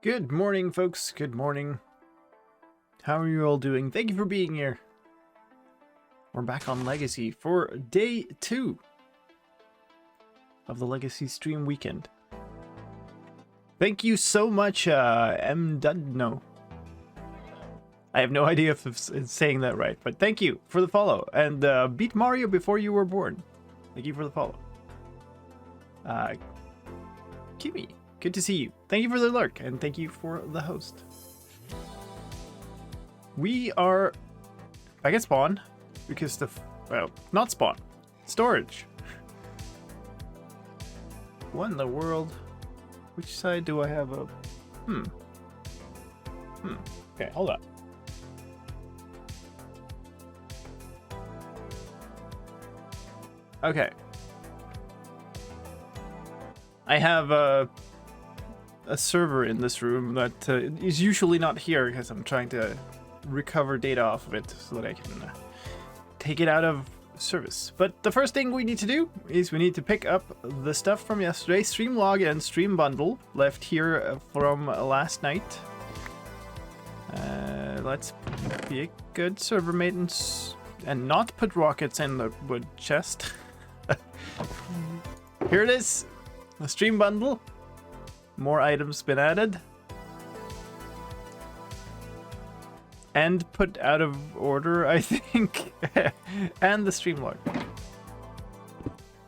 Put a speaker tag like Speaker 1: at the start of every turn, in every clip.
Speaker 1: Good morning, folks. Good morning. How are you all doing? Thank you for being here. We're back on Legacy for day 2 of the Legacy stream weekend. Thank you so much, M. Dudno. I have no idea if it's saying that right, but thank you for the follow. And beat Mario before you were born. Thank you for the follow. Kimi, good to see you. Thank you for the lurk, and thank you for the host. We are back at spawn, because well, not spawn, storage. What in the world? Which side do I have a... Okay, hold up. Okay. I have a server in this room that is usually not here because I'm trying to recover data off of it so that I can take it out of service. But the first thing we need to do is we need to pick up the stuff from yesterday, stream log and stream bundle left here from last night. Let's be a good server mate and not put rockets in the wood chest. Here it is, the stream bundle. More items been added. And put out of order, I think. And the stream log.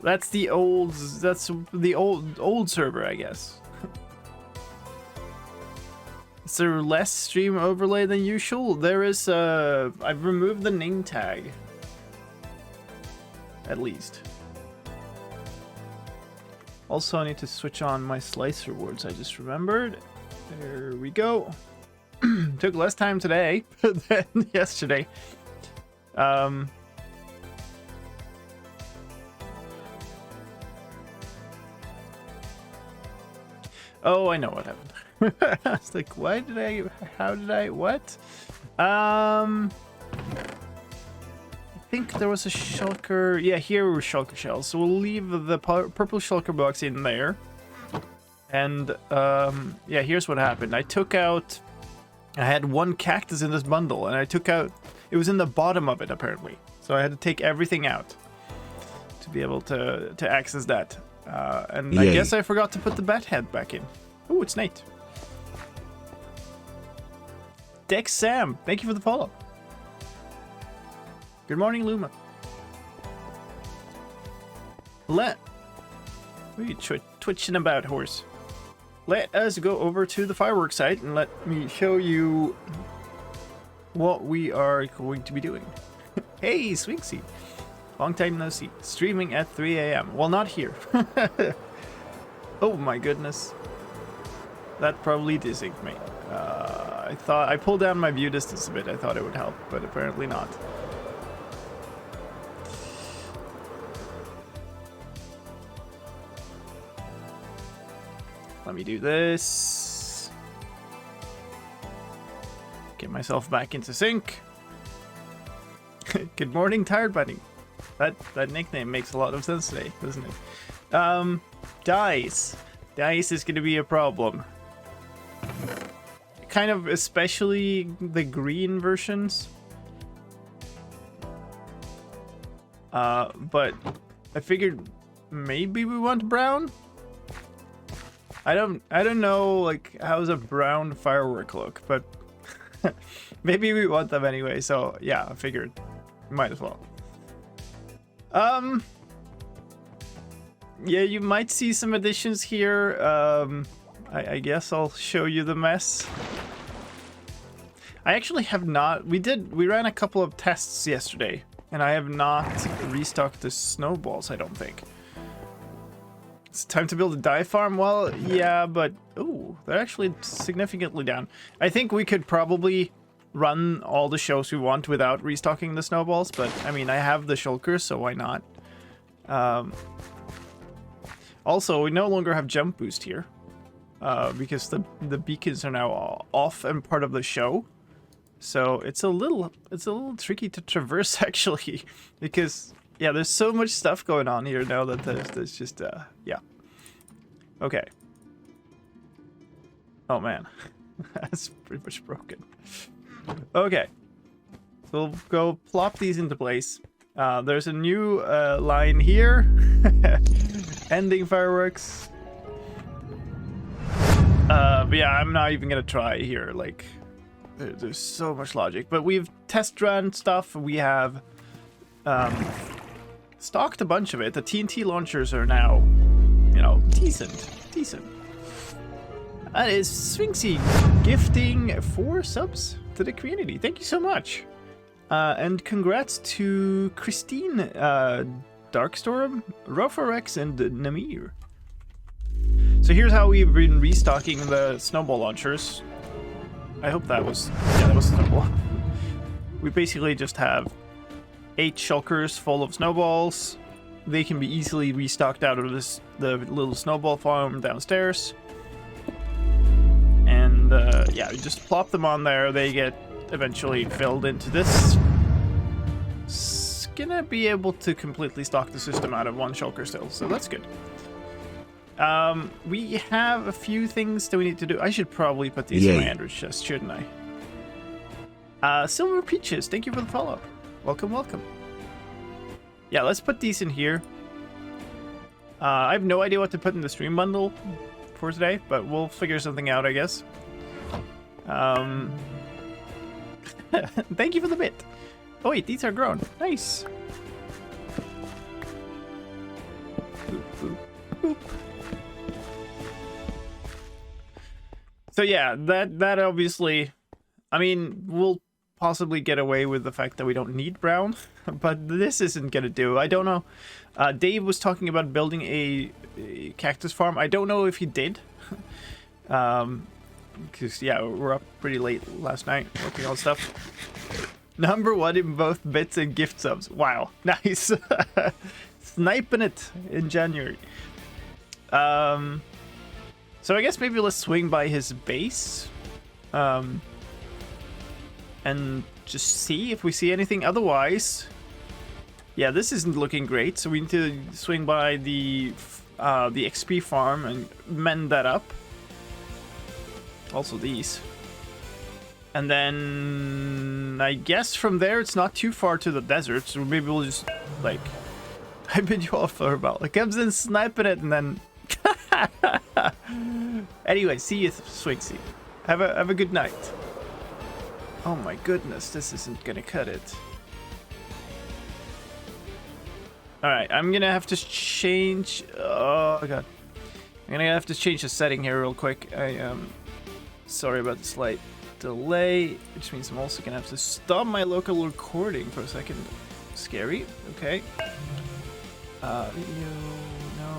Speaker 1: That's the old server, I guess. Is there less stream overlay than usual? There is I've removed the name tag. At least. Also, I need to switch on my slice rewards, I just remembered. There we go. Took less time today than yesterday. Oh, I know what happened. I was like, why did I... How did I... What? I think there was a shulker. Yeah, here were shulker shells. So we'll leave the purple shulker box in there. And yeah, here's what happened. I took out... I had one cactus in this bundle, and I took out... It was in the bottom of it, apparently. So I had to take everything out to be able to access that. And I guess I forgot to put the bat head back in. Oh, it's Nate. Dex Sam, thank you for the follow. Good morning, Luma. What are you twitching about, horse? Let us go over to the fireworks site and let me show you what we are going to be doing. Hey, Swinksy. Long time no see. Streaming at 3 a.m. Well, not here. Oh my goodness. That probably desynced me. I pulled down my view distance a bit. I thought it would help, but apparently not. Let me do this. Get myself back into sync. Good morning, Tired Bunny. That nickname makes a lot of sense today, doesn't it? Dice. Dice is going to be a problem. Kind of, especially the green versions. But I figured maybe we want brown. I don't know, like, how's a brown firework look, but maybe we want them anyway, so yeah, I figured might as well. Yeah, you might see some additions here. I guess I'll show you the mess. I actually have not, we ran a couple of tests yesterday, and I have not restocked the snowballs, I don't think. It's time to build a dye farm? Well, yeah, but... Ooh, they're actually significantly down. I think we could probably run all the shows we want without restocking the snowballs, but, I mean, I have the shulkers, so why not? Also, we no longer have jump boost here, because the beacons are now off and part of the show. So it's a little tricky to traverse, actually, because... Yeah, there's so much stuff going on here now that there's just, yeah. Okay. Oh man, that's pretty much broken. Okay, so we'll go plop these into place. There's a new line here. Ending fireworks. But yeah, I'm not even gonna try here. Like, there's so much logic. But we've test run stuff. We have stocked a bunch of it. The TNT launchers are now, you know, decent. That is Sphinxy gifting 4 subs to the community. Thank you so much. And congrats to Christine, Darkstorm, Rofarex, and Namir. So here's how we've been restocking the snowball launchers. I hope that was... yeah, that was snowball. We basically just have 8 shulkers full of snowballs. They can be easily restocked out of the little snowball farm downstairs. And yeah, we just plop them on there. They get eventually filled into this. It's gonna be able to completely stock the system out of 1 shulker still, so that's good. We have a few things that we need to do. I should probably put these in my Android chest, shouldn't I? Silver Peaches, thank you for the follow. Welcome. Yeah, let's put these in here. I have no idea what to put in the stream bundle for today, but we'll figure something out, I guess. Thank you for the bit. Oh wait, these are grown. Nice. Boop. So yeah, that obviously, I mean, we'll possibly get away with the fact that we don't need brown, but this isn't gonna do. I don't know. Dave was talking about building a cactus farm. I don't know if he did. Because yeah, we're up pretty late last night working on stuff. #1 in both bits and gift subs. Wow, nice. Sniping it in January. So I guess maybe let's swing by his base. And just see if we see anything. Otherwise, yeah, this isn't looking great. So we need to swing by the XP farm and mend that up. Also these. And then I guess from there it's not too far to the desert. So maybe we'll just like I bid you all farewell. It comes in sniping it and then anyway, see you, Swixy. Have a good night. Oh my goodness, this isn't gonna cut it. Alright, I'm gonna have to change... oh god. I'm gonna have to change the setting here real quick. I am sorry about the slight delay, which means I'm also gonna have to stop my local recording for a second. Scary, okay. Video, no.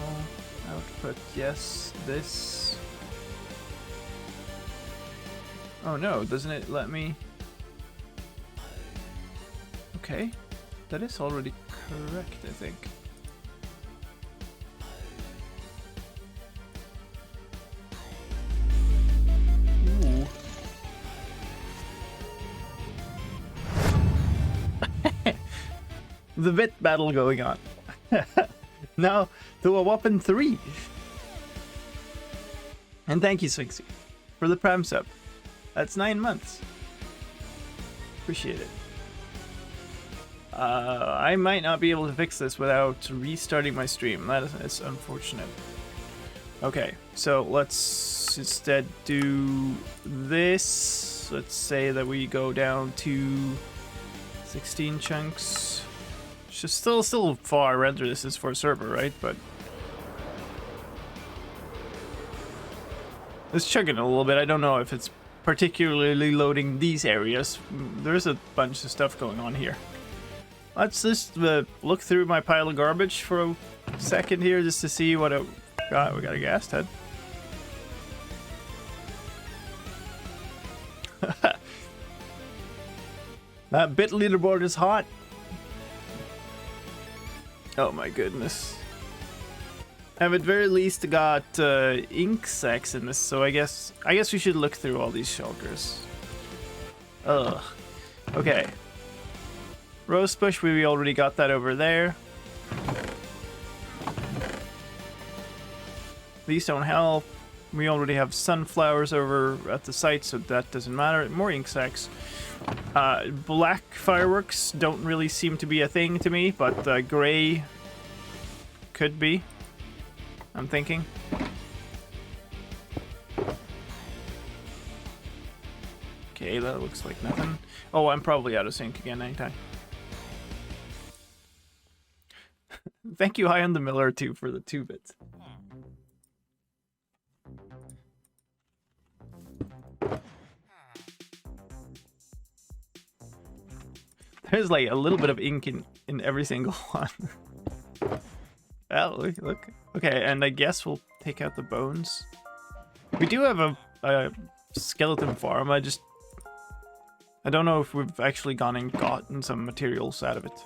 Speaker 1: Output, yes. This. Oh no, doesn't it let me? Okay, that is already correct, I think. Ooh. The bit battle going on. Now to a whopping 3. And thank you, Swixy, for the Prime sub. That's 9 months. Appreciate it. I might not be able to fix this without restarting my stream. That's unfortunate. Okay, so let's instead do this. Let's say that we go down to 16 chunks. It's just still far render. This is for a server, right? But let's check it a little bit. I don't know if it's particularly loading these areas. There's a bunch of stuff going on here. Let's just look through my pile of garbage for a second here just to see what it got. We got a gas head. That bit leaderboard is hot. Oh my goodness. I've at very least got ink sacs in this, so I guess we should look through all these shulkers. Ugh. Okay. Rosebush, we already got that over there. These don't help. We already have sunflowers over at the site, so that doesn't matter. More ink sacs. Black fireworks don't really seem to be a thing to me, but gray could be, I'm thinking. Okay, that looks like nothing. Oh, I'm probably out of sync again anytime. Thank you, High on the Miller, too, for the 2 bits. There's like a little bit of ink in every single one. Oh, look. Okay, and I guess we'll take out the bones. We do have a skeleton farm. I don't know if we've actually gone and gotten some materials out of it.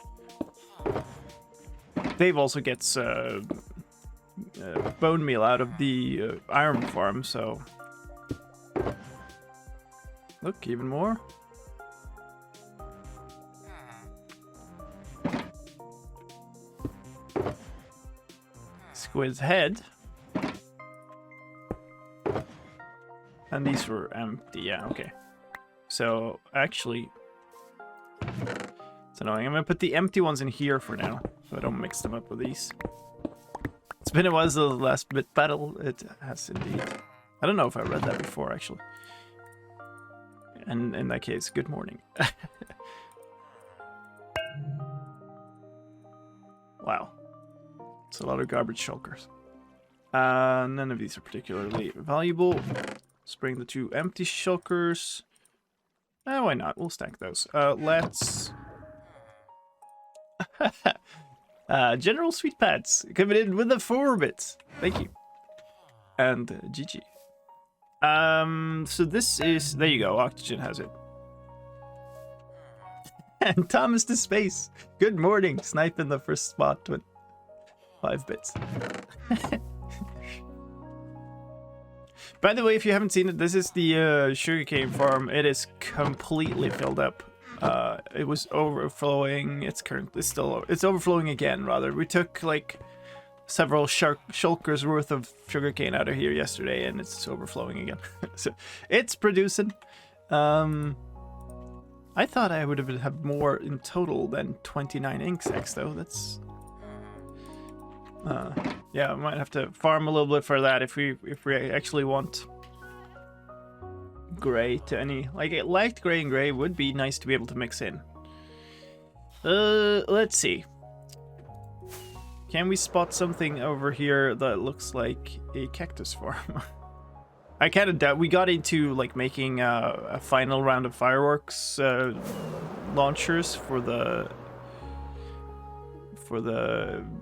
Speaker 1: Dave also gets bone meal out of the iron farm, so... Look, even more. Squid's head. And these were empty, yeah, okay. So, actually... It's annoying. I'm gonna put the empty ones in here for now, so I don't mix them up with these. It's been a while since the last bit battle. It has indeed. I don't know if I read that before, actually. And in that case, good morning. Wow. It's a lot of garbage shulkers. None of these are particularly valuable. Let's bring the 2 empty shulkers. Why not? We'll stack those. Let's... General Sweet Pats coming in with the 4 bits. Thank you. And GG. So this is... There you go. Oxygen has it. And Thomas to space. Good morning. Snipe in the first spot with 5 bits. By the way, if you haven't seen it, this is the sugarcane farm. It is completely filled up. It was overflowing. It's overflowing again, rather. We took like several shulkers worth of sugarcane out of here yesterday, and it's overflowing again. So it's producing. I thought I would have more in total than 29 ink sacs, though. That's yeah, I might have to farm a little bit for that if we actually want gray to any, like, light gray and gray would be nice to be able to mix in. Let's see. Can we spot something over here that looks like a cactus farm? I kind of doubt. We got into like making a final round of fireworks launchers for the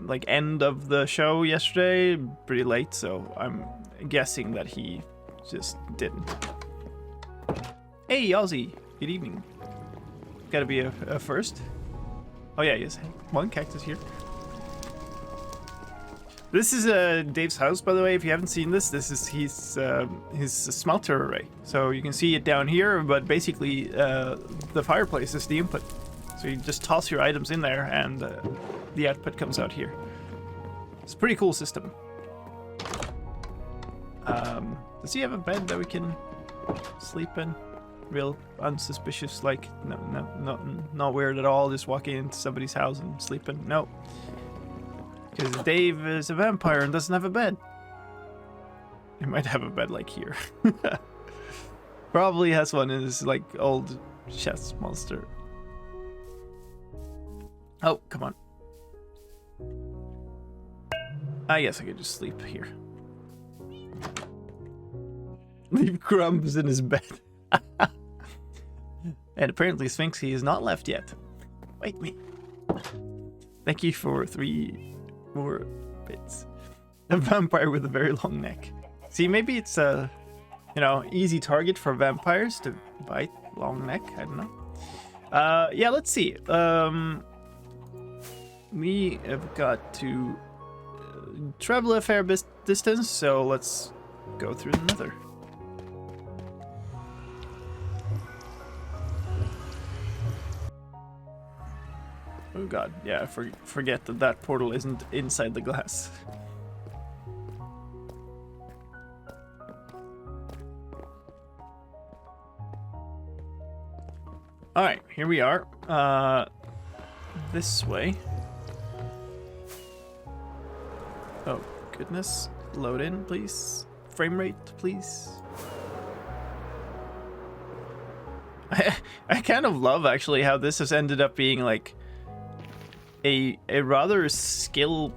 Speaker 1: like end of the show yesterday, pretty late. So I'm guessing that he just didn't. Hey, Ozzy. Good evening. Gotta be a first. Oh yeah, yes. One cactus here. This is Dave's house, by the way. If you haven't seen this, this is his smelter array. So you can see it down here, but basically the fireplace is the input. So you just toss your items in there, and the output comes out here. It's a pretty cool system. Does he have a bed that we can sleep in? Real unsuspicious, like not weird at all. Just walking into somebody's house and sleeping. No. Because Dave is a vampire and doesn't have a bed. He might have a bed like here. Probably has one in his like old chest monster. Oh, come on. I guess I could just sleep here. Leave crumbs in his bed. And apparently Sphinxy is not left yet. Wait me. Thank you for 3 more bits. A vampire with a very long neck. See, maybe it's a, easy target for vampires to bite. Long neck, I don't know. Yeah, let's see. We have got to travel a fair distance, so let's go through the nether. Oh god, yeah, forget that portal isn't inside the glass. Alright, here we are. This way. Oh, goodness. Load in, please. Frame rate, please. I kind of love, actually, how this has ended up being, like, a rather skill,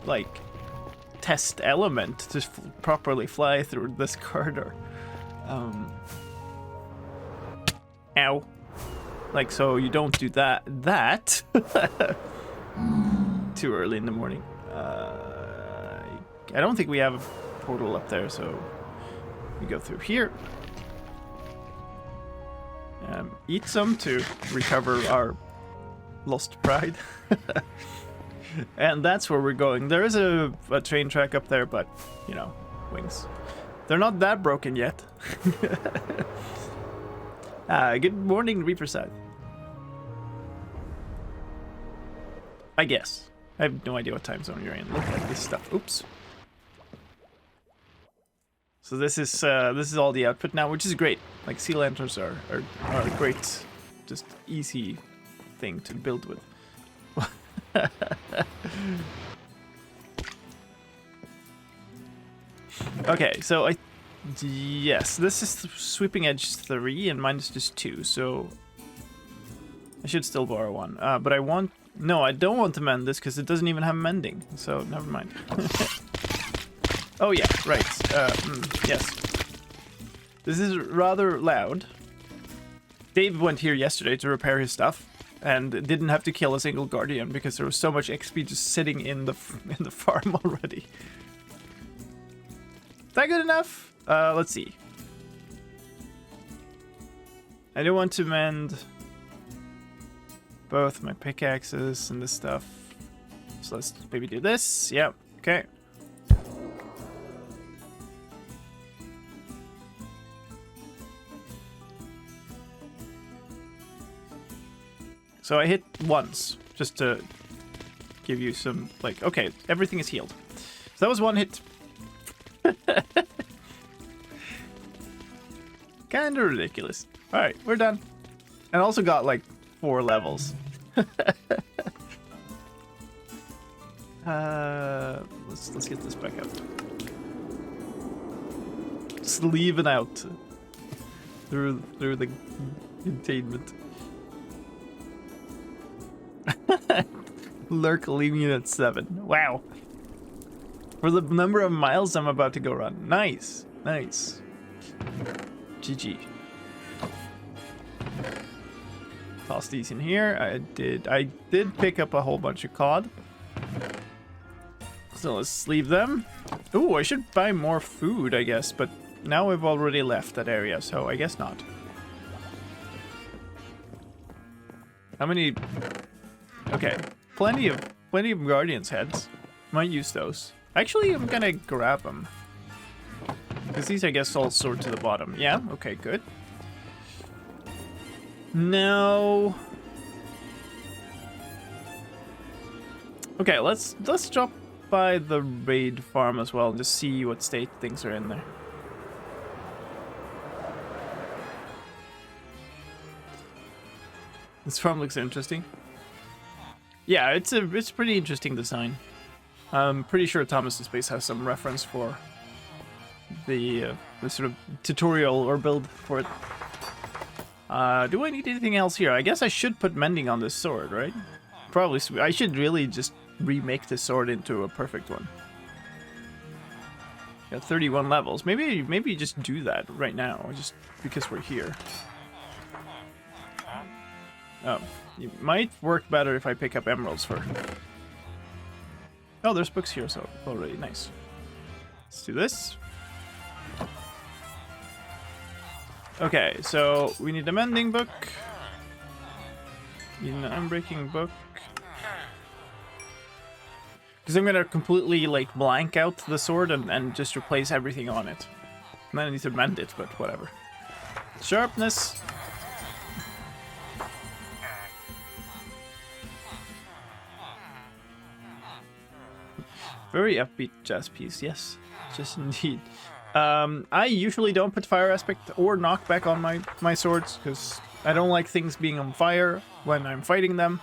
Speaker 1: like, test element to properly fly through this corridor. Ow. Like, so you don't do that. Too early in the morning. I don't think we have a portal up there, so we go through here. Eat some to recover our lost pride. And that's where we're going. There is a train track up there, but, you know, wings. They're not that broken yet. Good morning, Reaperside. I guess. I have no idea what time zone you're in. Look at this stuff. Oops. So this is all the output now, which is great. Like, sea lanterns are a great, just easy thing to build with. Okay, so yes, this is sweeping edge 3 and mine is just 2, so I should still borrow one. But I don't want to mend this because it doesn't even have mending, so never mind. Oh yeah, right. Yes. This is rather loud. Dave went here yesterday to repair his stuff and didn't have to kill a single guardian because there was so much XP just sitting in the farm already. Is that good enough? Let's see. I do want to mend both my pickaxes and this stuff. So let's maybe do this. Yep. Okay. So I hit once, just to give you some, like, okay, everything is healed. So that was one hit. Kinda ridiculous. Alright, we're done. And also got, like, 4 levels. Let's get this back up. Just leaving out through the containment. Lurk leaving you at 7. Wow. For the number of miles I'm about to go run. Nice. Nice. GG. Toss these in here. I did pick up a whole bunch of cod. So let's leave them. Ooh, I should buy more food, I guess, but now we've already left that area, so I guess not. How many? Okay, plenty of Guardian's heads. Might use those. Actually, I'm gonna grab them. Because these, I guess, all sort to the bottom. Yeah, okay, good. No. Okay, let's drop by the raid farm as well and just see what state things are in there. This farm looks interesting. Yeah, it's pretty interesting design. I'm pretty sure Thomas' Space has some reference for the sort of tutorial or build for it. Do I need anything else here? I guess I should put mending on this sword, right? Probably. I should really just remake this sword into a perfect one. Got 31 levels. Maybe just do that right now, just because we're here. Oh, it might work better if I pick up emeralds for. Oh, there's books here, so already nice. Let's do this. Okay, so we need a mending book. Need an unbreaking book. Because I'm gonna completely like blank out the sword and just replace everything on it. And then I need to mend it, but whatever. Sharpness. Very upbeat jazz piece, yes. Just indeed. I usually don't put fire aspect or knockback on my swords, because I don't like things being on fire when I'm fighting them,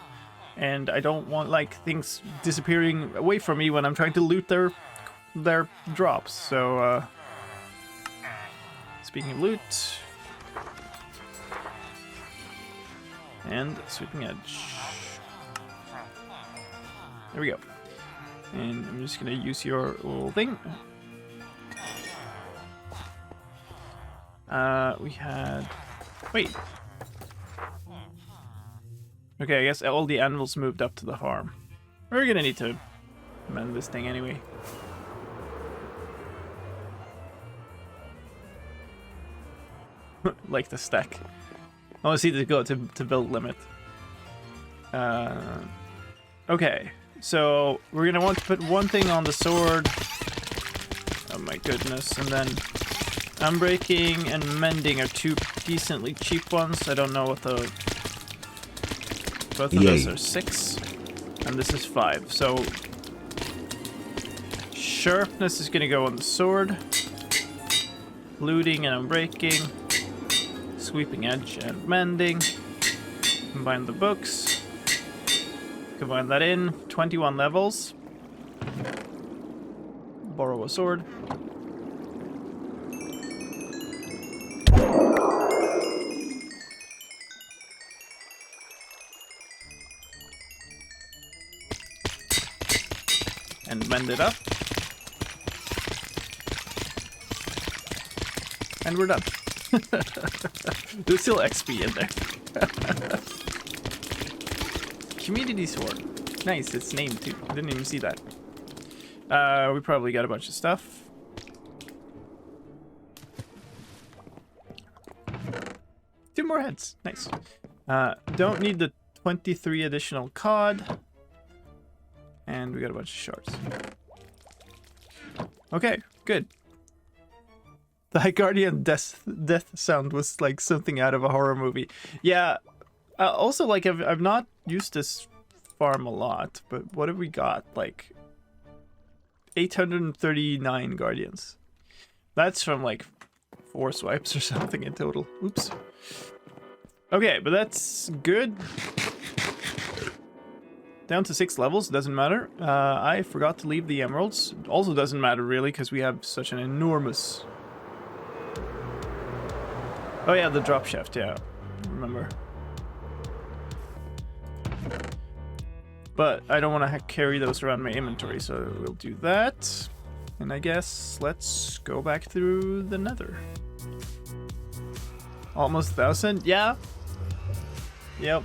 Speaker 1: and I don't want like things disappearing away from me when I'm trying to loot their drops. So speaking of loot, and sweeping edge. There we go. And I'm just gonna use your little thing. We had... Wait. Okay, I guess all the animals moved up to the farm. We're gonna need to mend this thing anyway. Like the stack. I want to see this go to build limit. Okay, so we're gonna want to put one thing on the sword. Oh my goodness, and then unbreaking and mending are two decently cheap ones. I don't know what the... Both of those are 6, and this is 5. So sharpness is gonna go on the sword. Looting and unbreaking. Sweeping edge and mending. Combine the books. Combine that in. 21 levels. Borrow a sword. And mend it up. And we're done. There's still XP in there. Community sword. Nice, it's named too. I didn't even see that. We probably got a bunch of stuff. Two more heads. Nice. Don't need the 23 additional cod. And we got a bunch of shards. Okay, good. The High Guardian death sound was like something out of a horror movie. Yeah. Also, like I've not used this farm a lot, but what have we got? Like 839 guardians. That's from like 4 swipes or something in total. Oops. Okay, but that's good. Down to 6 levels, doesn't matter. I forgot to leave the emeralds. Also doesn't matter really, because we have such an enormous... Oh yeah, the drop shaft, yeah. Remember. But I don't want to carry those around my inventory, so we'll do that. And I guess let's go back through the nether. Almost 1,000? Yeah. Yep.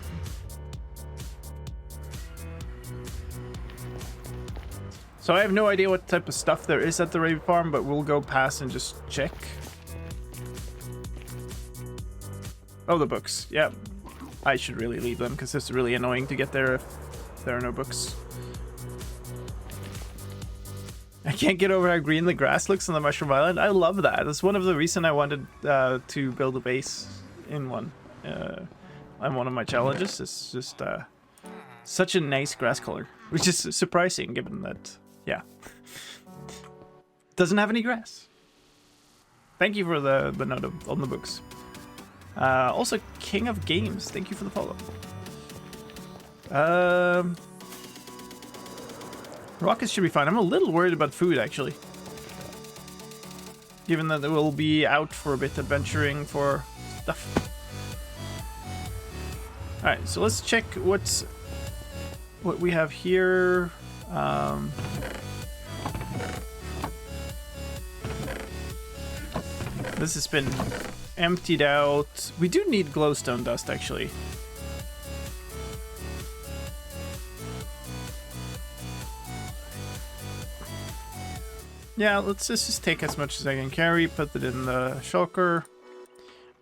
Speaker 1: So I have no idea what type of stuff there is at the raid farm, but we'll go past and just check. Oh, the books. Yep. I should really leave them because it's really annoying to get there if there are no books. I can't get over how green the grass looks on the Mushroom Island. I love that. That's one of the reasons I wanted to build a base in one. On one of my challenges. It's just such a nice grass color, which is surprising given that, yeah, doesn't have any grass. Thank you for the note on the books. Also, King of Games, thank you for the follow. Rockets should be fine. I'm a little worried about food, actually. Given that they will be out for a bit adventuring for stuff. Alright, so let's check what we have here. This has been emptied out. We do need glowstone dust, actually. Yeah, let's just take as much as I can carry, put it in the shulker.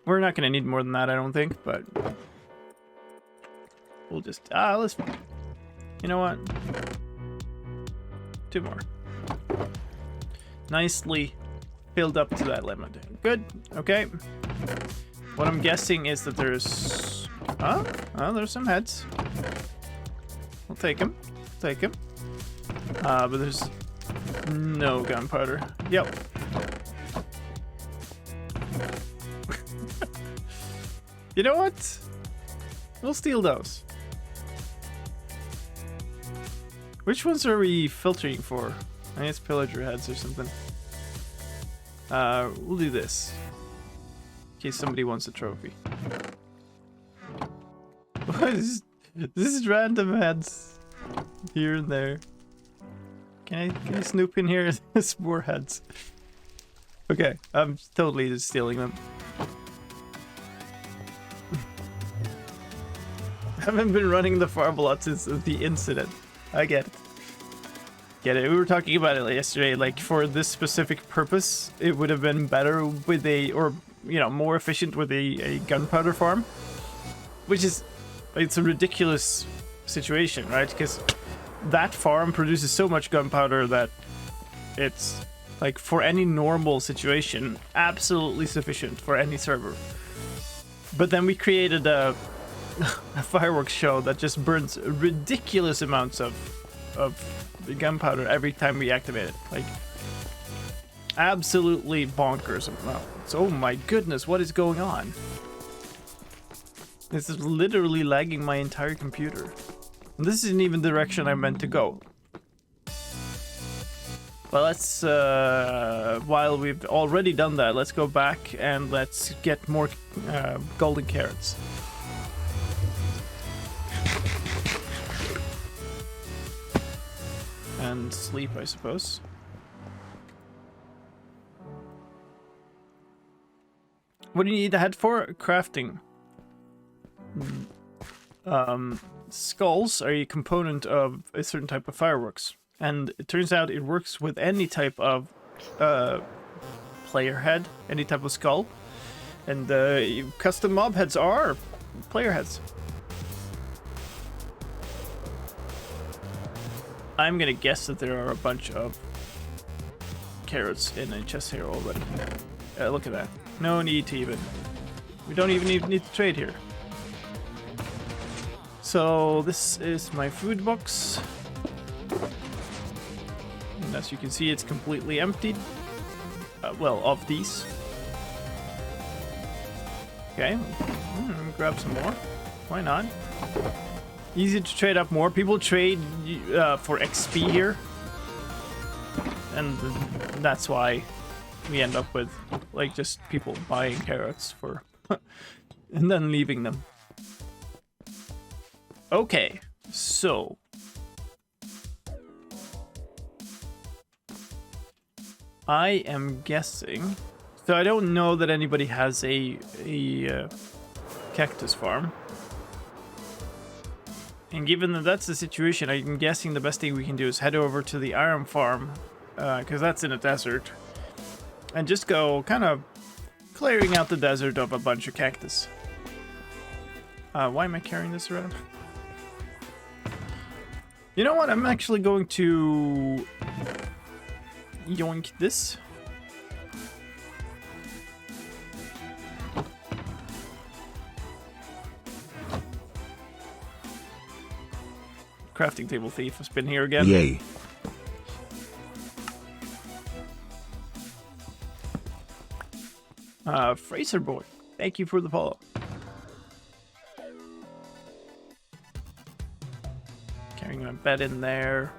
Speaker 1: We're not gonna need more than that, I don't think, but we'll just let's, you know what? 2 more. Nicely filled up to that limit. Good. Okay. What I'm guessing is that there's there's some heads. We'll take them. Take them. But there's no gunpowder. Yep. You know what? We'll steal those. Which ones are we filtering for? I think it's pillager heads or something. We'll do this. In case somebody wants a trophy. What is this? Random heads here and there. Can I snoop in here? There's more heads. Okay, I'm totally just stealing them. I haven't been running the farm a lot since the incident. I get it. Get it. We were talking about it yesterday. Like, for this specific purpose, it would have been better with a, or, you know, more efficient with a gunpowder farm. Which is, it's a ridiculous situation, right? Because that farm produces so much gunpowder that it's, like, for any normal situation, absolutely sufficient for any server. But then we created a fireworks show that just burns ridiculous amounts of gunpowder every time we activate it. Like, absolutely bonkers amounts. Oh my goodness, what is going on? This is literally lagging my entire computer. And this isn't even the direction I meant to go. Well, let's, while we've already done that, let's go back and let's get more golden carrots. And sleep, I suppose. What do you need the head for? Crafting. Skulls are a component of a certain type of fireworks. And it turns out it works with any type of player head, any type of skull. And custom mob heads are player heads. I'm gonna guess that there are a bunch of carrots in a chest here already. Look at that. No need to even... We don't even need to trade here. So this is my food box. And as you can see, it's completely emptied. Well, of these. Okay, grab some more. Why not? Easy to trade up more. People trade for XP here. And that's why we end up with, like, just people buying carrots for... and then leaving them. Okay, so... I am guessing... So I don't know that anybody has a cactus farm. And given that that's the situation, I'm guessing the best thing we can do is head over to the iron farm, because that's in a desert, and just go kind of clearing out the desert of a bunch of cactus. Why am I carrying this around? You know what? I'm actually going to yoink this. Crafting table thief has been here again.
Speaker 2: Yay.
Speaker 1: Fraser boy, thank you for the follow. Carrying my bed in there.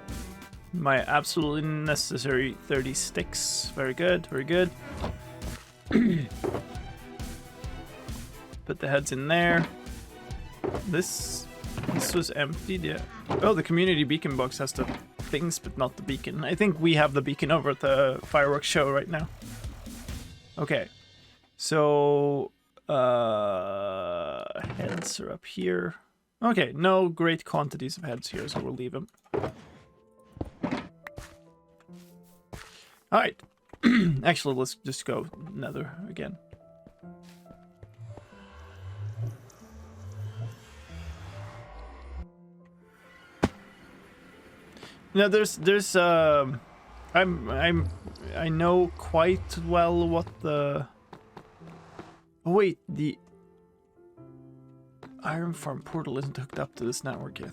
Speaker 1: My absolutely necessary 30 sticks. Very good, very good. Put the heads in there. This was emptied, yeah. Oh, the community beacon box has the things, but not the beacon. I think we have the beacon over at the fireworks show right now. Okay. So, heads are up here. Okay, no great quantities of heads here, so we'll leave them. Alright. Actually, let's just go nether again. No, I know quite well what the... Oh wait, the Iron Farm portal isn't hooked up to this network yet.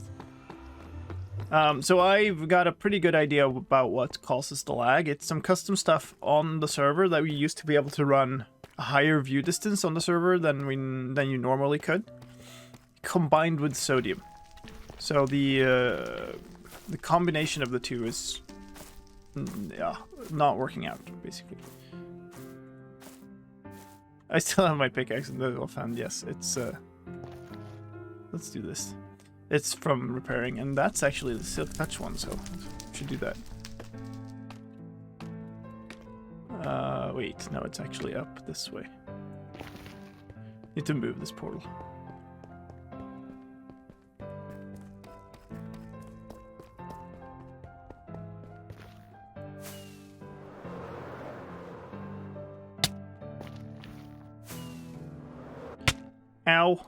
Speaker 1: So I've got a pretty good idea about what causes the lag. It's some custom stuff on the server that we used to be able to run a higher view distance on the server than you normally could, combined with sodium. So the combination of the two is not working out, basically. I still have my pickaxe in the offhand. Yes, it's let's do this. It's from repairing, and that's actually the silk touch one, so should do that. Wait, no, it's actually up this way. Need to move this portal. Ow.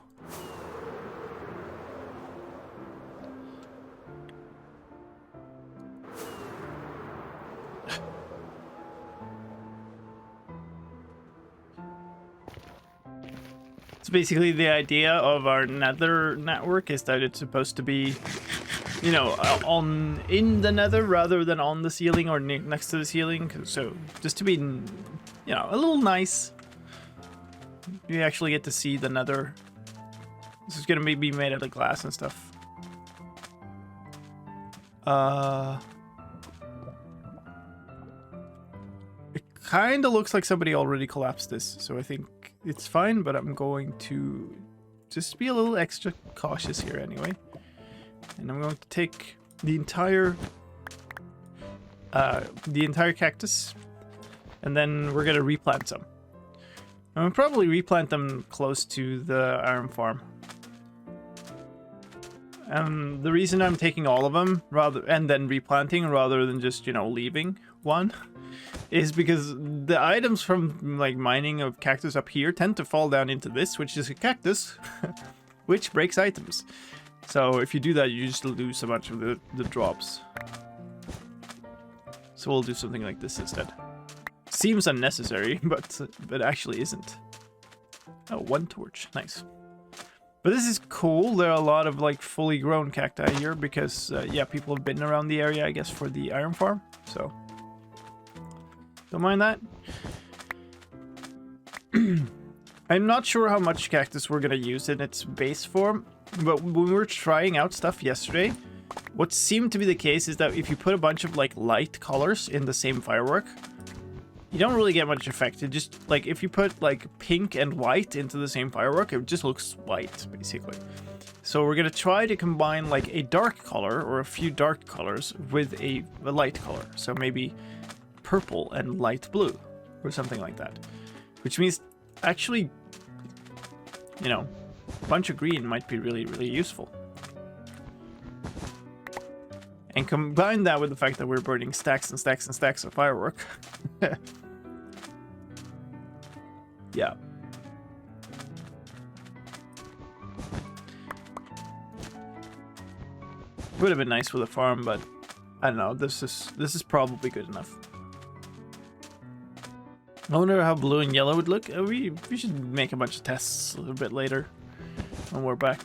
Speaker 1: So basically the idea of our nether network is that it's supposed to be, you know, in the nether rather than on the ceiling or next to the ceiling. So just to be, you know, a little nice. You actually get to see the nether. This is gonna be made out of glass and stuff. It kind of looks like somebody already collapsed this, so I think it's fine, but I'm going to just be a little extra cautious here anyway. And I'm going to take the entire cactus, and then we're gonna replant some. I'm gonna probably replant them close to the iron farm. The reason I'm taking all of them and then replanting rather than just, you know, leaving one is because the items from like mining of cactus up here tend to fall down into this, which is a cactus, which breaks items. So if you do that, you just lose a bunch of the drops. So we'll do something like this instead. Seems unnecessary, but actually isn't. Oh, one torch. Nice. But this is cool. There are a lot of like fully grown cacti here because, yeah, people have been around the area, I guess, for the iron farm. So, don't mind that. I'm not sure how much cactus we're going to use in its base form, but when we were trying out stuff yesterday, what seemed to be the case is that if you put a bunch of like light colors in the same firework, you don't really get much effect. It just, like, if you put, like, pink and white into the same firework, it just looks white, basically. So we're gonna try to combine, like, a dark color, or a few dark colors, with a light color. So maybe purple and light blue, or something like that. Which means, actually, you know, a bunch of green might be really, really useful. And combine that with the fact that we're burning stacks and stacks and stacks of firework. Yeah. Would have been nice with a farm, but I don't know. This is probably good enough. I wonder how blue and yellow would look. We should make a bunch of tests a little bit later when we're back.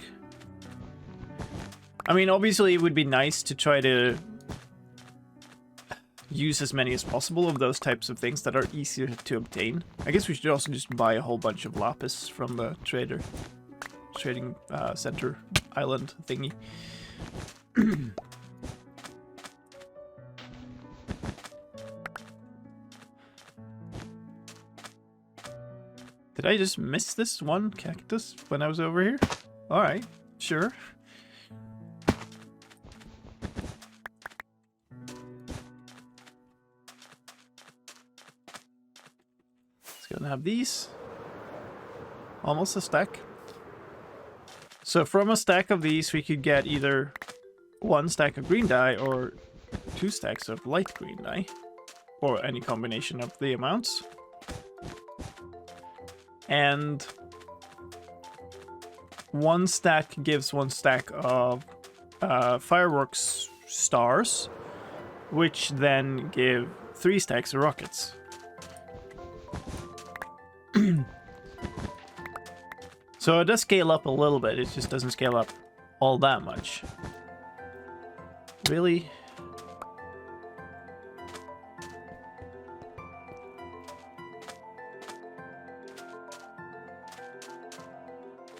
Speaker 1: I mean, obviously it would be nice to try to use as many as possible of those types of things that are easier to obtain. I guess we should also just buy a whole bunch of lapis from the trading center island thingy. Did I just miss this one cactus when I was over here? Alright, sure. Gonna have these. Almost a stack. So from a stack of these, we could get either one stack of green dye or 2 stacks of light green dye. Or any combination of the amounts. And 1 stack gives 1 stack of fireworks stars, which then give 3 stacks of rockets. So it does scale up a little bit, it just doesn't scale up all that much. Really?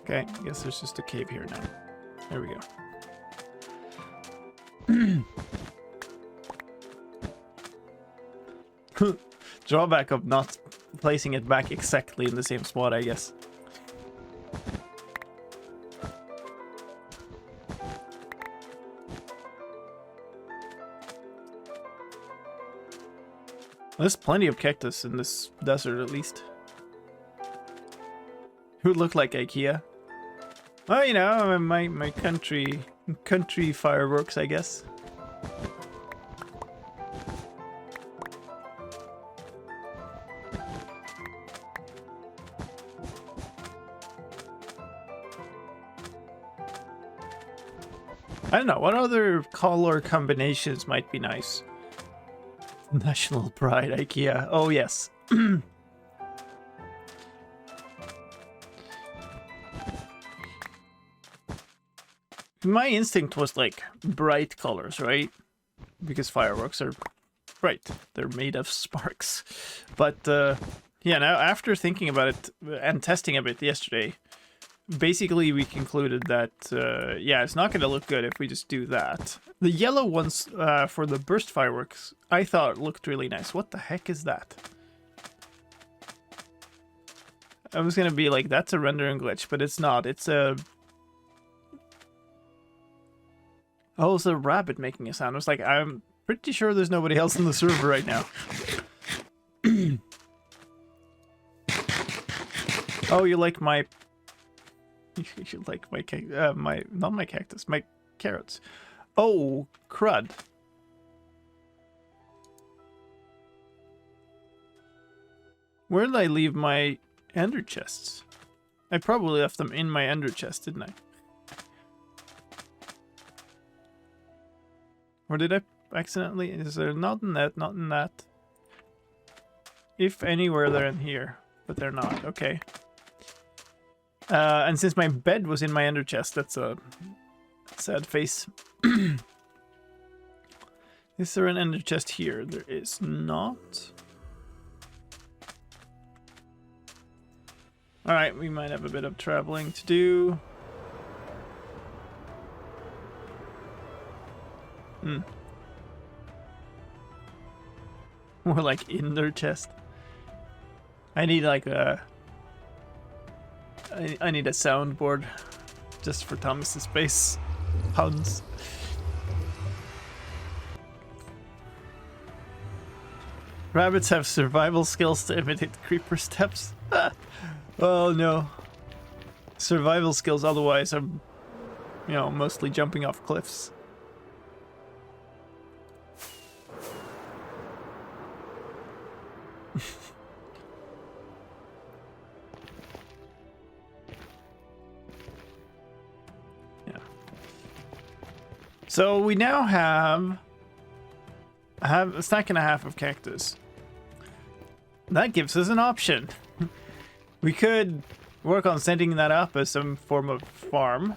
Speaker 1: Okay, I guess there's just a cave here now. There we go. Drawback of not placing it back exactly in the same spot, I guess. There's plenty of cactus in this desert, at least. Who look like IKEA? Well, you know, my country fireworks, I guess. I don't know, what other color combinations might be nice? National pride, IKEA. Oh, yes. My instinct was like bright colors, right? Because fireworks are bright. They're made of sparks. But yeah, now after thinking about it and testing a bit yesterday, basically we concluded that yeah, it's not going to look good if we just do that. The yellow ones for the burst fireworks, I thought looked really nice. What the heck is that? I was going to be like, that's a rendering glitch, but it's not. It's a... Oh, it's a rabbit making a sound. I was like, I'm pretty sure there's nobody else in the server right now. Oh, you like my... You like my... Not my cactus, my carrots. Oh, crud. Where did I leave my ender chests? I probably left them in my ender chest, didn't I? Or did I accidentally? Is there not in that, not in that? If anywhere, they're in here. But they're not. Okay. And since my bed was in my ender chest, that's a sad face. Is there an ender chest here? There is not. Alright, we might have a bit of traveling to do. More like in their chest. I need like a... I need a soundboard just for Thomas's space puns. Rabbits have survival skills to imitate creeper steps. Oh no. Survival skills, otherwise I'm, you know, mostly jumping off cliffs. So we now have a stack and a half of cactus. That gives us an option. We could work on setting that up as some form of farm,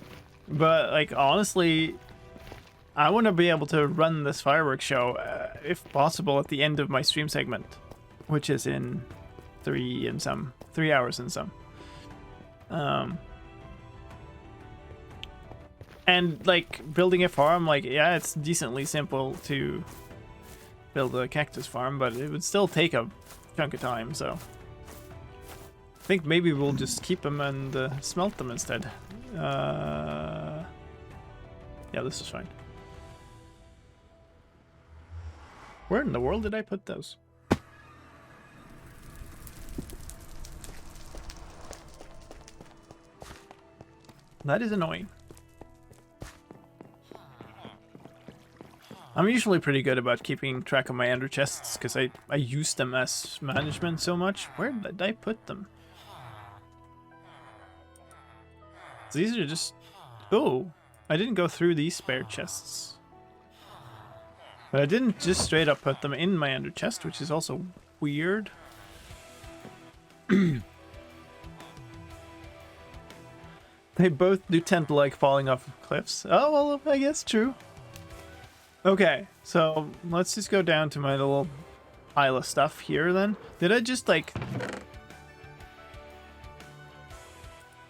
Speaker 1: but like honestly, I want to be able to run this fireworks show, if possible, at the end of my stream segment, which is in 3 hours and some. And like building a farm, like yeah, it's decently simple to build a cactus farm, but it would still take a chunk of time. So I think maybe we'll just keep them and smelt them instead. Yeah, this is fine. Where in the world did I put those? That is annoying. I'm usually pretty good about keeping track of my ender chests because I use them as management so much. Where did I put them? These are just... Oh, I didn't go through these spare chests. But I didn't just straight up put them in my ender chest, which is also weird. They both do tend to like falling off of cliffs. Oh, well, I guess true. Okay, so let's just go down to my little pile of stuff here then. Did I just like...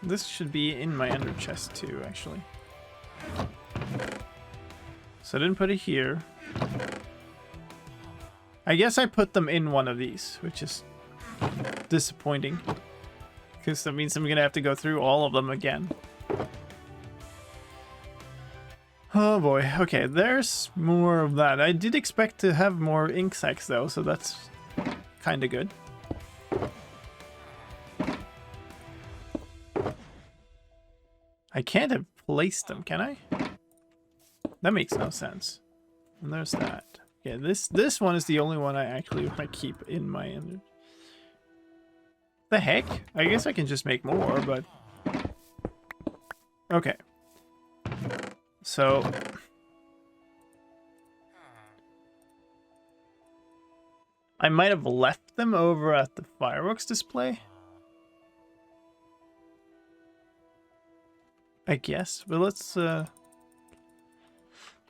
Speaker 1: This should be in my ender chest too, actually. So I didn't put it here. I guess I put them in one of these, which is disappointing. Because that means I'm gonna have to go through all of them again. Oh boy, okay, there's more of that. I did expect to have more ink sacs though, so that's kinda good. I can't have placed them, can I? That makes no sense. And there's that. Yeah, this one is the only one I actually want to keep in my ender. The heck? I guess I can just make more, but... Okay. So... I might have left them over at the fireworks display. I guess, but let's...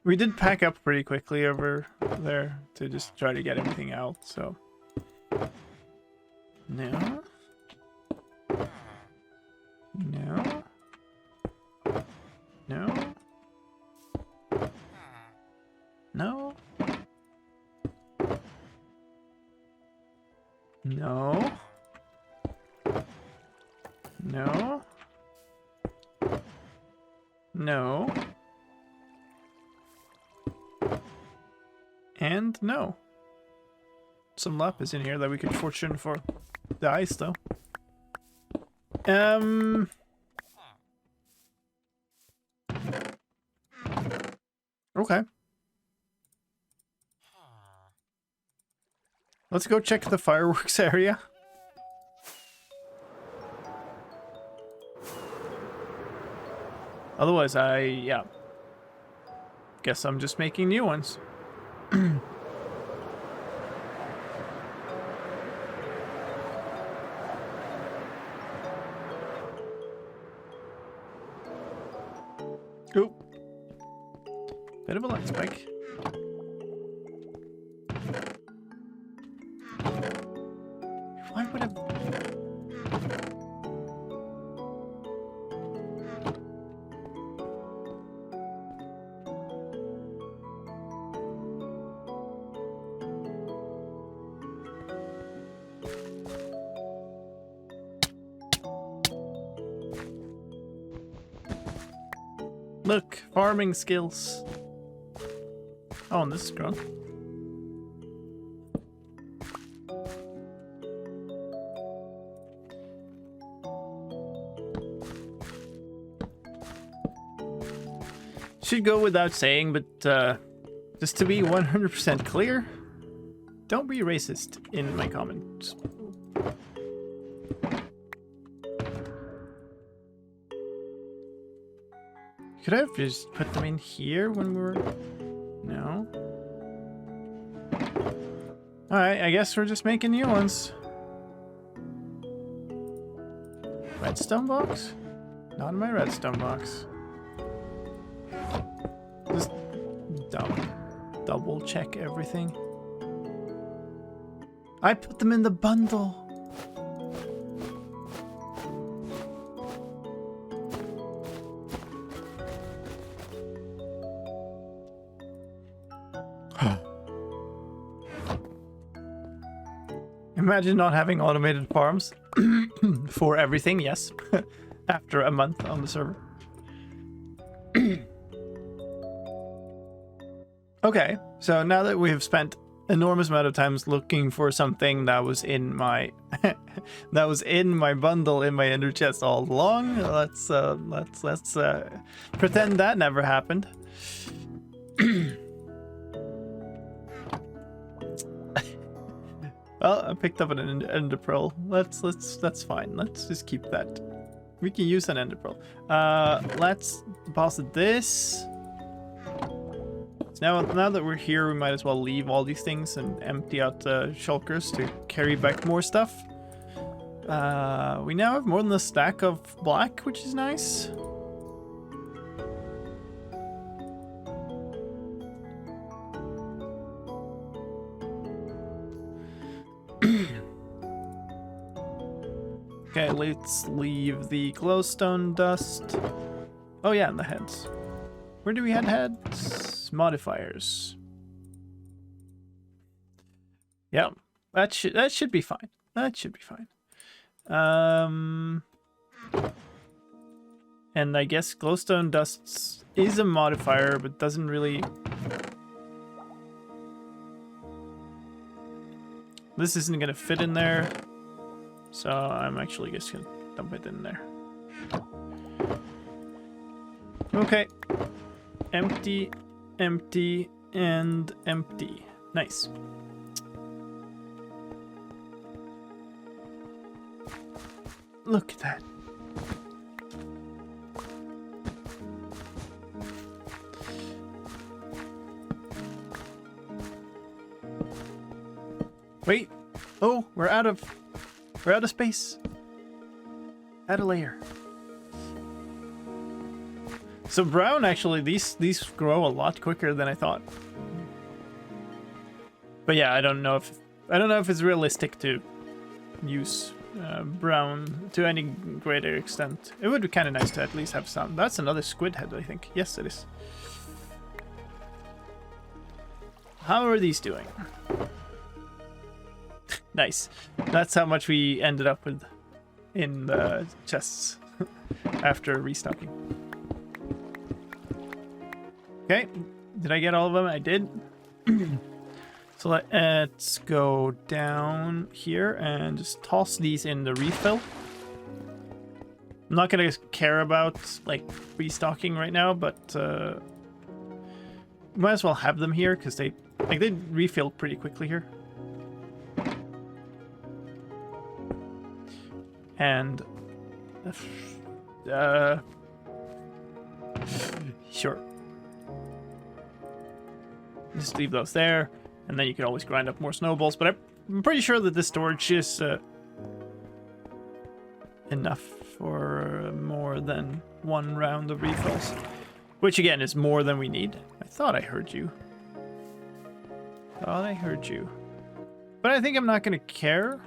Speaker 1: We did pack up pretty quickly over there to just try to get everything out, so... No. No. No. No. No. No. No. And no. Some lapis in here that we could fortune for the ice, though. Okay. Let's go check the fireworks area. Otherwise, yeah. Guess I'm just making new ones. Oop. Bit of a light spike. Why would I... Look, farming skills. Oh, and this is grown. Should go without saying, but just to be 100% clear, don't be racist in my comments. Could I have just put them in here when we were... No. Alright, I guess we're just making new ones. Redstone box? Not in my redstone box. Just double check everything. I put them in the bundle. Imagine not having automated farms for everything, yes. After a month on the server. Okay, so now that we have spent enormous amount of times looking for something that was in my that was in my bundle in my ender chest all along, let's pretend that never happened. Well, I picked up an ender pearl. That's fine. Let's just keep that. We can use an ender pearl. Let's deposit this. So now that we're here, we might as well leave all these things and empty out the shulkers to carry back more stuff. We now have more than a stack of black, which is nice. Okay, let's leave the glowstone dust. Oh yeah, and the heads. Where do we add heads? Modifiers. Yeah, that should be fine. That should be fine. And I guess glowstone dust is a modifier, but doesn't really. This isn't gonna fit in there, so I'm actually just gonna dump it in there. Okay. Empty, empty, and empty. Nice. Look at that. Wait. Oh, we're out of space. Add a layer. So brown, actually, these grow a lot quicker than I thought. But yeah, I don't know if it's realistic to use brown to any greater extent. It would be kind of nice to at least have some. That's another squid head, I think. Yes, it is. How are these doing? Nice. That's how much we ended up with in the chests after restocking. Okay, did I get all of them? I did. So let's go down here and just toss these in the refill. I'm not gonna care about like restocking right now, but might as well have them here because they refill pretty quickly here. And sure. Just leave those there, and then you can always grind up more snowballs. But I'm pretty sure that the storage is enough for more than one round of refills, which again is more than we need. I thought I heard you. Thought I heard you, but I think I'm not gonna care.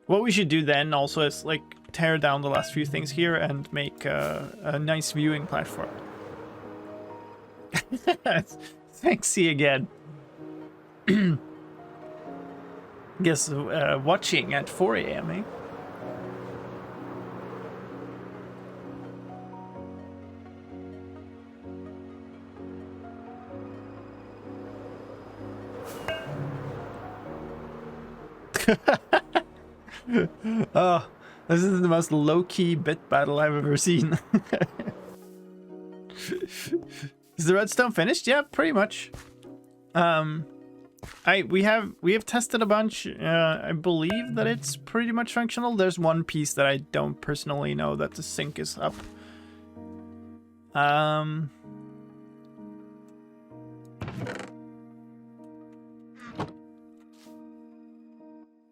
Speaker 1: What we should do then also is like tear down the last few things here and make a nice viewing platform. Thanks, see again. Guess watching at 4 a.m. eh? Oh, this is the most low-key bit battle I've ever seen. Is the redstone finished? Yeah, pretty much. We have tested a bunch. I believe that it's pretty much functional. There's one piece that I don't personally know that the sink is up.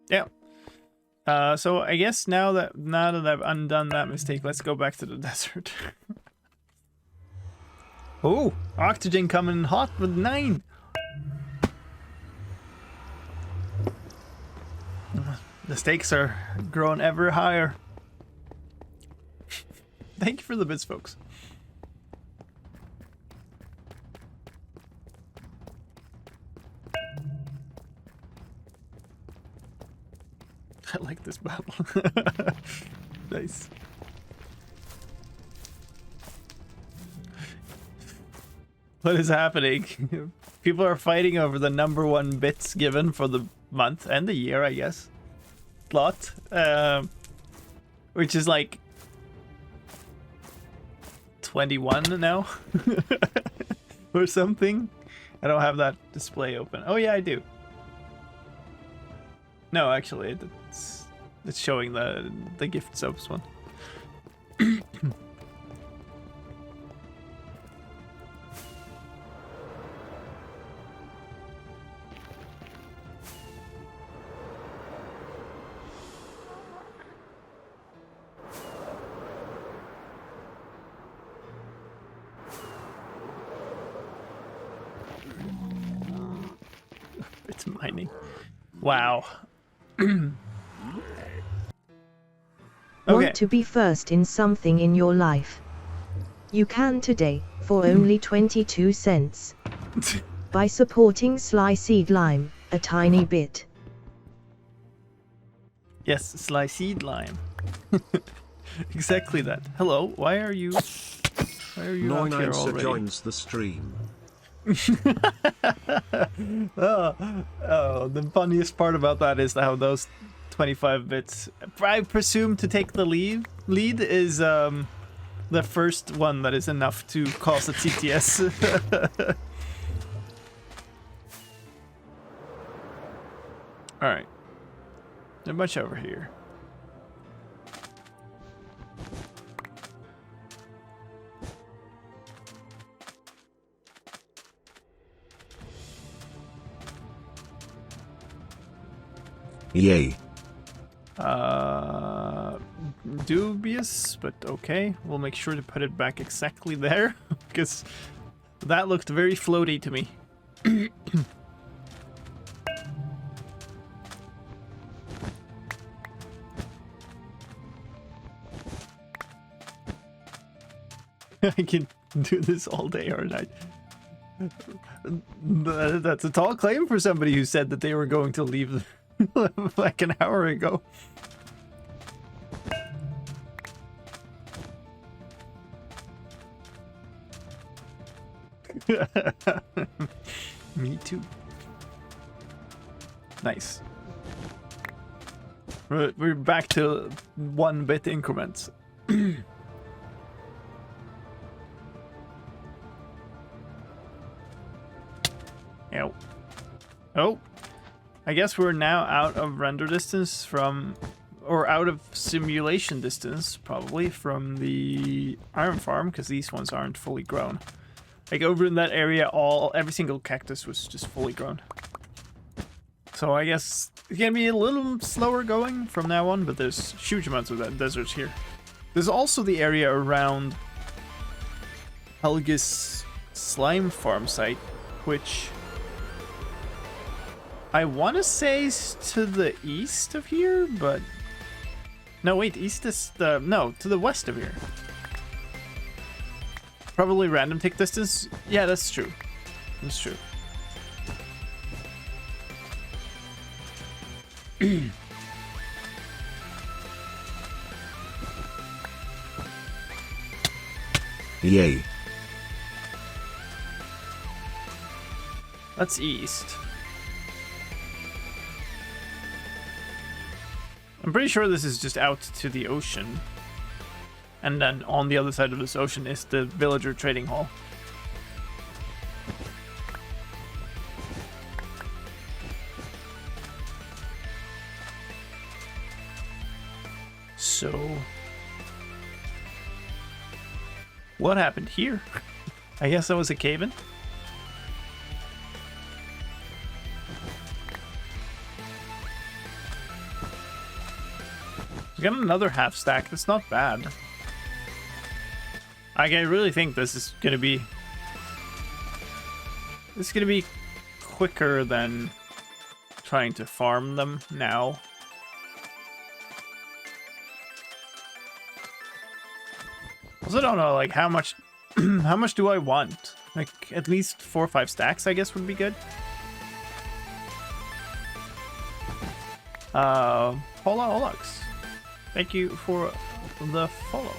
Speaker 1: Yeah. So I guess now that I've undone that mistake, let's go back to the desert. Oh, oxygen coming in hot with 9. The stakes are growing ever higher. Thank you for the bits, folks. I like this battle. Nice. What is happening? People are fighting over the #1 bits given for the month and the year, I guess. Slot. Which is like 21 now. Or something. I don't have that display open. Oh yeah, I do. No, actually, it's showing the gift subs one. It's mining. Wow.
Speaker 2: Want to be first in something in your life? You can today, for only 22 cents. By supporting slicedlime, a tiny bit.
Speaker 1: Yes, slicedlime. Exactly that. Hello, why are you out here already?
Speaker 3: Joins the stream.
Speaker 1: Oh, the funniest part about that is how those 25 bits, I presume, to take the lead is the first one that is enough to cause a TTS. Alright. Not much over here.
Speaker 3: Yay.
Speaker 1: Dubious, but okay. We'll make sure to put it back exactly there, because that looked very floaty to me. I can do this all day or night. That's a tall claim for somebody who said that they were going to leave like an hour ago. Me too. Nice. We're back to 1-bit increments. Ow. Oh, I guess we're now out of render distance from, or out of simulation distance, probably, from the iron farm, because these ones aren't fully grown. Like over in that area, every single cactus was just fully grown. So I guess it's gonna be a little slower going from now on, but there's huge amounts of that deserts here. There's also the area around Helge's slime farm site, which I want to say is to the east of here, but no, wait, east is no, to the west of here. Probably random tick distance. Yeah, that's true. That's true.
Speaker 3: Yay.
Speaker 1: That's east. I'm pretty sure this is just out to the ocean. And then on the other side of this ocean is the villager trading hall. So, what happened here? I guess that was a cave-in. We got another half stack. That's not bad. I really think this is gonna be quicker than trying to farm them now. Also, don't know like how much how much do I want? Like at least 4 or 5 stacks, I guess, would be good. Hola Olux. Thank you for the follow.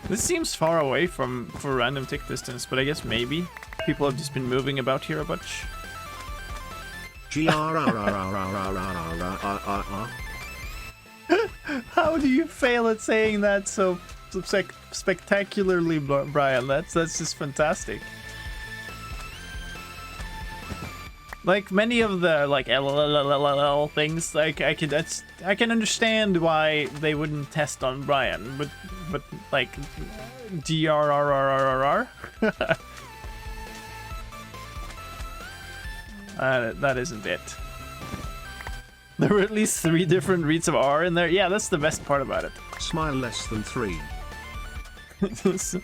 Speaker 1: This seems far away for random tick distance, but I guess maybe people have just been moving about here a bunch. How do you fail at saying that so spectacularly, Brian? That's just fantastic. Like many of the like LLLLL things, like I can understand why they wouldn't test on Brian, but like GRRRRR. That isn't it. There were at least 3 different reads of R in there. Yeah, that's the best part about it.
Speaker 3: Smile less than 3.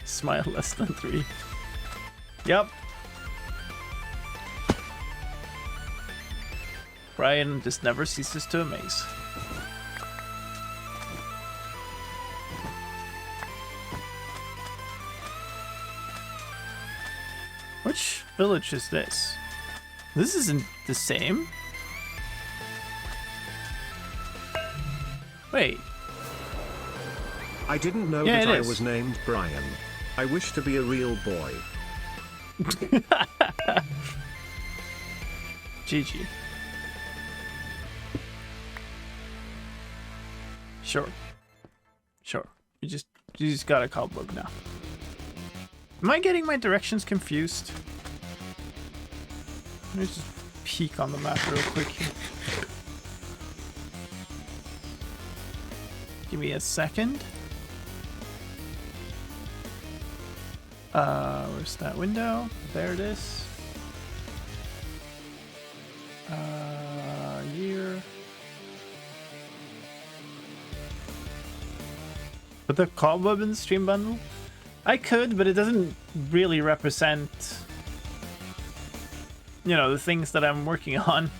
Speaker 1: Smile less than 3. Yep. Brian just never ceases to amaze. Which village is this? This isn't the same. Wait.
Speaker 3: I didn't know
Speaker 1: Yeah,
Speaker 3: that
Speaker 1: it
Speaker 3: I
Speaker 1: is.
Speaker 3: was named Brian. I wish to be a real boy.
Speaker 1: GG. Sure. Sure. You just got a cobweb now. Am I getting my directions confused? Let me just peek on the map real quick here. Give me a second. Where's that window? There it is. Year. Put the cobweb in the stream bundle? I could, but it doesn't really represent, you know, the things that I'm working on.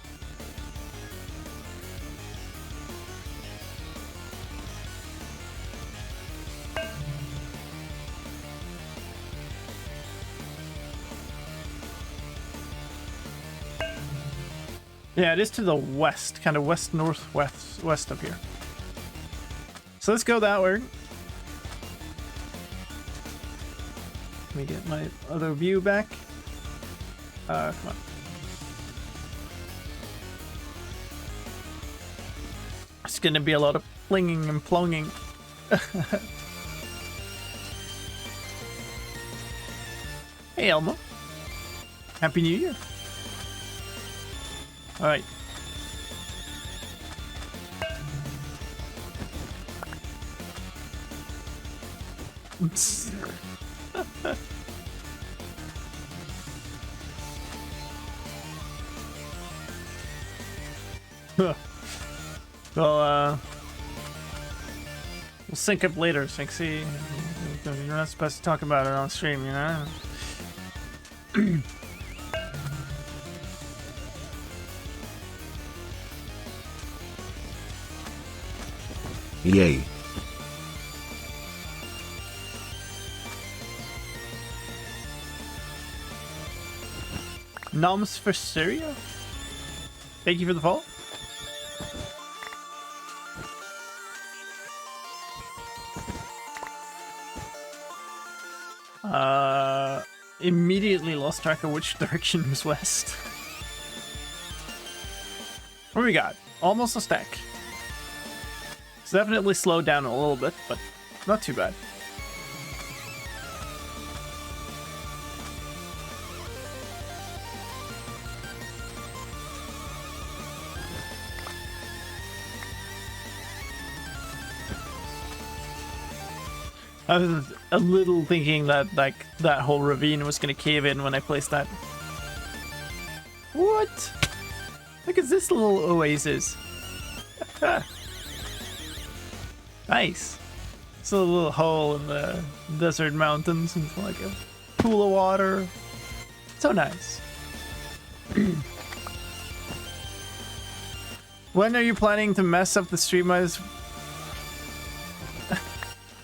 Speaker 1: Yeah, it is to the west, kind of west, northwest, west of here. So let's go that way. Let me get my other view back. Come on. It's gonna be a lot of flinging and plonging. Hey, Elmo. Happy New Year. All right. Well, we'll sync up later, Synxy. You're not supposed to talk about it on stream, you know?
Speaker 3: Yay.
Speaker 1: Noms for Syria? Thank you for the follow. Immediately lost track of which direction was west. What do we got? Almost a stack. It's definitely slowed down a little bit, but not too bad. I was a little thinking that like that whole ravine was gonna cave in when I placed that. What? Look at this little oasis. Nice. It's a little hole in the desert mountains and like a pool of water. So nice. When are you planning to mess up the stream?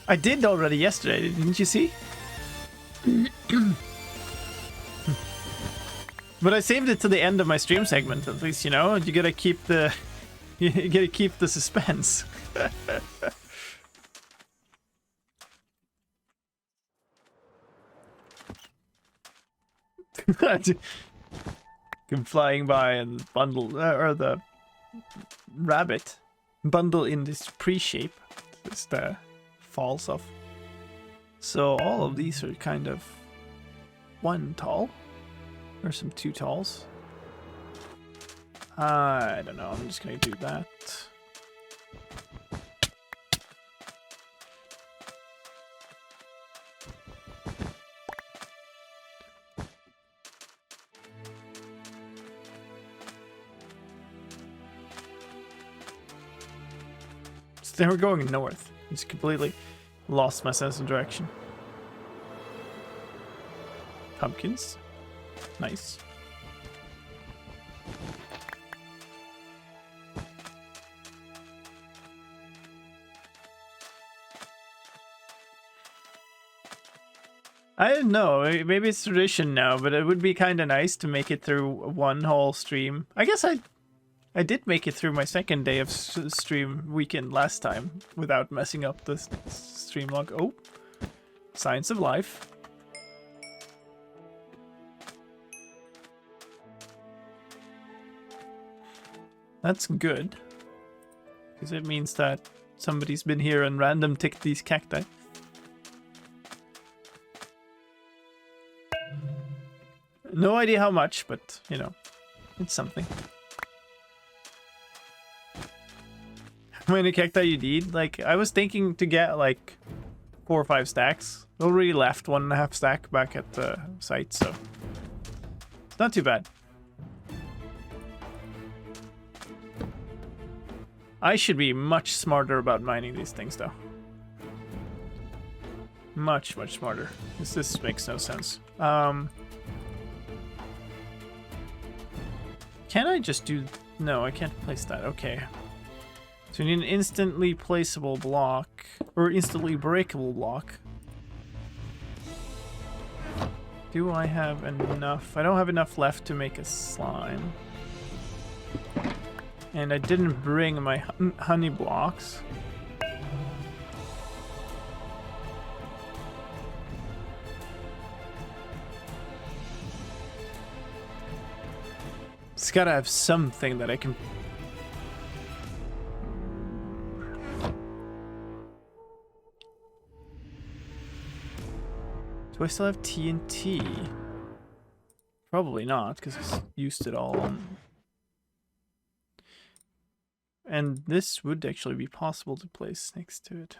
Speaker 1: I did already yesterday, didn't you see? But I saved it to the end of my stream segment, at least, you know? You gotta keep the... You gotta keep the suspense. Come flying by and bundle... or the... rabbit. Bundle in this pre-shape. Just falls off. So all of these are kind of... one tall. Or some two talls. I don't know, I'm just gonna do that. So they were going north. Just completely lost my sense of direction. pumpkins. Nice. I don't know, maybe it's tradition now, but it would be kind of nice to make it through one whole stream. I guess I did make it through my second day of stream weekend last time without messing up the stream log. Oh, Science of Life. That's good, because it means that somebody's been here and random ticked these cacti. No idea how much, but, you know, it's something. How many cacti you need? Like, I was thinking to get, like, 4 or 5 stacks. Already left 1.5 stack back at the site, so... It's not too bad. I should be much smarter about mining these things, though. Much, much smarter. This makes no sense. Can I just do... No, I can't place that. Okay. So we need an instantly placeable block. Or instantly breakable block. Do I have enough? I don't have enough left to make a slime. And I didn't bring my honey blocks. It's gotta have something that I can... Do I still have TNT? Probably not, because I used it all. And this would actually be possible to place next to it.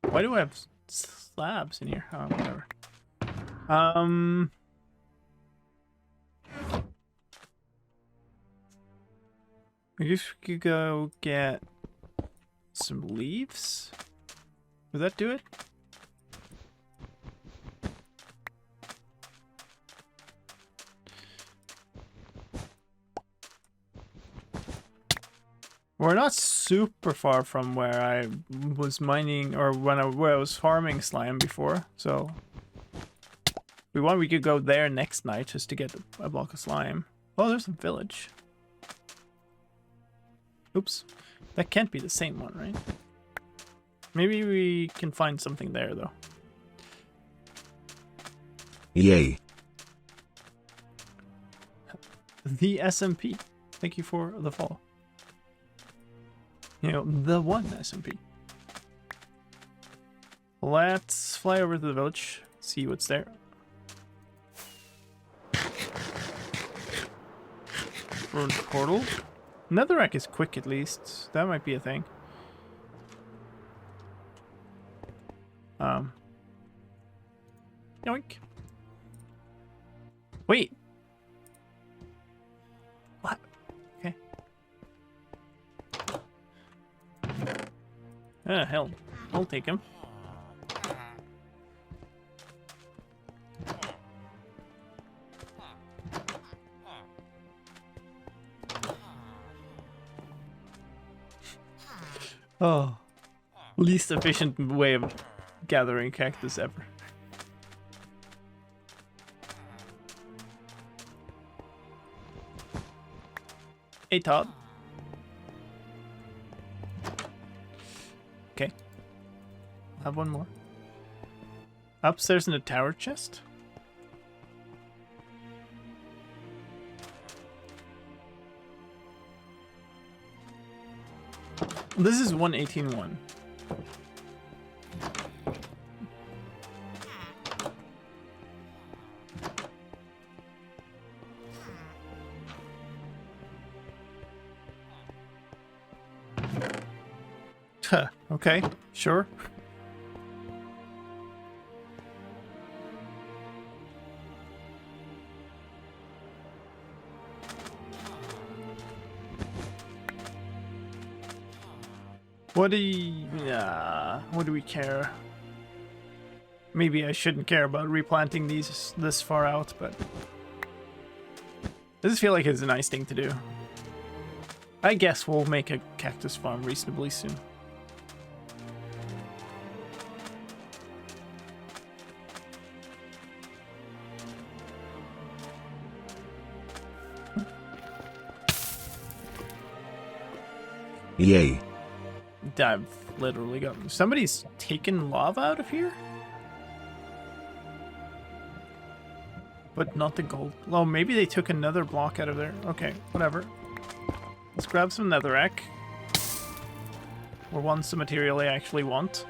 Speaker 1: Why do I have slabs in here? Oh, whatever. I guess we could go get some leaves. Would that do it? We're not super far from where I was mining, or where I was farming slime before, so if we want, we could go there next night just to get a block of slime. Oh, there's a village. Oops, that can't be the same one, right? Maybe we can find something there though.
Speaker 3: Yay.
Speaker 1: The SMP. Thank you for the follow. You know, the one SMP. Let's fly over to the village, see what's there. Burned portal. Netherrack is quick at least. That might be a thing. Yoink. Wait. What? Okay. Ah, hell. I'll take him. Oh. Least efficient way of gathering cactus ever. Hey, Todd. Okay. I'll have one more. Upstairs in the tower chest? This is 118.1. Huh, okay, sure. What do we care? Maybe I shouldn't care about replanting these this far out, but I just feel like it's a nice thing to do. I guess we'll make a cactus farm reasonably soon.
Speaker 3: Yay.
Speaker 1: I've literally got... Somebody's taken lava out of here? But not the gold. Oh, maybe they took another block out of there. Okay, whatever. Let's grab some netherrack. Or one's the material I actually want.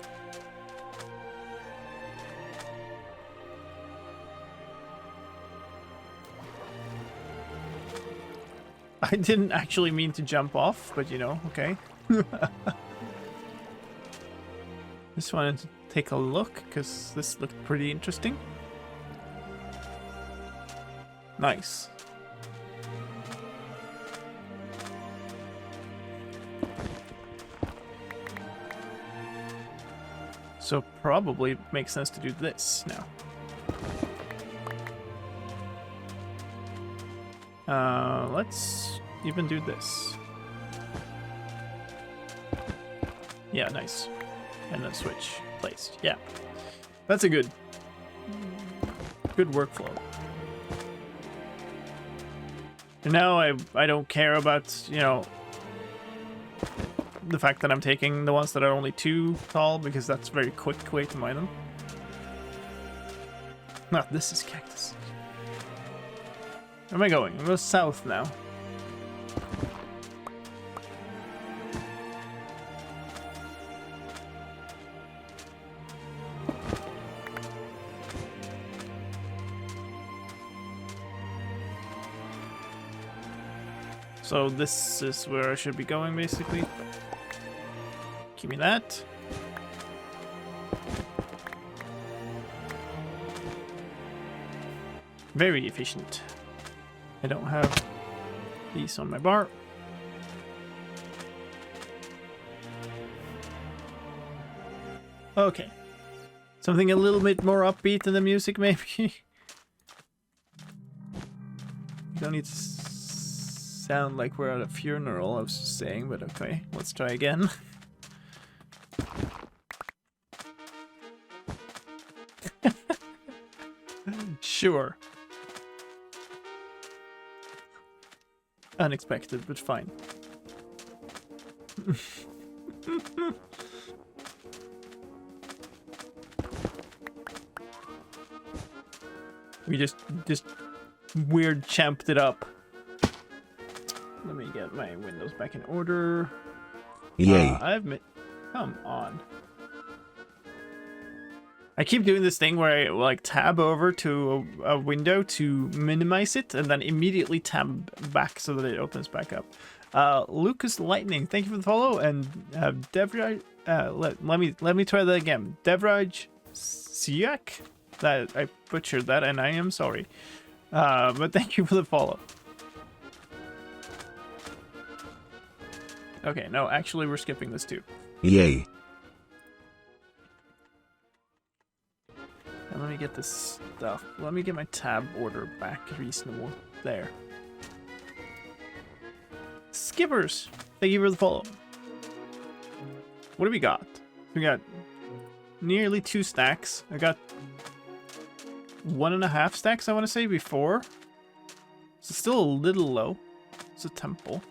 Speaker 1: I didn't actually mean to jump off, but you know, okay. Just wanted to take a look, because this looked pretty interesting. Nice. So probably it makes sense to do this now. Let's even do this. Yeah, nice. And then switch placed. Yeah. That's a good workflow. And now I don't care about, you know, the fact that I'm taking the ones that are only 2 tall, because that's a very quick way to mine them. No, this is cactus. Where am I going? I'm going south now. So this is where I should be going, basically. Give me that. Very efficient. I don't have these on my bar. Okay. Something a little bit more upbeat than the music, maybe. You don't need to sound like we're at a funeral, I was just saying, but okay. Let's try again. Sure. Unexpected, but fine. We just weird champed it up. Let me get my windows back in order.
Speaker 3: Yay.
Speaker 1: Come on. I keep doing this thing where I like tab over to a window to minimize it and then immediately tab back so that it opens back up. Lucas Lightning, thank you for the follow, and Devraj, let me try that again. Devraj Siak, that I butchered that and I am sorry. But thank you for the follow. Okay, no, actually we're skipping this too.
Speaker 3: Yay.
Speaker 1: And let me get this stuff. Let me get my tab order back reasonable. There. Skippers! Thank you for the follow. What do we got? We got nearly 2 stacks. I got 1.5 stacks, I want to say, before. So still a little low. It's a temple.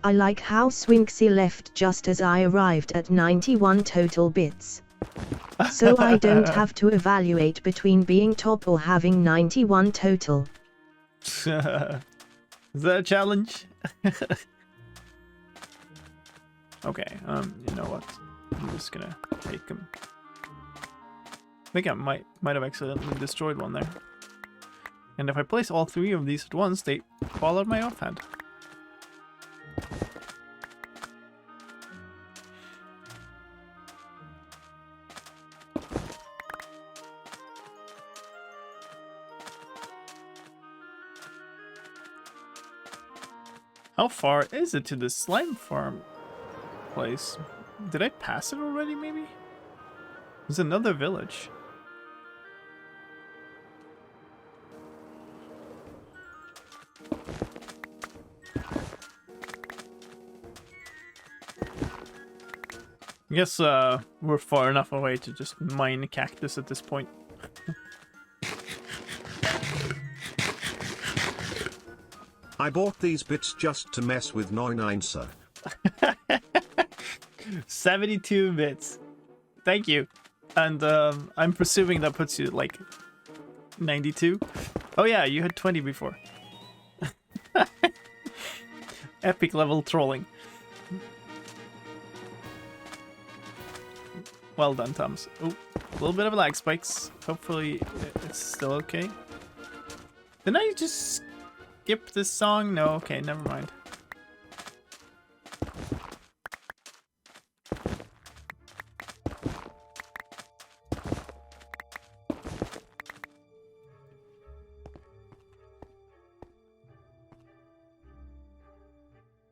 Speaker 2: I like how Swinksy left just as I arrived at 91 total bits. So I don't have to evaluate between being top or having 91 total.
Speaker 1: Is that a challenge? Okay, you know what? I'm just gonna take them. I think I might have accidentally destroyed one there. And if I place all 3 of these at once, they fall out of my offhand. How far is it to the slime farm place? Did I pass it already, maybe? There's another village. I guess we're far enough away to just mine cactus at this point.
Speaker 3: I bought these bits just to mess with 99, sir.
Speaker 1: 72 bits. Thank you. And I'm presuming that puts you at like 92. Oh yeah, you had 20 before. Epic level trolling. Well done, Thomas. Oh, a little bit of lag spikes. Hopefully it's still okay. Didn't I just skip this song? No, okay, never mind.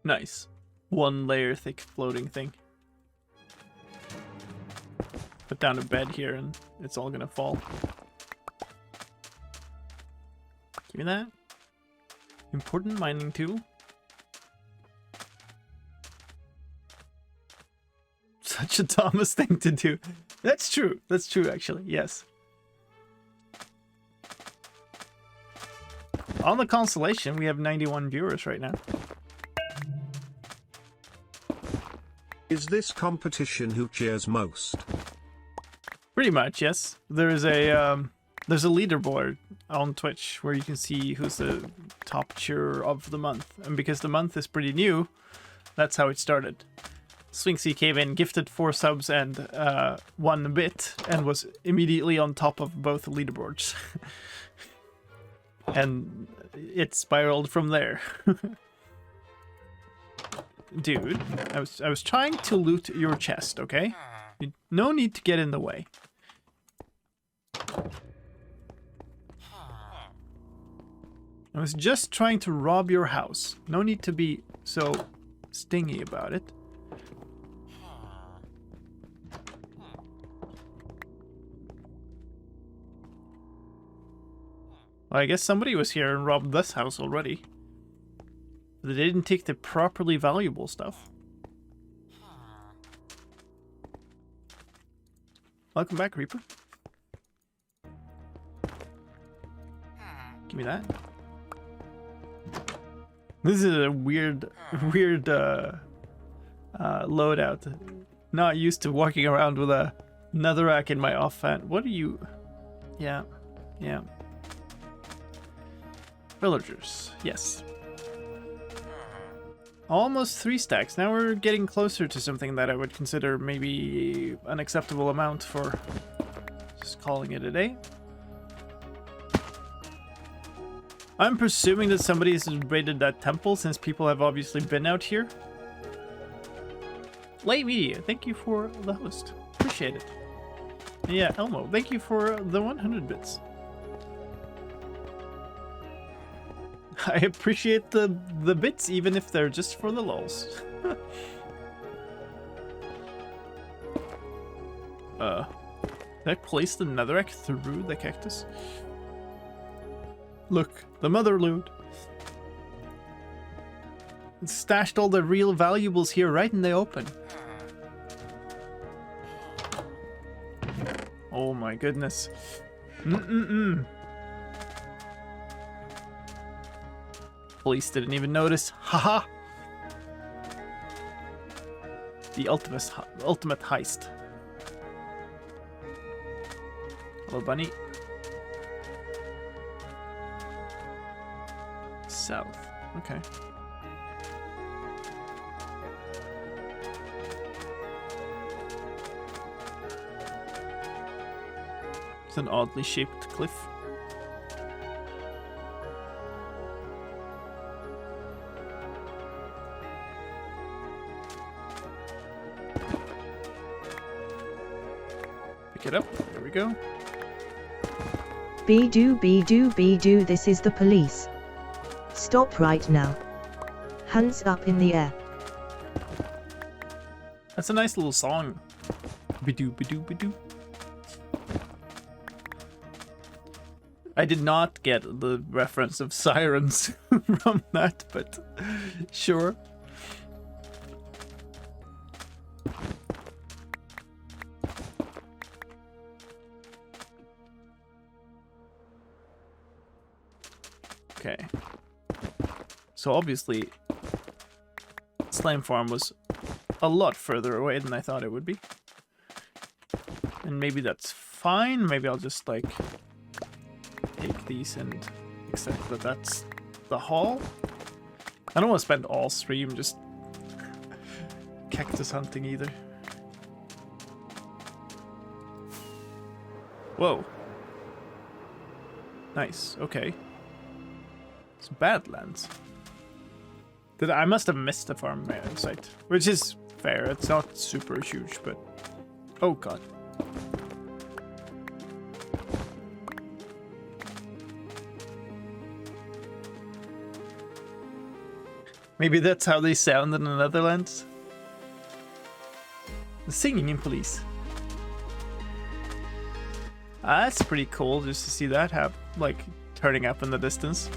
Speaker 1: Nice. 1 layer thick floating thing. Put down a bed here and it's all gonna fall. Give me that. Important mining tool. Such a Thomas thing to do. That's true. That's true, actually. Yes. On the constellation, we have 91 viewers right now.
Speaker 3: Is this competition who cheers most?
Speaker 1: Pretty much, yes. There's a leaderboard on Twitch where you can see who's the top cheerer of the month. And because the month is pretty new, that's how it started. Swinksy came in, gifted 4 subs and 1 bit, and was immediately on top of both leaderboards. And it spiraled from there. Dude, I was trying to loot your chest, okay? No need to get in the way. I was just trying to rob your house. No need to be so stingy about it. Well, I guess somebody was here and robbed this house already. They didn't take the properly valuable stuff. Welcome back, Reaper. Give me that. This is a weird loadout. Not used to walking around with a netherrack in my offhand. What are you? Yeah. Villagers, yes. Almost 3 stacks. Now we're getting closer to something that I would consider maybe an acceptable amount for just calling it a day. I'm presuming that somebody has raided that temple since people have obviously been out here. Late Media, thank you for the host. Appreciate it. Yeah, Elmo, thank you for the 100 bits. I appreciate the bits, even if they're just for the lulz. Did I place the netherrack through the cactus? Look, the mother loot. Stashed all the real valuables here right in the open. Oh my goodness. Police didn't even notice. Haha! The ultimate heist. Hello, bunny. South. Okay. It's an oddly shaped cliff. Pick it up. There we go.
Speaker 2: Be do, this is the police. Stop right now. Hands up in the air.
Speaker 1: That's a nice little song. Bidoo, bidoo, bidoo. I did not get the reference of sirens from that, but sure. Okay. So obviously, Slime Farm was a lot further away than I thought it would be. And maybe that's fine. Maybe I'll just like take these and accept that that's the haul. I don't want to spend all stream just cactus hunting either. Whoa. Nice, okay. It's Badlands. I must have missed a farm site, which is fair. It's not super huge, but... Oh god. Maybe that's how they sound in the Netherlands. The singing in police. That's pretty cool just to see that like turning up in the distance.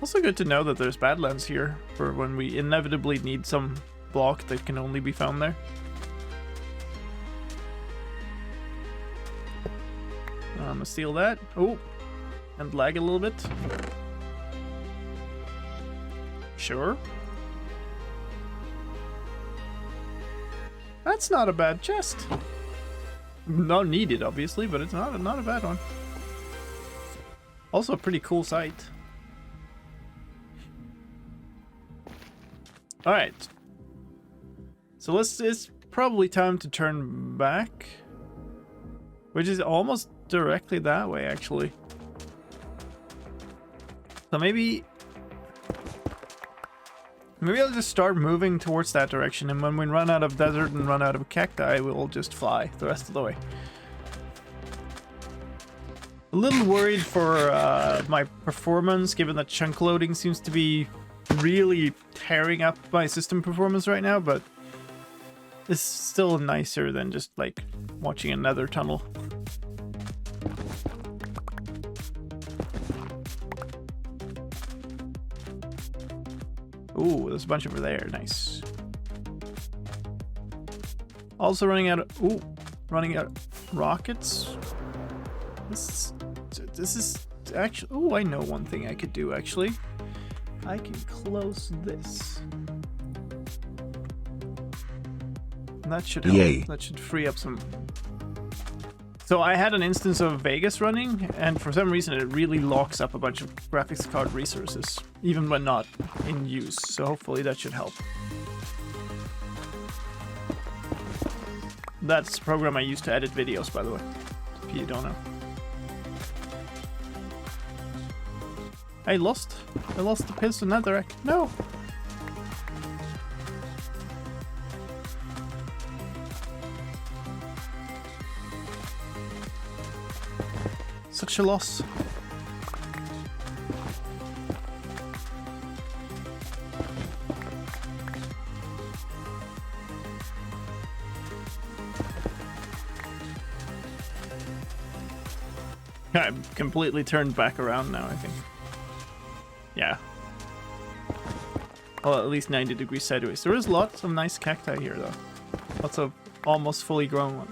Speaker 1: Also good to know that there's Badlands here for when we inevitably need some block that can only be found there. I'm gonna steal that. Oh, and lag a little bit. Sure. That's not a bad chest. Not needed, obviously, but it's not a bad one. Also a pretty cool site. Alright. So it's probably time to turn back. Which is almost directly that way, actually. So maybe I'll just start moving towards that direction, and when we run out of desert and run out of cacti, we'll just fly the rest of the way. A little worried for my performance, given that chunk loading seems to be really tearing up my system performance right now, but it's still nicer than just like watching another tunnel. Ooh, there's a bunch over there. Nice. Also running out of rockets. This is actually. Oh, I know one thing I could do actually. I can close this. And that should help.
Speaker 3: Yay.
Speaker 1: That should free up some. So I had an instance of Vegas running, and for some reason it really locks up a bunch of graphics card resources, even when not in use. So hopefully that should help. That's the program I use to edit videos, by the way, if you don't know. I lost the piston netherrack. No. Such a loss. I'm completely turned back around now, I think. Yeah. Well, at least 90 degrees sideways. There is lots of nice cacti here, though. Lots of almost fully grown ones.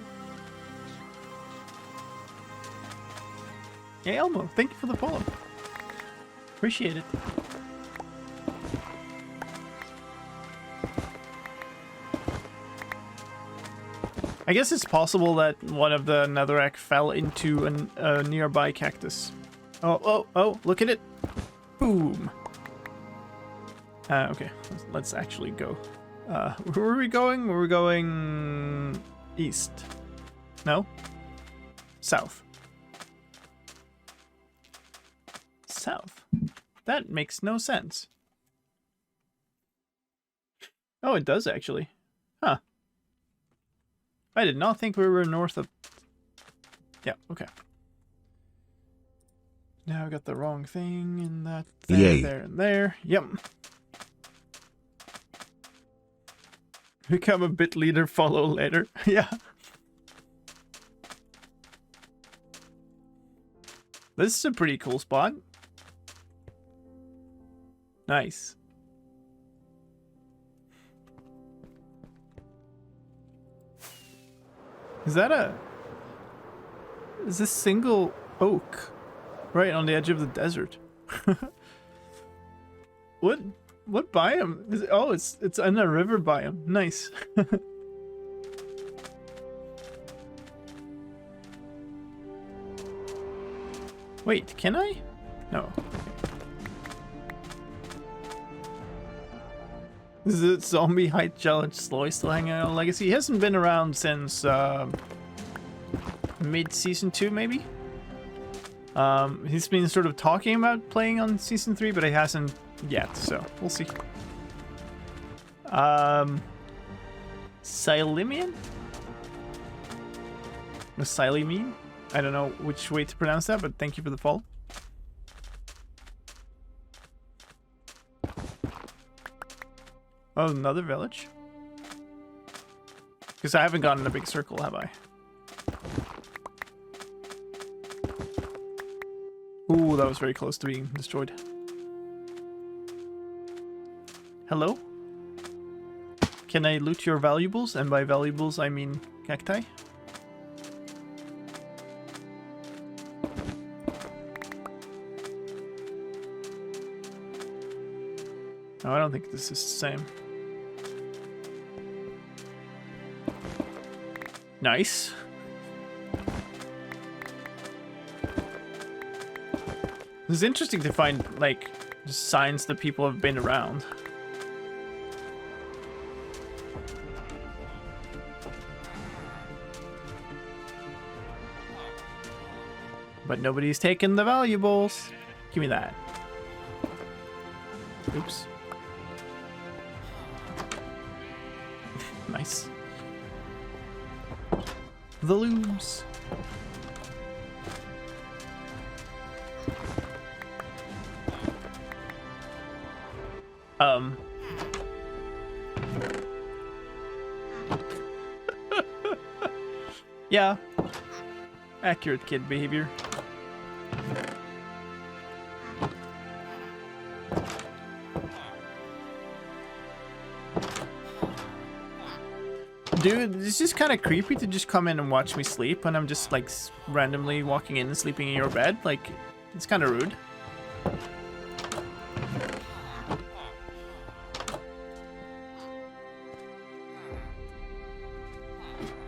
Speaker 1: Hey, Elmo, thank you for the follow. Appreciate it. I guess it's possible that one of the netherrack fell into a nearby cactus. Oh, look at it. Boom. Okay, let's actually go. Where are we going? We're going east. No? South. South. That makes no sense. Oh, it does actually. Huh. I did not think we were north of... Yeah, okay. Now I got the wrong thing in that there,
Speaker 3: Yay.
Speaker 1: there, and there. Yep. Become a bit leader, follow later. Yeah. This is a pretty cool spot. Nice. Is that a... Is this single oak right on the edge of the desert? What biome? Is it, oh, it's in a river biome. Nice. Wait, can I? No. This is a zombie height challenge. Sloy still hanging out on Legacy. He hasn't been around since mid-season 2, maybe? He's been sort of talking about playing on season 3, but he hasn't yet, so we'll see. Silimian? Or Silimine? I don't know which way to pronounce that, but thank you for the follow. Oh, another village? Because I haven't gotten a big circle, have I? Ooh, that was very close to being destroyed. Hello? Can I loot your valuables? And by valuables, I mean cacti. No, I don't think this is the same. Nice. It's interesting to find, like, just signs that people have been around. But nobody's taken the valuables. Give me that. Oops. Nice. The looms. Yeah. Accurate kid behavior. Dude, it's just kind of creepy to just come in and watch me sleep when I'm just like randomly walking in and sleeping in your bed. Like, it's kind of rude.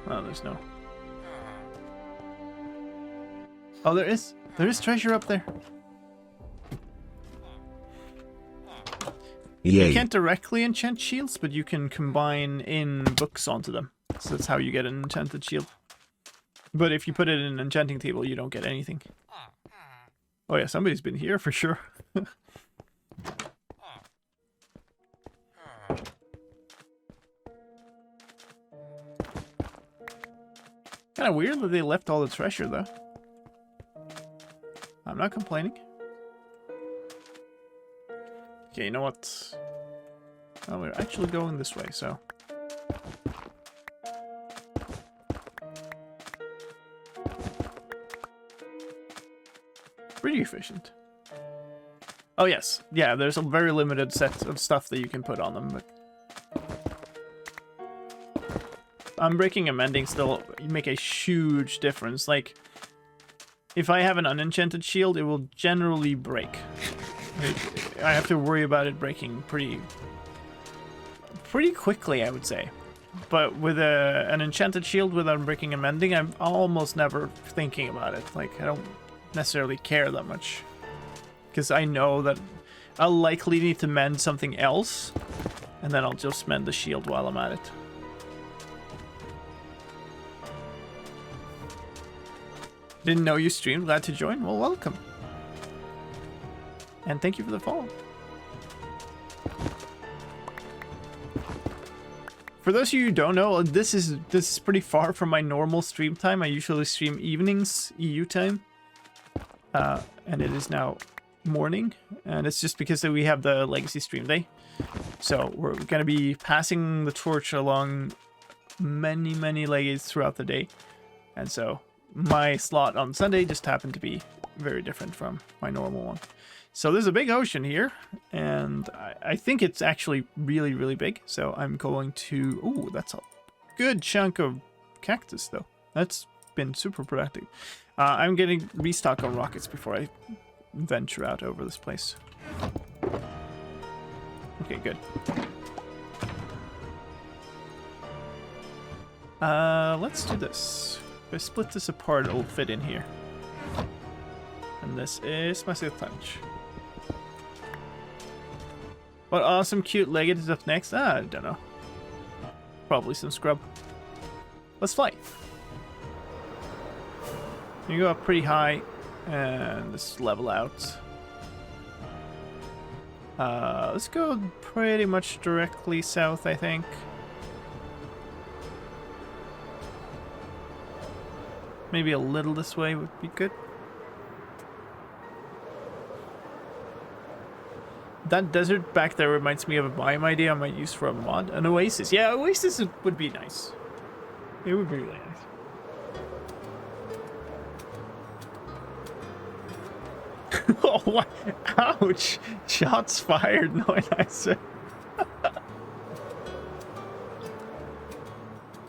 Speaker 1: Oh, there's no. Oh, there is treasure up there.
Speaker 3: Yay.
Speaker 1: You can't directly enchant shields, but you can combine in books onto them. So that's how you get an enchanted shield. But if you put it in an enchanting table, you don't get anything. Oh yeah, somebody's been here for sure. Kind of weird that they left all the treasure though. I'm not complaining. Okay, you know what? Oh, we're actually going this way, so... Pretty efficient. Oh, yes. Yeah, there's a very limited set of stuff that you can put on them, but... Unbreaking and mending still make a huge difference. Like, if I have an unenchanted shield, it will generally break. I have to worry about it breaking pretty quickly, I would say. But with an enchanted shield with unbreaking and mending, I'm almost never thinking about it. Like, I don't necessarily care that much. Because I know that I'll likely need to mend something else, and then I'll just mend the shield while I'm at it. Didn't know you streamed. Glad to join. Well, welcome. And thank you for the follow. For those of you who don't know, this is pretty far from my normal stream time. I usually stream evenings, EU time. and it is now morning, and it's just because we have the Legacy Stream Day. So we're going to be passing the torch along many legacies throughout the day. And so my slot on Sunday just happened to be very different from my normal one. So there's a big ocean here, and I think it's actually really big. So I'm going to... Oh, that's a good chunk of cactus, though. That's been super productive. I'm getting restock on rockets before I venture out over this place. Okay, good. Let's do this. If I split this apart, it'll fit in here. And this is my silk punch. What awesome cute legate is up next? I don't know. Probably some scrub. Let's fly. You go up pretty high and just level out. Let's go pretty much directly south, I think. Maybe a little this way would be good. That desert back there reminds me of a biome idea I might use for a mod. An oasis. Yeah, oasis would be nice. It would be really nice. Oh, what? Ouch! Shots fired. No, nicer.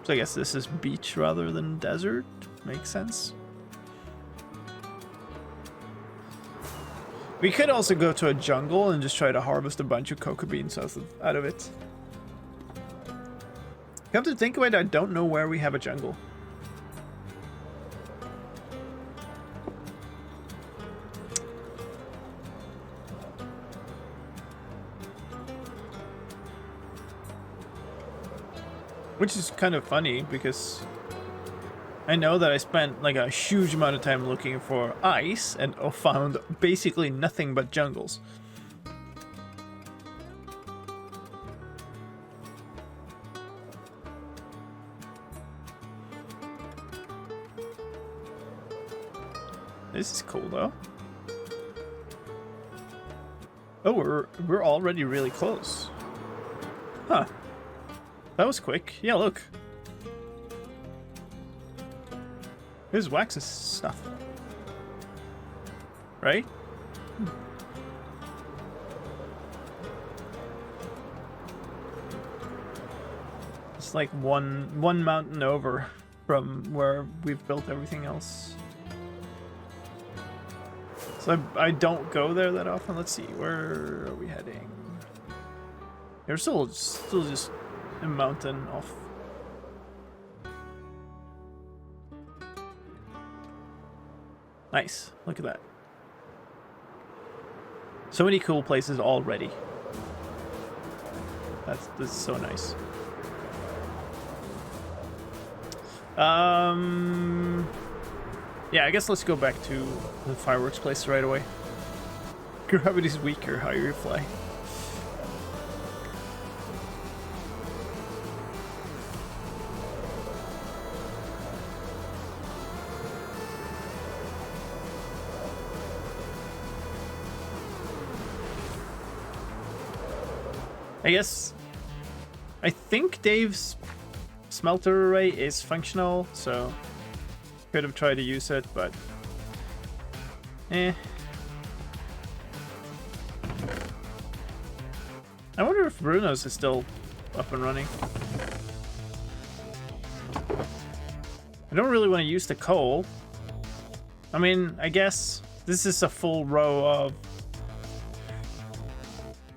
Speaker 1: So I guess this is beach rather than desert. Makes sense. We could also go to a jungle and just try to harvest a bunch of cocoa beans out of it. Come to think of it, I don't know where we have a jungle. Which is kind of funny because I know that I spent like a huge amount of time looking for ice and found basically nothing but jungles. This is cool though. Oh, we're already really close. Huh. That was quick. Yeah, look. Here's Wax's stuff. Right? It's like one mountain over from where we've built everything else. So I don't go there that often. Let's see, where are we heading? There's still just a mountain off. Nice. Look at that. So many cool places already. That's so nice. Yeah, I guess let's go back to the fireworks place right away. Gravity's weaker, higher you fly. I think Dave's smelter array is functional, so could have tried to use it, but I wonder if Bruno's is still up and running. I don't really want to use the coal. I mean, I guess this is a full row of...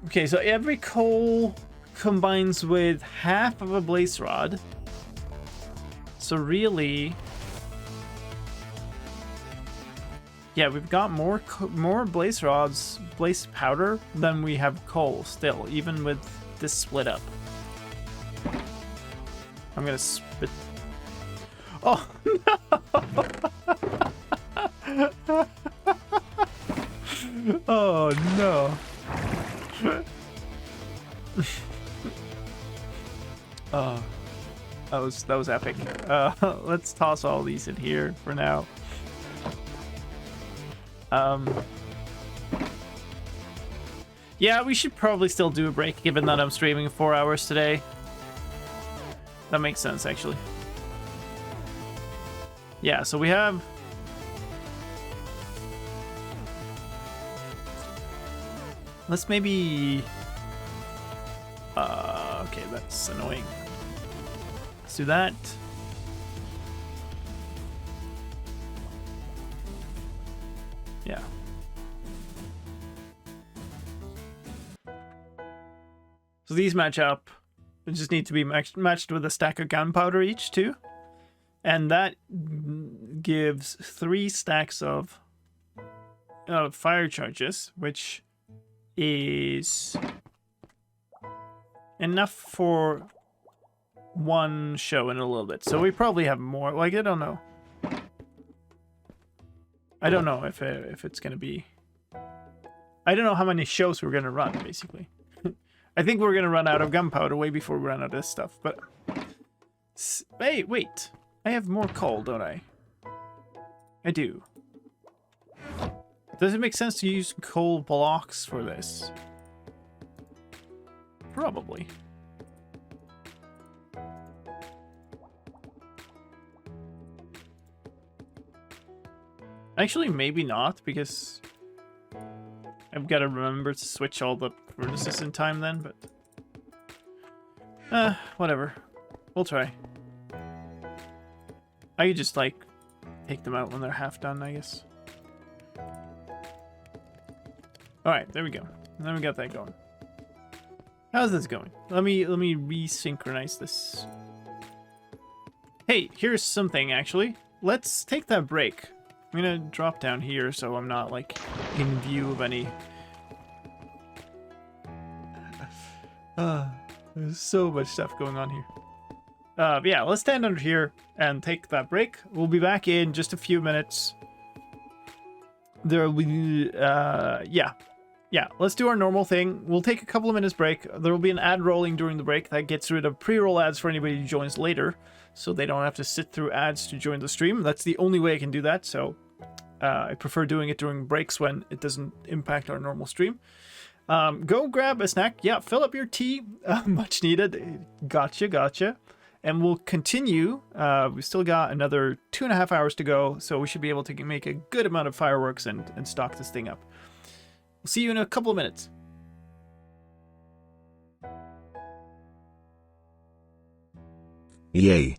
Speaker 1: Okay, so every coal combines with half of a blaze rod. So really... Yeah, we've got more blaze rods, blaze powder, than we have coal still, even with this split up. I'm gonna spit... Oh, no! Oh, no. Oh, that was epic. Let's toss all these in here for now. Yeah, we should probably still do a break, given that I'm streaming 4 hours today. That makes sense, actually. Yeah, so we have... Let's maybe... okay, that's annoying. Let's do that. Yeah. So these match up. They just need to be matched with a stack of gunpowder each, too. And that gives 3 stacks of fire charges, which is enough for one show in a little bit. So we probably have more. Like, I don't know. I don't know if it's going to be... I don't know how many shows we're going to run, basically. I think we're going to run out of gunpowder way before we run out of this stuff, but... Hey, wait. I have more coal, don't I? I do. Does it make sense to use coal blocks for this? Probably. Actually, maybe not, because I've got to remember to switch all the furnaces in time then, but... whatever. We'll try. I could just, like, take them out when they're half done, I guess. Alright, there we go. And then we got that going. How's this going? Let me resynchronize this. Hey, here's something, actually. Let's take that break. I'm gonna drop down here so I'm not, like, in view of any... there's so much stuff going on here. Yeah, let's stand under here and take that break. We'll be back in just a few minutes. There will be... Yeah, let's do our normal thing. We'll take a couple of minutes break. There will be an ad rolling during the break that gets rid of pre-roll ads for anybody who joins later, so they don't have to sit through ads to join the stream. That's the only way I can do that, so I prefer doing it during breaks when it doesn't impact our normal stream. Go grab a snack. Yeah, fill up your tea. Much needed. Gotcha. And we'll continue. We've still got another 2.5 hours to go, so we should be able to make a good amount of fireworks and stock this thing up. We'll see you in a couple of minutes.
Speaker 3: Yay.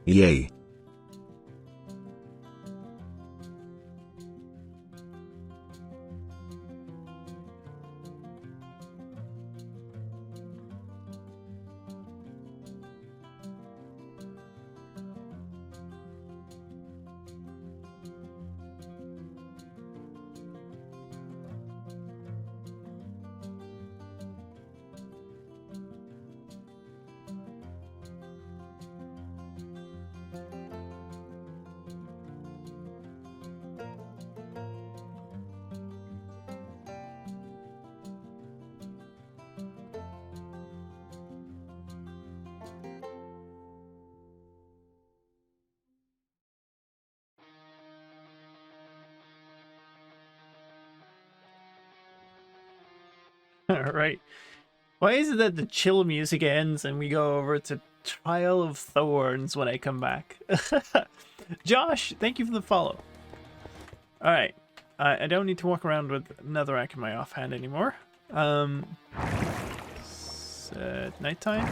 Speaker 3: Yay.
Speaker 1: All right. Why is it that the chill music ends and we go over to Trial of Thorns when I come back? Josh, thank you for the follow. All right. I don't need to walk around with netherrack in my offhand anymore. It's nighttime.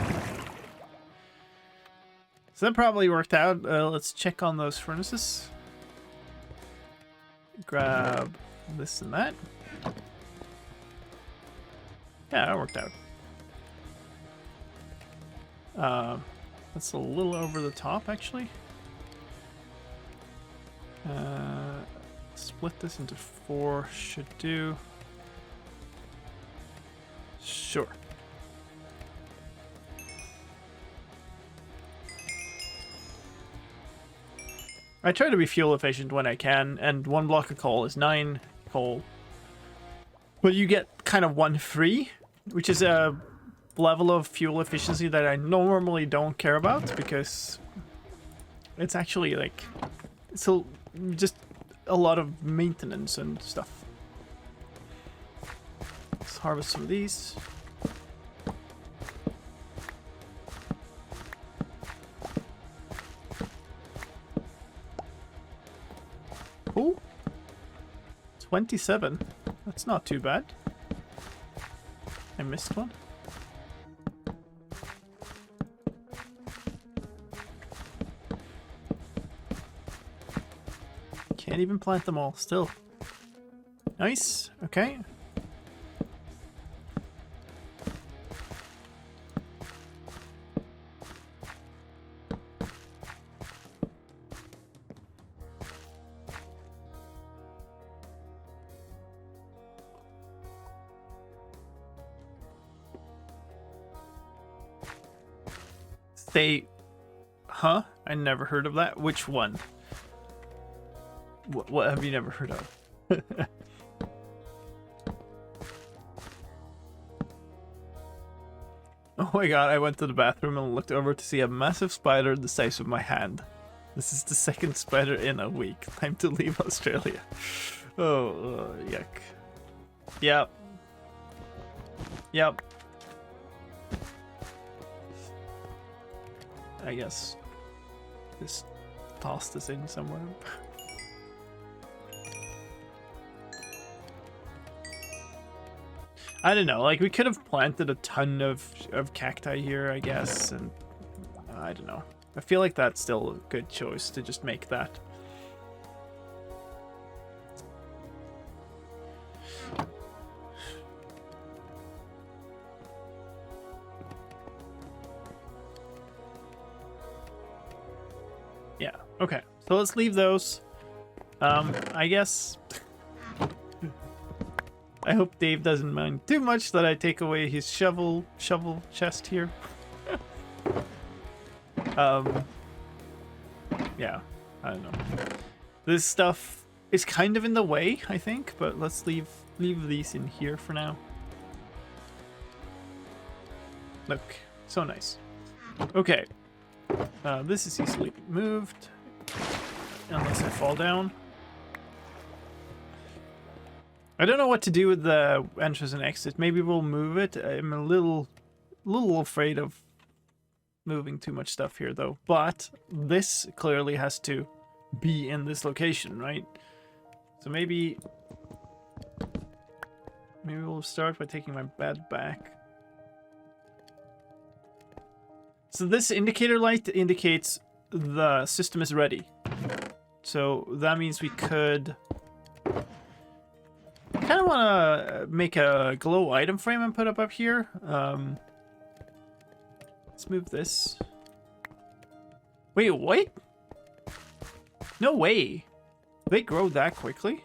Speaker 1: So that probably worked out. Let's check on those furnaces. Grab this and that. Yeah, that worked out. That's a little over the top, actually. Split this into 4 should do. Sure. I try to be fuel efficient when I can, and 1 block of coal is 9 coal. But you get kind of 1 free, which is a level of fuel efficiency that I normally don't care about, because it's actually like, so just a lot of maintenance and stuff. Let's harvest some of these. Oh, 27. That's not too bad. I missed one. Can't even plant them all still. Nice. Okay. They, huh? I never heard of that. Which one? What have you never heard of? Oh my god, I went to the bathroom and looked over to see a massive spider the size of my hand. This is the second spider in a week. Time to leave Australia. Oh, yuck. Yep. Yep. I guess just toss this in somewhere. I don't know, like we could have planted a ton of cacti here, I guess, and I don't know. I feel like that's still a good choice to just make that. Yeah, okay. So let's leave those. I guess I hope Dave doesn't mind too much that I take away his shovel chest here. Yeah, I don't know. This stuff is kind of in the way, I think, but let's leave these in here for now. Look, so nice. Okay. This is easily moved, unless I fall down. I don't know what to do with the entrance and exit. Maybe we'll move it. I'm a little afraid of moving too much stuff here, though. But this clearly has to be in this location, right? So maybe we'll start by taking my bed back. So this indicator light indicates the system is ready. So that means we could... I kind of want to make a glow item frame and put up here. Let's move this. Wait, what? No way. They grow that quickly?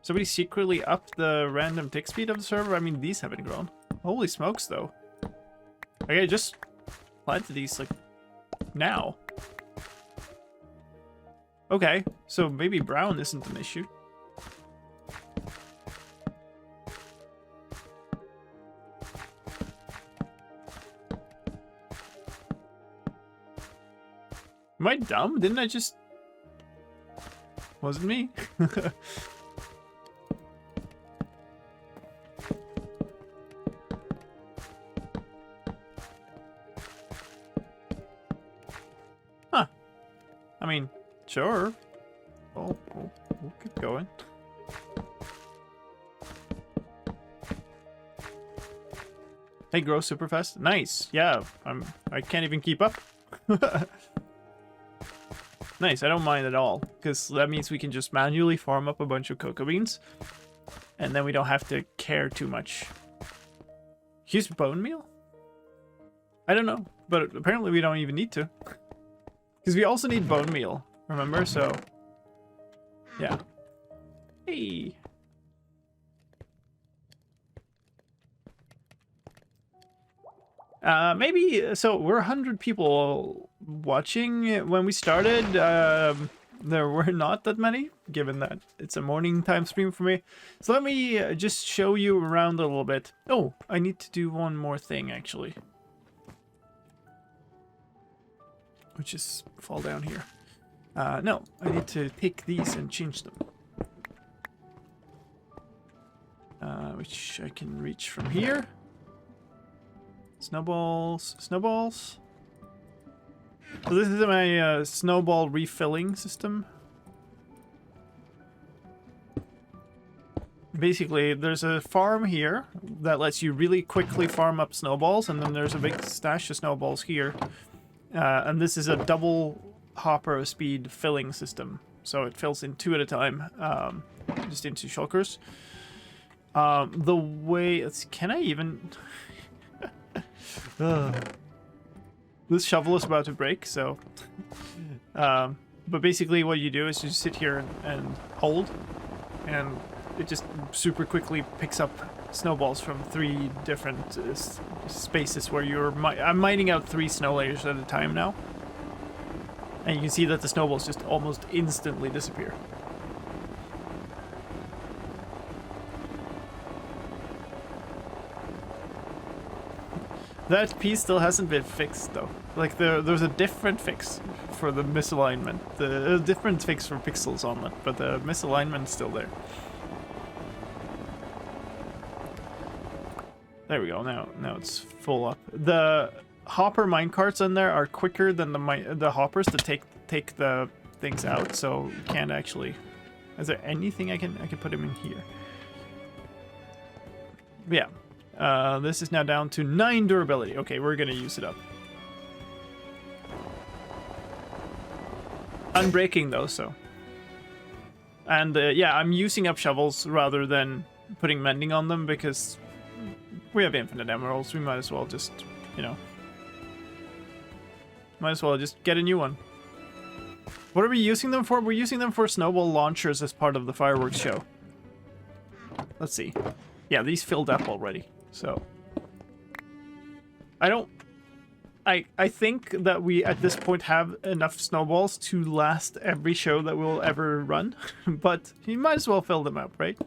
Speaker 1: Somebody secretly upped the random tick speed of the server? I mean, these haven't grown. Holy smokes, though. Like, I just planted these, like, now. Okay, so maybe brown isn't an issue. Am I dumb? Didn't I just... Wasn't me? Huh. I mean, sure. We'll keep going. They grow super fast. Nice. Yeah, I can't even keep up. Nice, I don't mind at all, because that means we can just manually farm up a bunch of cocoa beans, and then we don't have to care too much. Use bone meal? I don't know, but apparently we don't even need to. Because we also need bone meal, remember? So, yeah. Hey! Maybe, so we're 100 people watching when we started. There were not that many, given that it's a morning time stream for me. So let me just show you around a little bit. Oh, I need to do one more thing, actually. Which is fall down here. No, I need to take these and change them. Which I can reach from here. Snowballs, snowballs. So this is my snowball refilling system. Basically, there's a farm here that lets you really quickly farm up snowballs, and then there's a big stash of snowballs here. And this is a double hopper speed filling system. So it fills in 2 at a time, just into shulkers. The way, can I even... This shovel is about to break, so... but basically what you do is you sit here and hold, and it just super quickly picks up snowballs from 3 different spaces where you're... I'm mining out 3 snow layers at a time now. And you can see that the snowballs just almost instantly disappear. That piece still hasn't been fixed, though. Like, there's a different fix for the misalignment. A different fix for pixels on it, but the misalignment is still there. There we go, now it's full up. The hopper minecarts in there are quicker than the hoppers to take the things out, so you can't actually... Is there anything I can put them in here? Yeah. This is now down to 9 durability. Okay, we're gonna use it up. Unbreaking though, so. And yeah, I'm using up shovels rather than putting mending on them because we have infinite emeralds. We might as well just, you know, might as well just get a new one. What are we using them for? We're using them for snowball launchers as part of the fireworks show. Let's see. Yeah, these filled up already. So, I think that we at this point have enough snowballs to last every show that we'll ever run, but you might as well fill them up, right?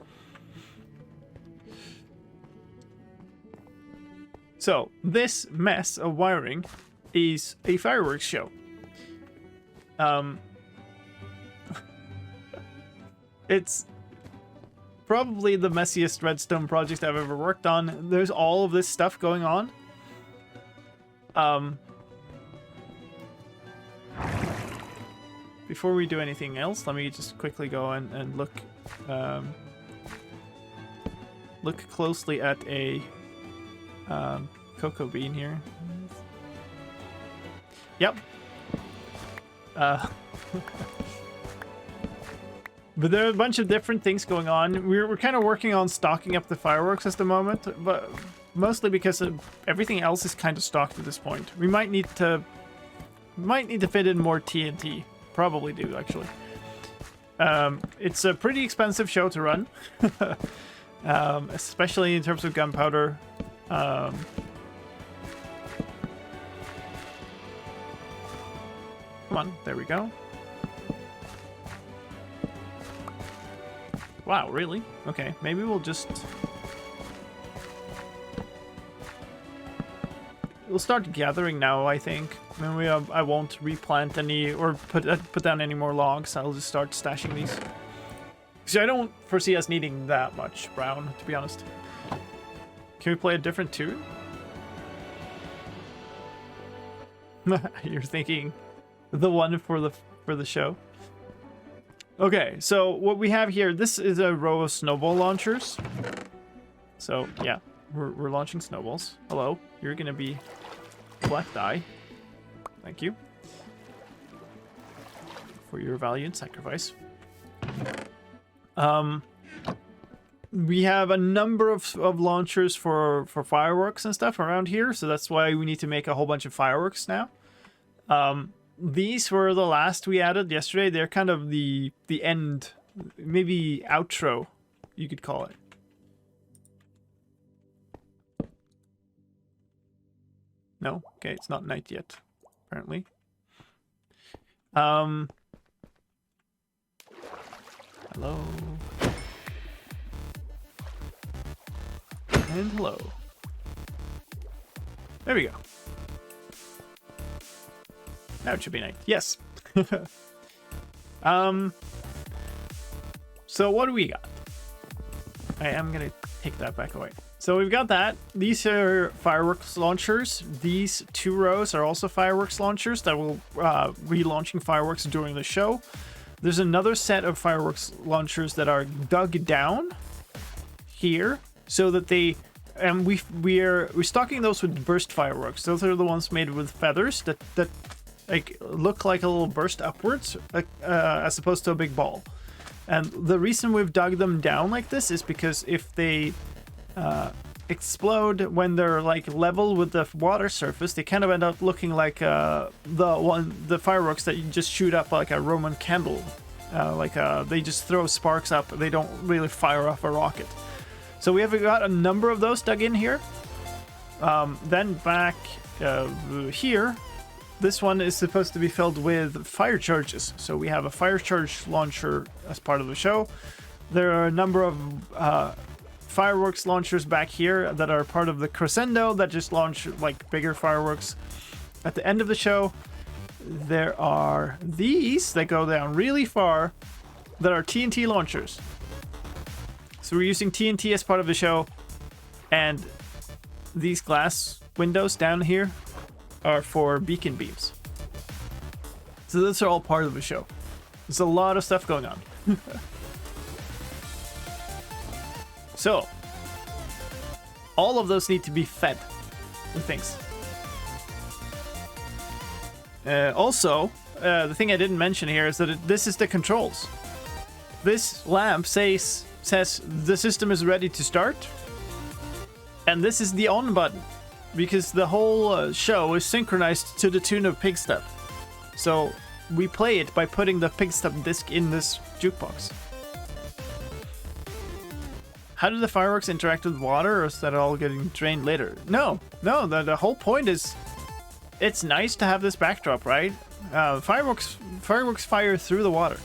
Speaker 1: So, this mess of wiring is a fireworks show. It's probably the messiest redstone project I've ever worked on. There's all of this stuff going on. Before we do anything else, let me just quickly go and look look closely at a cocoa bean here. Yep, But there are a bunch of different things going on. We're kind of working on stocking up the fireworks at the moment, but mostly because everything else is kind of stocked at this point. We might need to fit in more TNT. Probably do, actually. It's a pretty expensive show to run, especially in terms of gunpowder. Come on, there we go. Wow, really? Okay, maybe we'll start gathering now, I think. I mean, I won't replant any or put down any more logs. I'll just start stashing these. So I don't foresee us needing that much brown, to be honest. Can we play a different tune? You're thinking the one for the show? Okay, so what we have here, this is a row of snowball launchers. So yeah, we're launching snowballs. Hello, you're gonna be black dye. Thank you for your valiant sacrifice. We have a number of launchers for fireworks and stuff around here, so that's why we need to make a whole bunch of fireworks now. These were the last we added yesterday. They're kind of the end, maybe outro, you could call it. No? Okay, it's not night yet, apparently. Hello. And hello. There we go. Now it should be night. Yes. So what do we got? I am gonna take that back away. So we've got that. These are fireworks launchers. These two rows are also fireworks launchers that will be launching fireworks during the show. There's another set of fireworks launchers that are dug down here so that they, and we're stocking those with burst fireworks. Those are the ones made with feathers that like look like a little burst upwards, as opposed to a big ball. And the reason we've dug them down like this is because if they explode when they're like level with the water surface, they kind of end up looking like the fireworks that you just shoot up like a Roman candle. They just throw sparks up. They don't really fire off a rocket. So we have got a number of those dug in here. Then back here, this one is supposed to be filled with fire charges. So we have a fire charge launcher as part of the show. There are a number of fireworks launchers back here that are part of the crescendo that just launch like bigger fireworks at the end of the show. There are these that go down really far that are TNT launchers. So we're using TNT as part of the show, and these glass windows down here are for beacon beams. So those are all part of the show. There's a lot of stuff going on. So all of those need to be fed with things. Also, the thing I didn't mention here is that this is the controls. This lamp says the system is ready to start, and this is the on button, because the whole show is synchronized to the tune of Pig Step. So we play it by putting the Pig Step disc in this jukebox. How do the fireworks interact with water, or is that all getting drained later? No, the whole point is it's nice to have this backdrop, right? Fireworks fire through the water.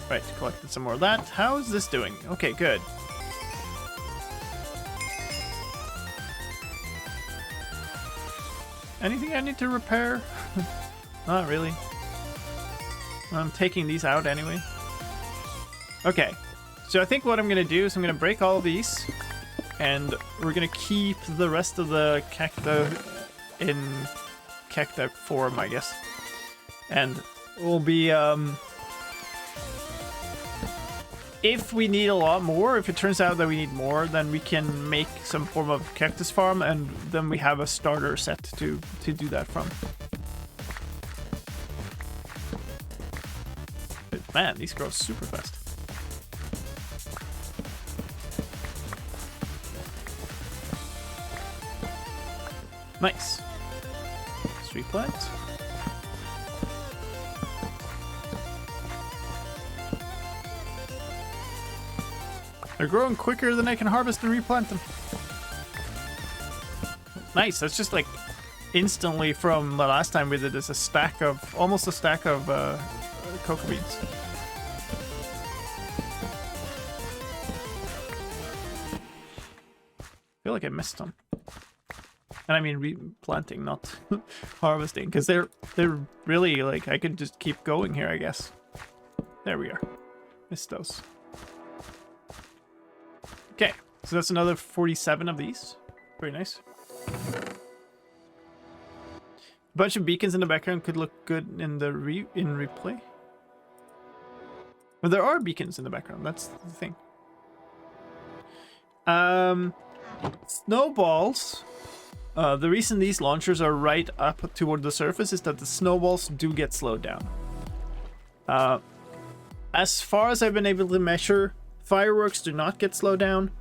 Speaker 1: Right, collected some more of that. How is this doing? Okay, good. Anything I need to repair? Not really. I'm taking these out anyway. Okay, so I think what I'm gonna do is I'm gonna break all of these, and we're gonna keep the rest of the cacti in cacti form, I guess. And we'll be if we need a lot more, if it turns out that we need more, then we can make some form of cactus farm, and then we have a starter set to do that from. But man, these grow super fast. Nice. Street plants. They're growing quicker than I can harvest and replant them. Nice, that's just like instantly from the last time we did this, almost a stack of cocoa beans. I feel like I missed some. And I mean replanting, not harvesting, because they're really like, I could just keep going here, I guess. There we are. Missed those. Okay, so that's another 47 of these. Very nice. A bunch of beacons in the background could look good in the replay. But there are beacons in the background, that's the thing. Snowballs. The reason these launchers are right up toward the surface is that the snowballs do get slowed down. As far as I've been able to measure, fireworks do not get slowed down,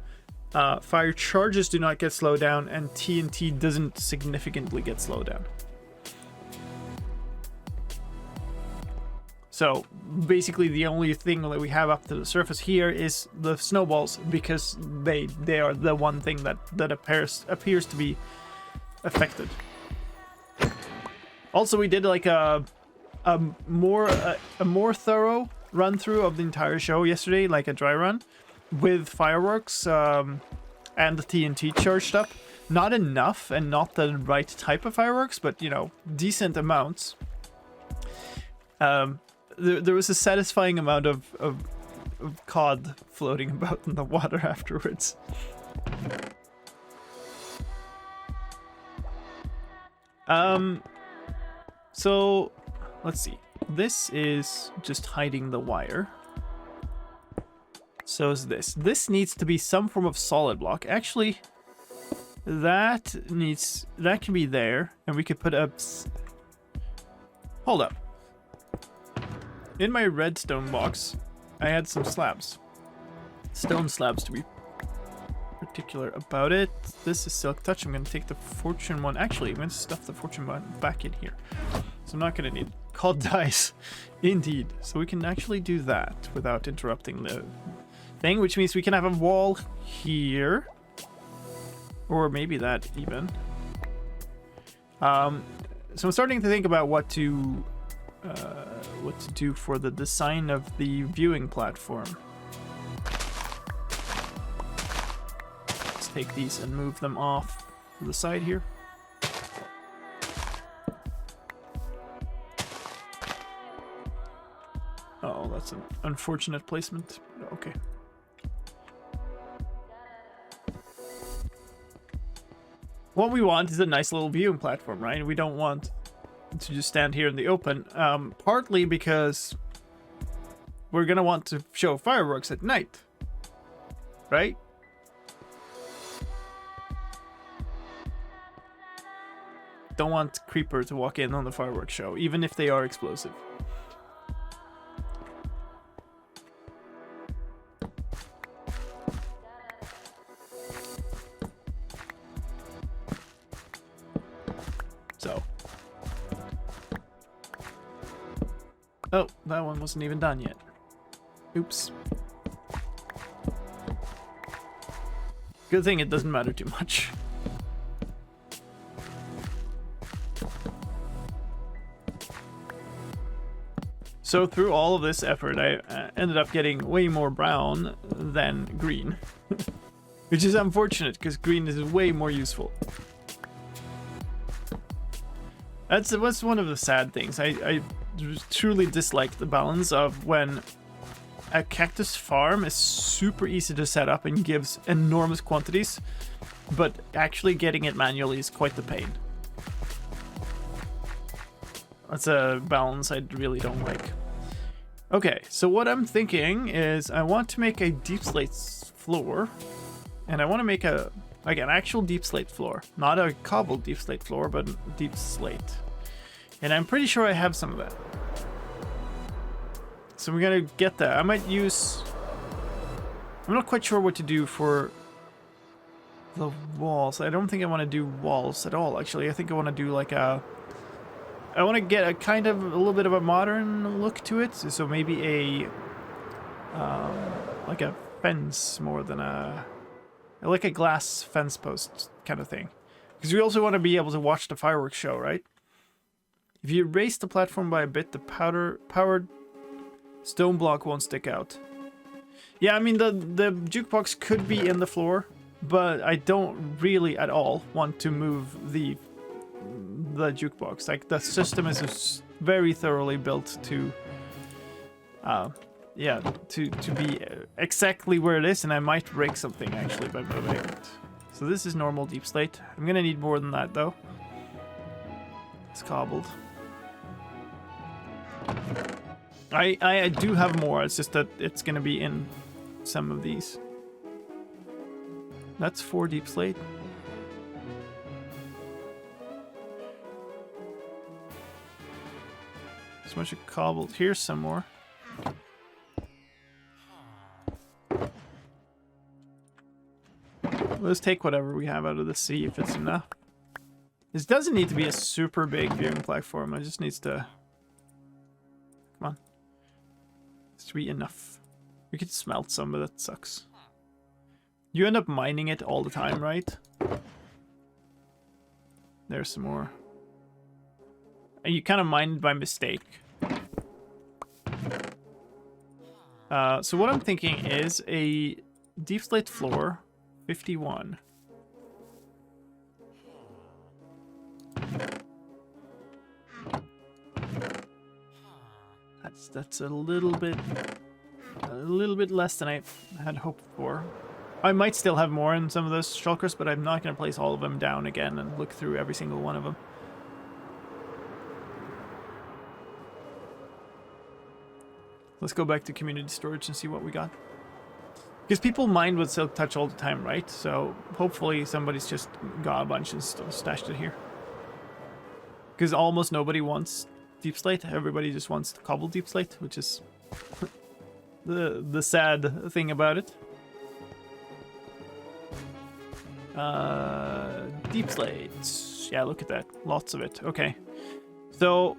Speaker 1: fire charges do not get slowed down, and TNT doesn't significantly get slowed down. So basically the only thing that we have up to the surface here is the snowballs, because they are the one thing that appears to be affected. Also, we did like a more thorough run through of the entire show yesterday, like a dry run with fireworks and the TNT charged up. Not enough and not the right type of fireworks, but you know, decent amounts. There was a satisfying amount of cod floating about in the water afterwards. So let's see. This is just hiding the wire. So is this. This needs to be some form of solid block. Actually, that can be there, and we could put up. Hold up. In my redstone box, I had some slabs. Stone slabs to be particular about it. This is silk touch. I'm going to take the fortune one. Actually, I'm going to stuff the fortune one back in here. So I'm not going to need cod dice. Indeed. So we can actually do that without interrupting the thing, which means we can have a wall here. Or maybe that even. So I'm starting to think about what to do for the design of the viewing platform. Let's take these and move them off to the side here. Oh, that's an unfortunate placement. Okay. What we want is a nice little viewing platform, right? We don't want to just stand here in the open, partly because we're gonna want to show fireworks at night, right? Don't want Creeper to walk in on the fireworks show, even if they are explosive. So. Oh, that one wasn't even done yet. Oops. Good thing it doesn't matter too much. So through all of this effort, I ended up getting way more brown than green. Which is unfortunate, because green is way more useful. That's one of the sad things. I truly dislike the balance of when a cactus farm is super easy to set up and gives enormous quantities, but actually getting it manually is quite the pain. That's a balance I really don't like. Okay, so what I'm thinking is I want to make a deep slate floor, and I want to make a like an actual deep slate floor, not a cobbled deep slate floor, but deep slate. And I'm pretty sure I have some of that. So we're gonna get that. I might use. I'm not quite sure what to do for the walls. I don't think I want to do walls at all. Actually, I think I want to do like a. I want to get a kind of a little bit of a modern look to it, so maybe a like a fence more than like a glass fence post kind of thing, because we also want to be able to watch the fireworks show, right? If you raise the platform by a bit, the powered stone block won't stick out. Yeah, I mean the jukebox could be in the floor, but I don't really at all want to move the jukebox. Like the system is very thoroughly built to yeah, to be exactly where it is, and I might break something actually by moving it. So this is normal deep slate. I'm gonna need more than that though. It's cobbled. I do have more, it's just that it's gonna be in some of these. That's 4 deep slate. So much of cobbled. Here's some more. Let's take whatever we have out of the sea if it's enough. This doesn't need to be a super big viewing platform. It just needs to... Come on. It's to be enough. We could smelt some, but that sucks. You end up mining it all the time, right? There's some more. And you kind of mined by mistake. So what I'm thinking is a deep slate floor, 51. That's a little bit less than I had hoped for. I might still have more in some of those shulkers, but I'm not going to place all of them down again and look through every single one of them. Let's go back to community storage and see what we got. Because people mine with Silk Touch all the time, right? So hopefully somebody's just got a bunch and stashed it here. Because almost nobody wants deep slate. Everybody just wants the cobble deep slate, which is the sad thing about it. Deep slate. Yeah, look at that. Lots of it. Okay. So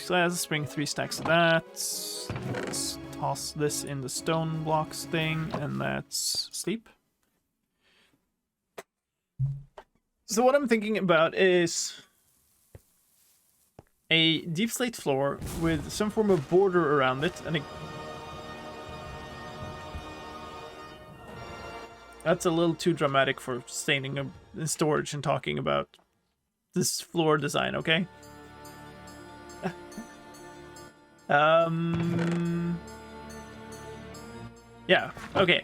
Speaker 1: let's bring 3 stacks of that. Let's toss this in the stone blocks thing, and that's sleep. So what I'm thinking about is a deep slate floor with some form of border around it, and that's a little too dramatic for staying in storage and talking about this floor design, okay? Yeah, okay.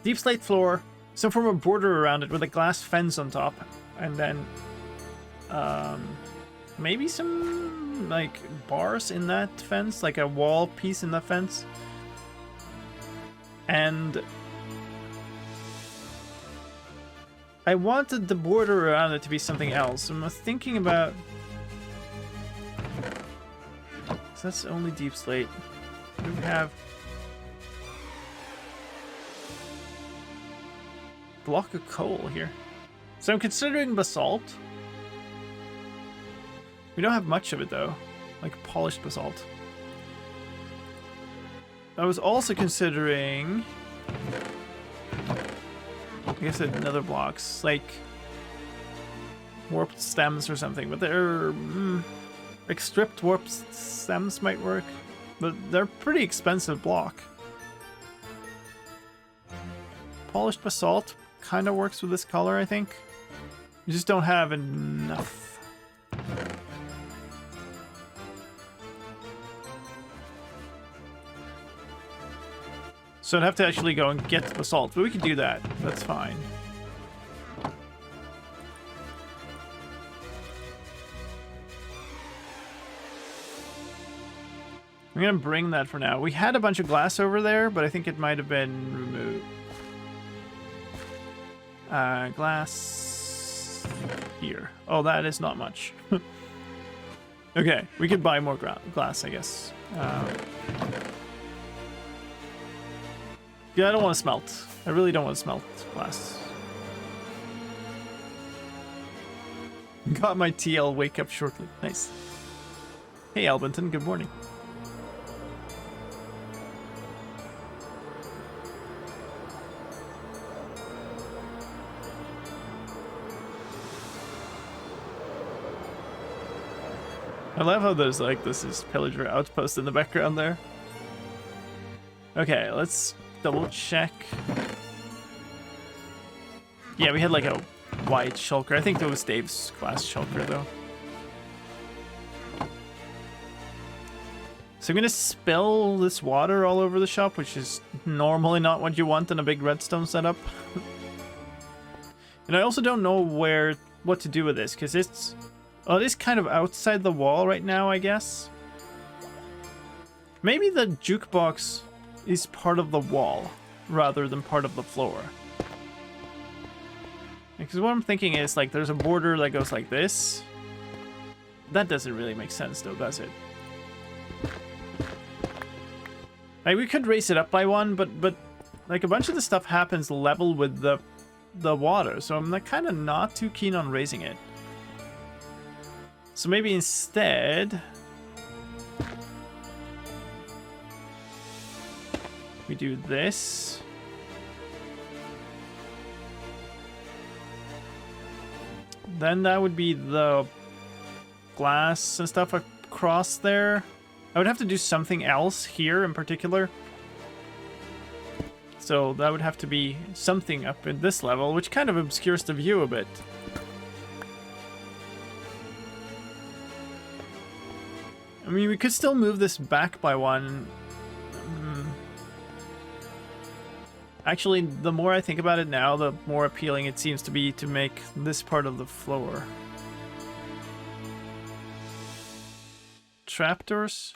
Speaker 1: Deep slate floor, some form of border around it with a glass fence on top, and then maybe some like bars in that fence, like a wall piece in that fence. And I wanted the border around it to be something else. I'm thinking about... So that's only deep slate. We have... block of coal here. So I'm considering basalt. We don't have much of it though. Like polished basalt. I was also considering... I guess another blocks, like warped stems or something, but they're like stripped warped stems might work, but they're pretty expensive block. Polished basalt kind of works with this color, I think. You just don't have enough. So I'd have to actually go and get the basalt, but we could do that. That's fine. I'm gonna bring that for now. We had a bunch of glass over there, but I think it might have been removed. Glass here. Oh, that is not much. Okay, we could buy more glass, I guess. Yeah, I don't want to smelt. I really don't want to smelt glass. Got my TL wake up shortly. Nice. Hey, Albinton, good morning. I love how there's like this is pillager outpost in the background there. Okay, let's double check. Yeah, we had like a white shulker. I think that was Dave's glass shulker though. So I'm gonna spill this water all over the shop, which is normally not what you want in a big redstone setup. And I also don't know what to do with this, because it's... Oh, it is kind of outside the wall right now, I guess. Maybe the jukebox is part of the wall rather than part of the floor. Because what I'm thinking is, like, there's a border that goes like this. That doesn't really make sense, though, does it? Like, we could raise it up by one, but like, a bunch of the stuff happens level with the water, so I'm kind of not too keen on raising it. So maybe instead we do this. Then that would be the glass and stuff across there. I would have to do something else here in particular. So that would have to be something up in this level, which kind of obscures the view a bit. I mean, we could still move this back by one. Actually, the more I think about it now, the more appealing it seems to be to make this part of the floor. Trapdoors?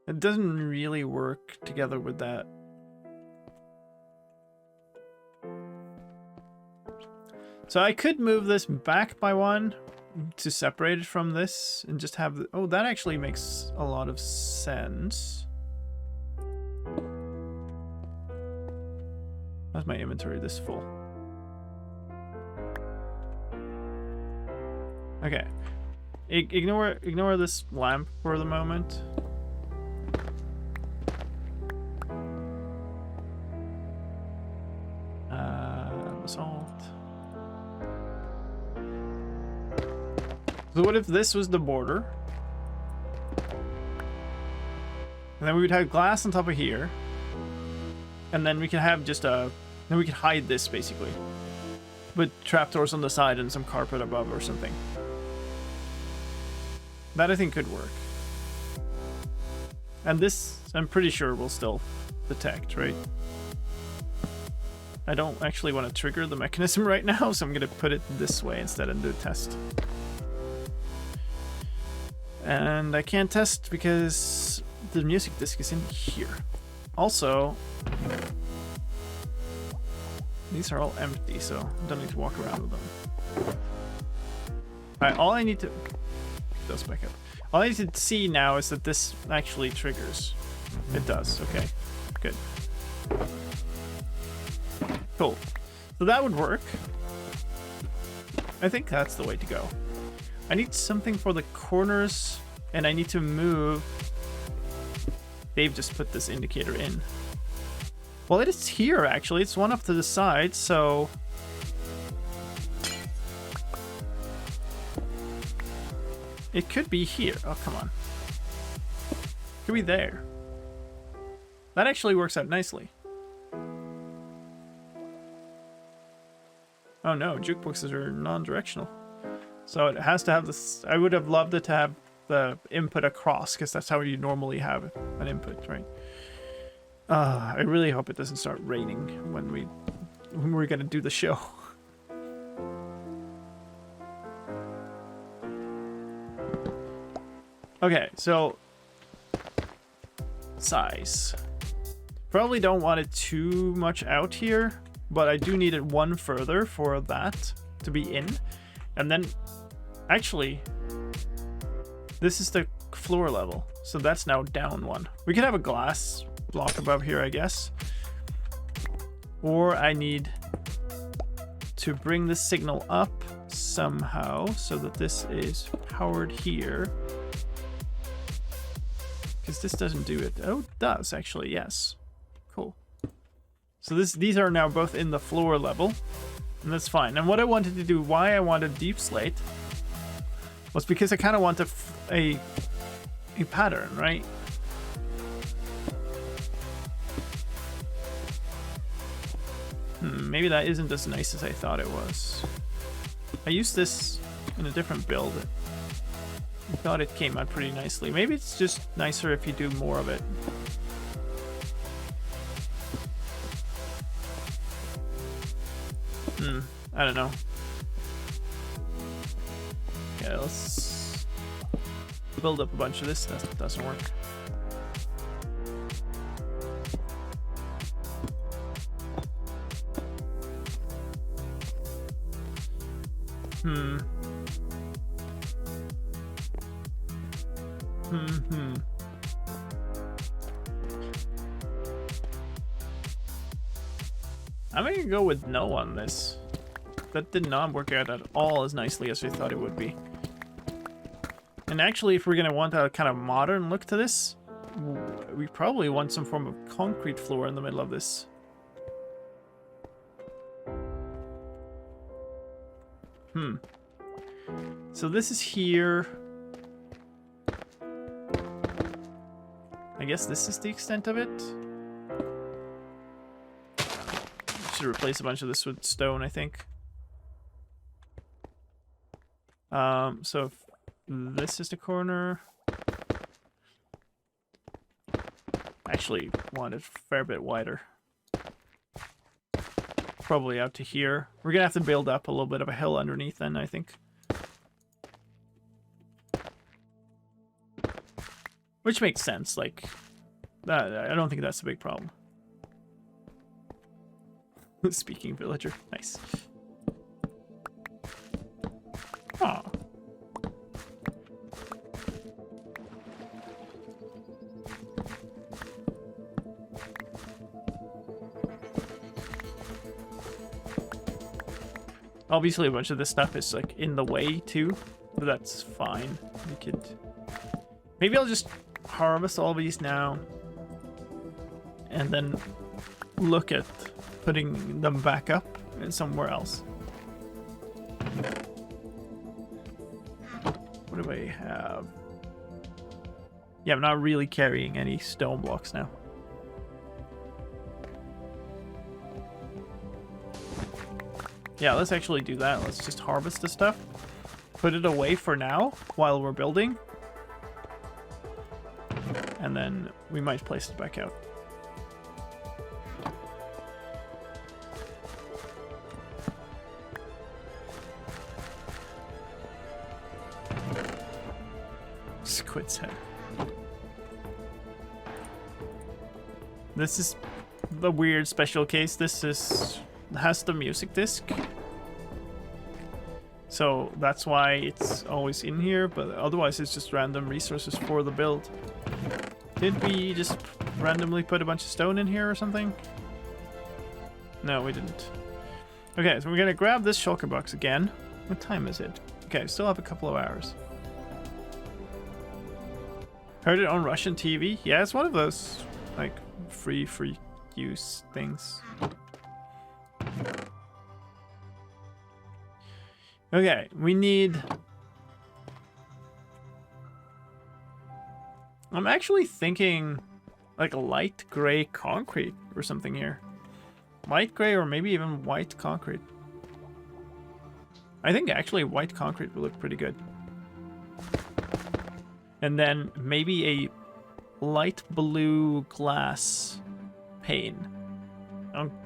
Speaker 1: It doesn't really work together with that. So I could move this back by one to separate it from this and just have... Oh, that actually makes a lot of sense. How's my inventory this full? Okay. Ignore this lamp for the moment. Basalt. So what if this was the border? And then we would have glass on top of here. And then we can have just a... Then we could hide this, basically. With trapdoors on the side and some carpet above or something. That I think could work. And this, I'm pretty sure, will still detect, right? I don't actually want to trigger the mechanism right now, so I'm going to put it this way instead and do a test. And I can't test because the music disc is in here. Also, these are all empty, so I don't need to walk around with them. Alright, all I need to... Those back up. All I need to see now is that this actually triggers. It does, okay. Good. Cool. So that would work. I think that's the way to go. I need something for the corners, and I need to move... Dave just put this indicator in. Well, it is here, actually. It's one up to the side, so... It could be here. Oh, come on. It could be there. That actually works out nicely. Oh no, jukeboxes are non-directional. So it has to have this... I would have loved it to have the input across, because that's how you normally have an input, right? I really hope it doesn't start raining when we're gonna do the show. Okay, so size. Probably don't want it too much out here, but I do need it one further for that to be in. And then, actually, this is the floor level, so that's now down one. We could have a glass block above here, I guess. Or I need to bring the signal up somehow so that this is powered here. Because this doesn't do it. Oh, it does actually, yes. Cool. So these are now both in the floor level, and that's fine. And what I wanted to do, why I wanted deep slate, was because I kind of want a pattern, right? Maybe that isn't as nice as I thought it was. I used this in a different build. I thought it came out pretty nicely. Maybe it's just nicer if you do more of it. I don't know. Okay, let's build up a bunch of this. That doesn't work. I'm gonna go with no on this. That did not work out at all as nicely as I thought it would be. And actually, if we're gonna want a kind of modern look to this, we probably want some form of concrete floor in the middle of this. So this is here. I guess this is the extent of it. Should replace a bunch of this with stone, I think. So if this is the corner. Actually want it a fair bit wider. Probably out to here. We're gonna have to build up a little bit of a hill underneath then, I think. Which makes sense, like, I don't think that's a big problem. Speaking villager, nice. Aw. Obviously a bunch of this stuff is like in the way too, but that's fine. We could... Maybe I'll just harvest all these now and then look at putting them back up and somewhere else. What do I have? Yeah, I'm not really carrying any stone blocks now. Yeah, let's actually do that. Let's just harvest the stuff, put it away for now while we're building, and then we might place it back out. Squid's head. This is the weird special case. This has the music disc, so that's why it's always in here, but otherwise it's just random resources for the build. Did we just randomly put a bunch of stone in here or something? No, we didn't. Okay, so we're gonna grab this shulker box again. What time is it? Okay, still have a couple of hours. Heard it on Russian TV? Yeah, it's one of those like free use things. Okay, we need... I'm actually thinking like a light gray concrete or something here. Light gray or maybe even white concrete. I think actually white concrete would look pretty good. And then maybe a light blue glass pane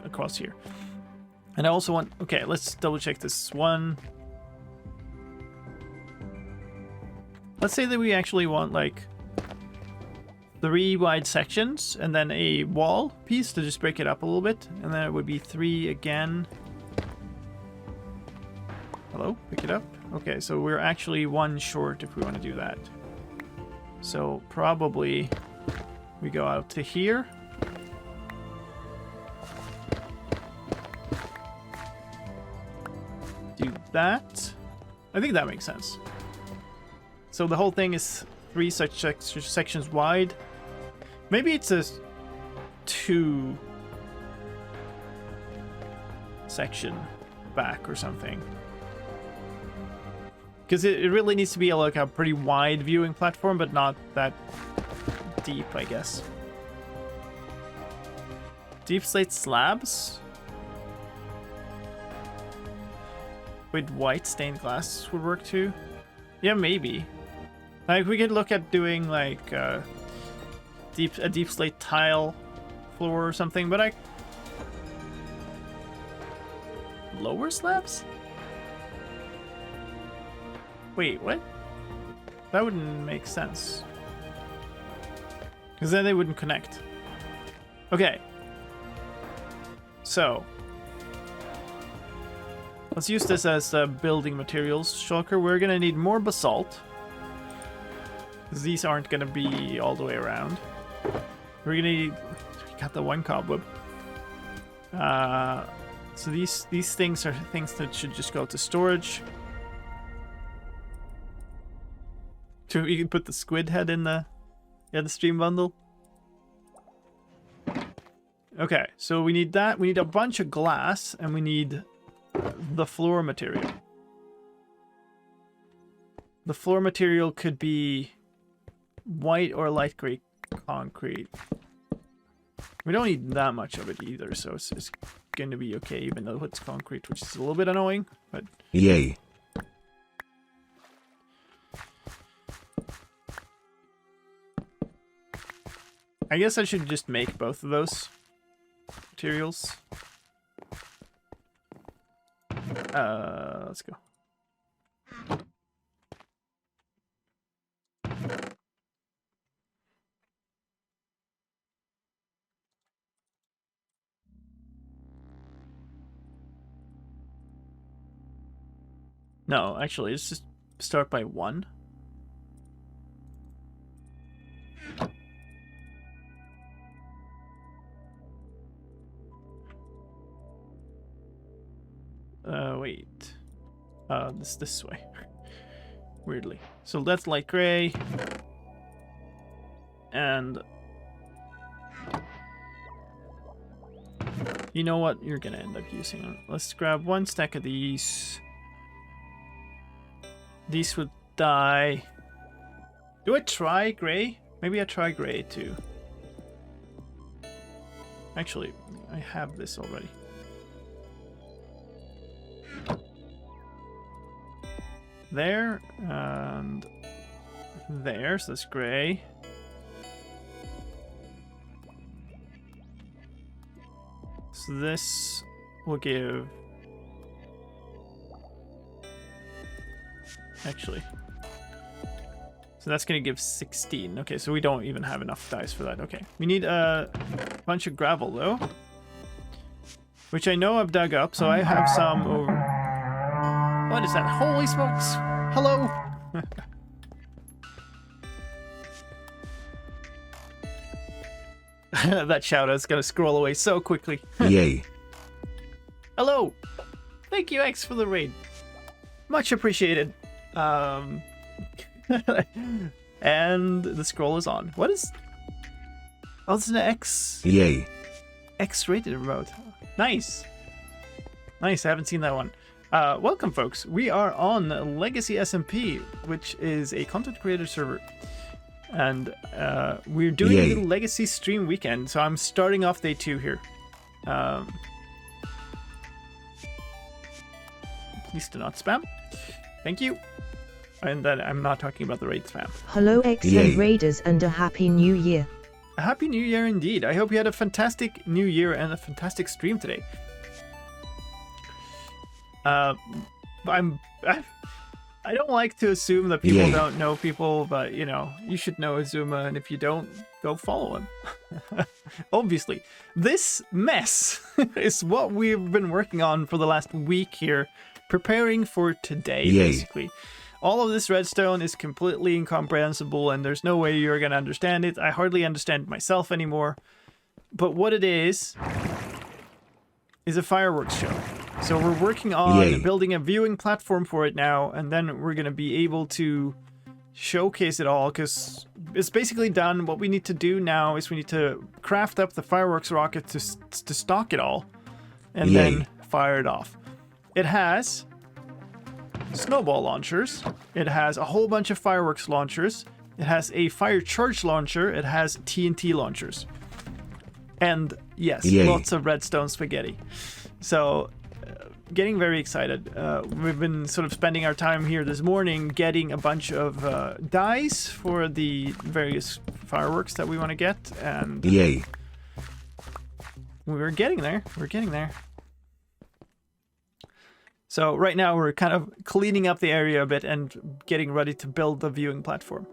Speaker 1: across here. And I also want... Okay, let's double check this one. let's say that we actually want like 3 wide sections and then a wall piece to just break it up a little bit, and then it would be 3 again. Hello, pick it up. Okay, so we're actually 1 short if we want to do that. So probably we go out to here. Do that. I think that makes sense. So the whole thing is 3 such sections wide. Maybe it's a 2 section back or something. Because it really needs to be like a pretty wide viewing platform, but not that deep, I guess. Deep slate slabs with white stained glass would work too. Yeah, maybe. Like we could look at doing like a deep slate tile floor or something, but lower slabs? Wait, what? That wouldn't make sense. Because then they wouldn't connect. Okay. So. Let's use this as building materials shulker. We're going to need more basalt. Because these aren't going to be all the way around. We're going to need... We got the 1 cobweb. So these things are things that should just go to storage. So you can put the squid head in the stream bundle. Okay, so we need that. We need a bunch of glass, and we need the floor material. The floor material could be white or light gray concrete. We don't need that much of it either, so it's going to be okay, even though it's concrete, which is a little bit annoying, but...
Speaker 3: Yay.
Speaker 1: I guess I should just make both of those materials. Let's go. No, actually, let's just start by 1. Wait. This way. Weirdly. So that's light gray. And... You know what? You're gonna end up using it. Let's grab 1 stack of these. These would die. Do I try gray? Maybe I try gray too. Actually, I have this already. There, and there, so that's gray. So this will give... Actually. So that's going to give 16. Okay, so we don't even have enough dice for that. Okay, we need a bunch of gravel, though. Which I know I've dug up, so I have some over... What is that? Holy smokes! Hello! That shout out's gonna scroll away so quickly.
Speaker 3: Yay.
Speaker 1: Hello! Thank you, X, for the raid. Much appreciated. And the scroll is on. What is... Oh, it's an X.
Speaker 3: Yay.
Speaker 1: X-rated remote. Nice. Nice, I haven't seen that one. Welcome, folks. We are on Legacy SMP, which is a content creator server. And we're doing a little Legacy stream weekend, so I'm starting off day 2 here. Please do not spam. Thank you. And then I'm not talking about the raid spam.
Speaker 2: Hello, X and Raiders, and a Happy New Year.
Speaker 1: A Happy New Year indeed. I hope you had a fantastic New Year and a fantastic stream today. I I don't like to assume that people don't know people, but you know, you should know Azuma, and if you don't, go follow him. Obviously, this mess is what we've been working on for the last week here, preparing for today, basically. All of this redstone is completely incomprehensible, and there's no way you're gonna understand it. I hardly understand it myself anymore. But what it is a fireworks show. So we're working on building a viewing platform for it now, and then we're going to be able to showcase it all, because it's basically done. What we need to do now is we need to craft up the fireworks rocket to stock it all, and then fire it off. It has snowball launchers. It has a whole bunch of fireworks launchers. It has a fire charge launcher. It has TNT launchers. And yes, lots of redstone spaghetti. So, getting very excited. We've been sort of spending our time here this morning getting a bunch of dyes for the various fireworks that we want to get. And we're getting there. We're getting there. So right now we're kind of cleaning up the area a bit and getting ready to build the viewing platform.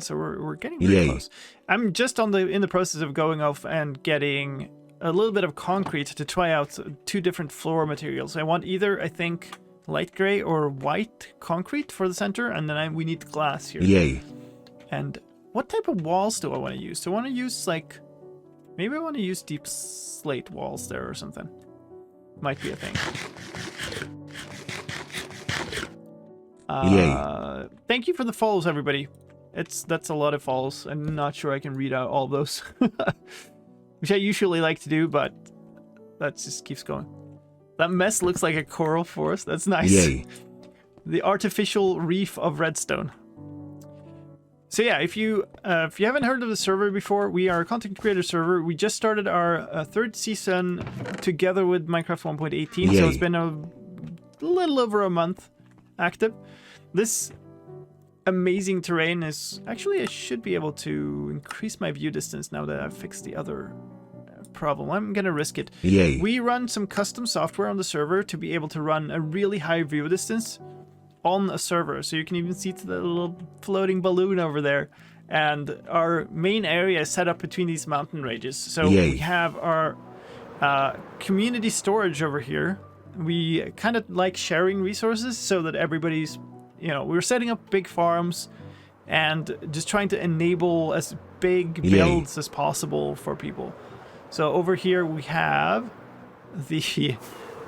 Speaker 1: So we're getting very close. I'm just in the process of going off and getting a little bit of concrete to try out 2 different floor materials. I want either, I think, light gray or white concrete for the center, and then we need glass here. And what type of walls do I want to use? Do I want to use, like, maybe I want to use deep slate walls there or something. Might be a thing. Thank you for the follows, everybody. That's a lot of follows. I'm not sure I can read out all those, which I usually like to do, but that just keeps going. That mess looks like a coral forest. That's nice. The artificial reef of redstone. So yeah, if you haven't heard of the server before, we are a content creator server. We just started our 3rd season together with Minecraft 1.18, so it's been a little over a month active. This amazing terrain is actually, I should be able to increase my view distance now that I've fixed the other problem. I'm gonna risk it. We run some custom software on the server to be able to run a really high view distance on a server, so you can even see to the little floating balloon over there. And our main area is set up between these mountain ranges. So we have our community storage over here. We kind of like sharing resources so that everybody's, you know, we're setting up big farms and just trying to enable as big builds as possible for people. So over here we have the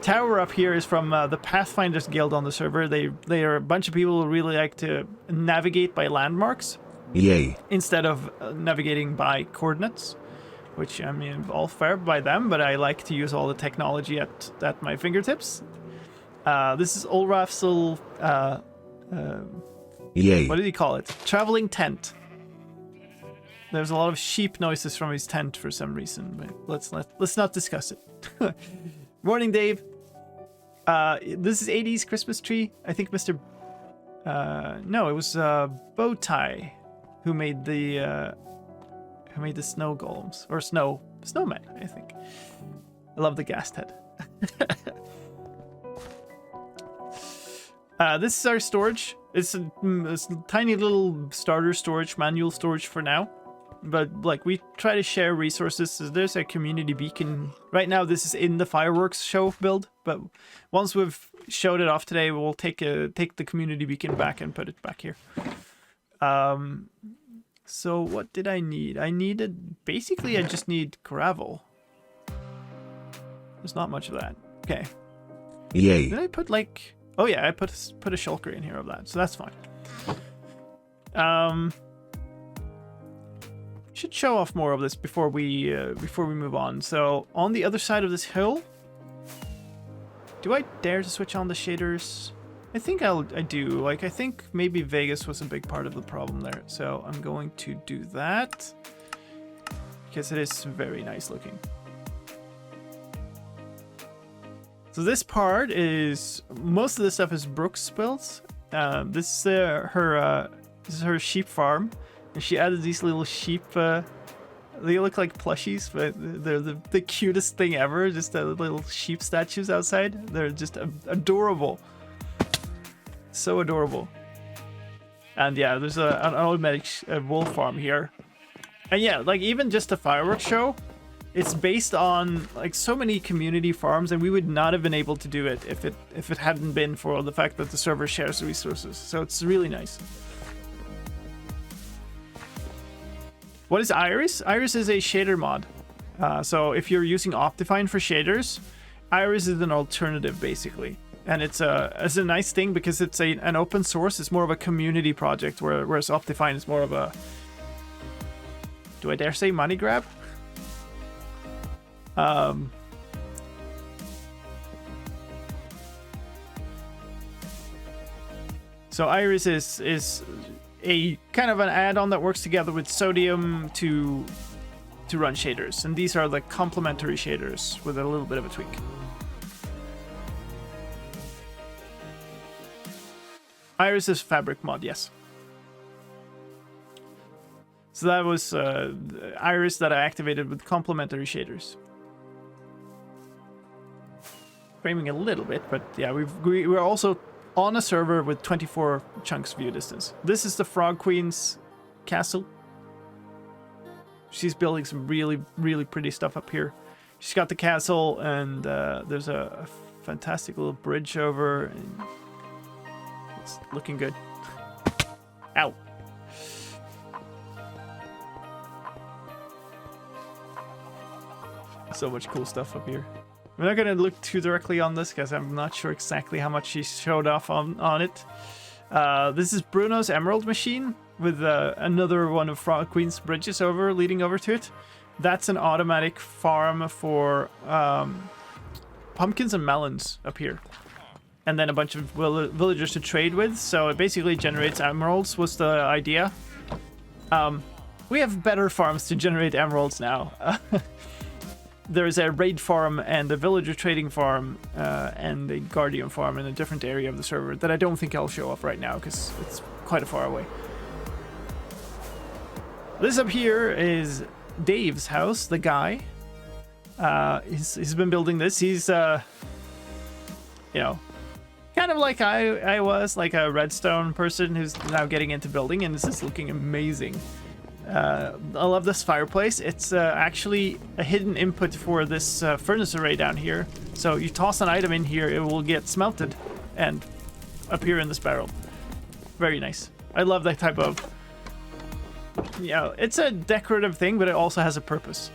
Speaker 1: tower up here is from the Pathfinders Guild on the server. They are a bunch of people who really like to navigate by landmarks instead of navigating by coordinates, which, I mean, all fair by them, but I like to use all the technology at my fingertips. This is Olraf's little what did he call it? Traveling tent. There's a lot of sheep noises from his tent for some reason, but let's not discuss it. Morning, Dave. This is 80s Christmas tree. I think Mr. No, it was Bowtie who made the snow golems or snowmen. I think. I love the ghast head. This is our storage. It's a tiny little starter storage, manual storage for now. But, like, we try to share resources. So there's a community beacon. Right now, this is in the fireworks show build. But once we've showed it off today, we'll take the community beacon back and put it back here. So what did I need? Basically, I just need gravel. There's not much of that. Okay. Did I put, like... Oh yeah, I put a shulker in here of that, so that's fine. Should show off more of this before we move on. So on the other side of this hill, do I dare to switch on the shaders? I think I do. Like, I think maybe Vegas was a big part of the problem there. So I'm going to do that because it is very nice looking. So this part is, most of this stuff is Brooke's builds. This is her sheep farm, and she added these little sheep. They look like plushies, but they're the cutest thing ever. Just the little sheep statues outside. They're just adorable. So adorable. And yeah, there's an automatic wool farm here. And yeah, like even just a fireworks show, it's based on like so many community farms, and we would not have been able to do it if it hadn't been for the fact that the server shares the resources. So it's really nice. What is Iris? Iris is a shader mod. So if you're using Optifine for shaders, Iris is an alternative basically. And it's a nice thing because it's an open source. It's more of a community project, whereas Optifine is more of a, do I dare say, money grab? So Iris is a kind of an add-on that works together with Sodium to run shaders, and these are the complementary shaders with a little bit of a tweak. Iris is fabric mod, yes. So that was Iris that I activated with complementary shaders. Framing a little bit, but yeah, we're also on a server with 24 chunks view distance. This is the Frog Queen's castle. She's building some really, really pretty stuff up here. She's got the castle, and there's a fantastic little bridge over, and it's looking good. Ow. So much cool stuff up here. We're not going to look too directly on this because I'm not sure exactly how much she showed off on it. This is Bruno's Emerald Machine with another one of Frog Queen's bridges leading over to it. That's an automatic farm for pumpkins and melons up here. And then a bunch of villagers to trade with. So it basically generates emeralds was the idea. We have better farms to generate emeralds now. There's a raid farm and a villager trading farm and a guardian farm in a different area of the server that I don't think I'll show off right now because it's quite a far away. This up here is Dave's house, the guy. He's been building this. He's, you know, kind of like I was, like a redstone person who's now getting into building, and this is looking amazing. I love this fireplace. It's actually a hidden input for this furnace array down here. So you toss an item in here, it will get smelted and appear in this barrel. Very nice. I love that type of, you know, it's a decorative thing, but it also has a purpose.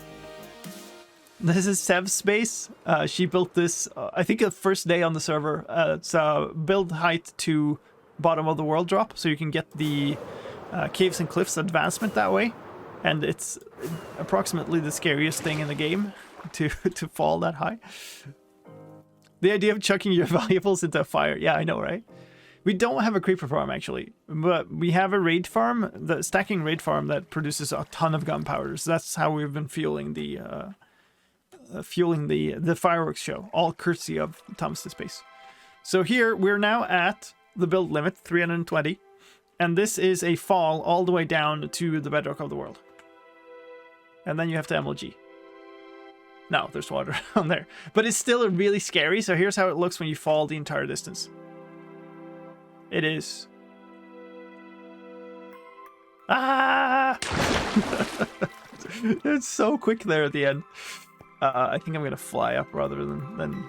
Speaker 1: This is Sev's space. She built this, I think, the first day on the server. It's build height to bottom of the world drop, so you can get the caves and cliffs advancement that way, and it's approximately the scariest thing in the game to fall that high. The idea of chucking your valuables into a fire, yeah, I know, right? We don't have a creeper farm actually, but we have a raid farm, the stacking raid farm that produces a ton of gunpowder. So that's how we've been fueling the fireworks show, all courtesy of Thomas the Space. So here we're now at the build limit, 320. And this is a fall all the way down to the bedrock of the world. And then you have to MLG. No, there's water on there. But it's still really scary, so here's how it looks when you fall the entire distance. It is... Ah! It's so quick there at the end. I think I'm going to fly up rather than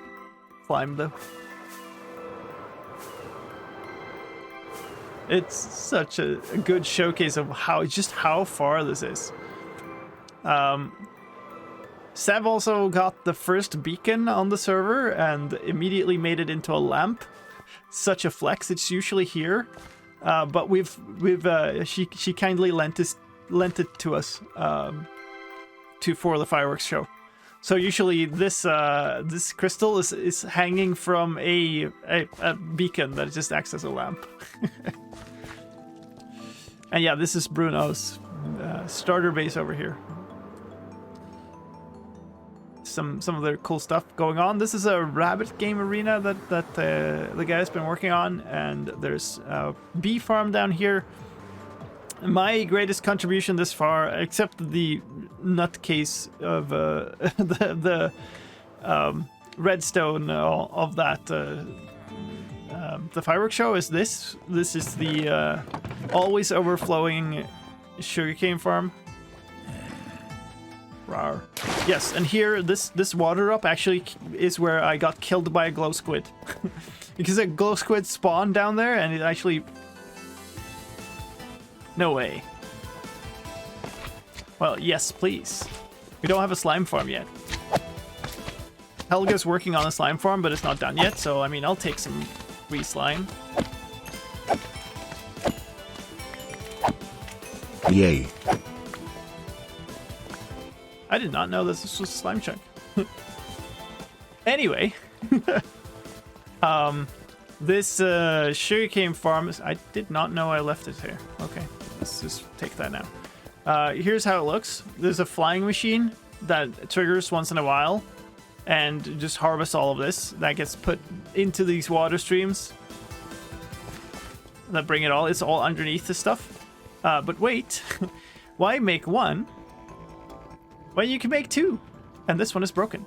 Speaker 1: climb, though. It's such a good showcase of how far this is. Sev also got the first beacon on the server and immediately made it into a lamp. Such a flex. It's usually here, but she kindly lent it to us for the fireworks show. So usually this crystal is hanging from a beacon that just acts as a lamp. And yeah, this is Bruno's starter base over here. Some of the cool stuff going on. This is a rabbit game arena that the guy's been working on, and there's a bee farm down here. My greatest contribution this far, except the nutcase of the redstone of that the fireworks show is this. This is the always overflowing sugarcane farm. Rawr. Yes, and here, this water drop actually is where I got killed by a glow squid. Because a glow squid spawned down there, and it actually... No way. Well, yes, please. We don't have a slime farm yet. Helga's working on a slime farm, but it's not done yet, so, I mean, I'll take some free slime.
Speaker 3: Yay.
Speaker 1: I did not know this was a slime chunk. Anyway. This sugarcane farm, I did not know I left it here. Okay, let's just take that now. Here's how it looks. There's a flying machine that triggers once in a while and just harvests all of this. That gets put into these water streams that bring it all. It's all underneath the stuff. But wait, why make one? Well, you can make two, and this one is broken.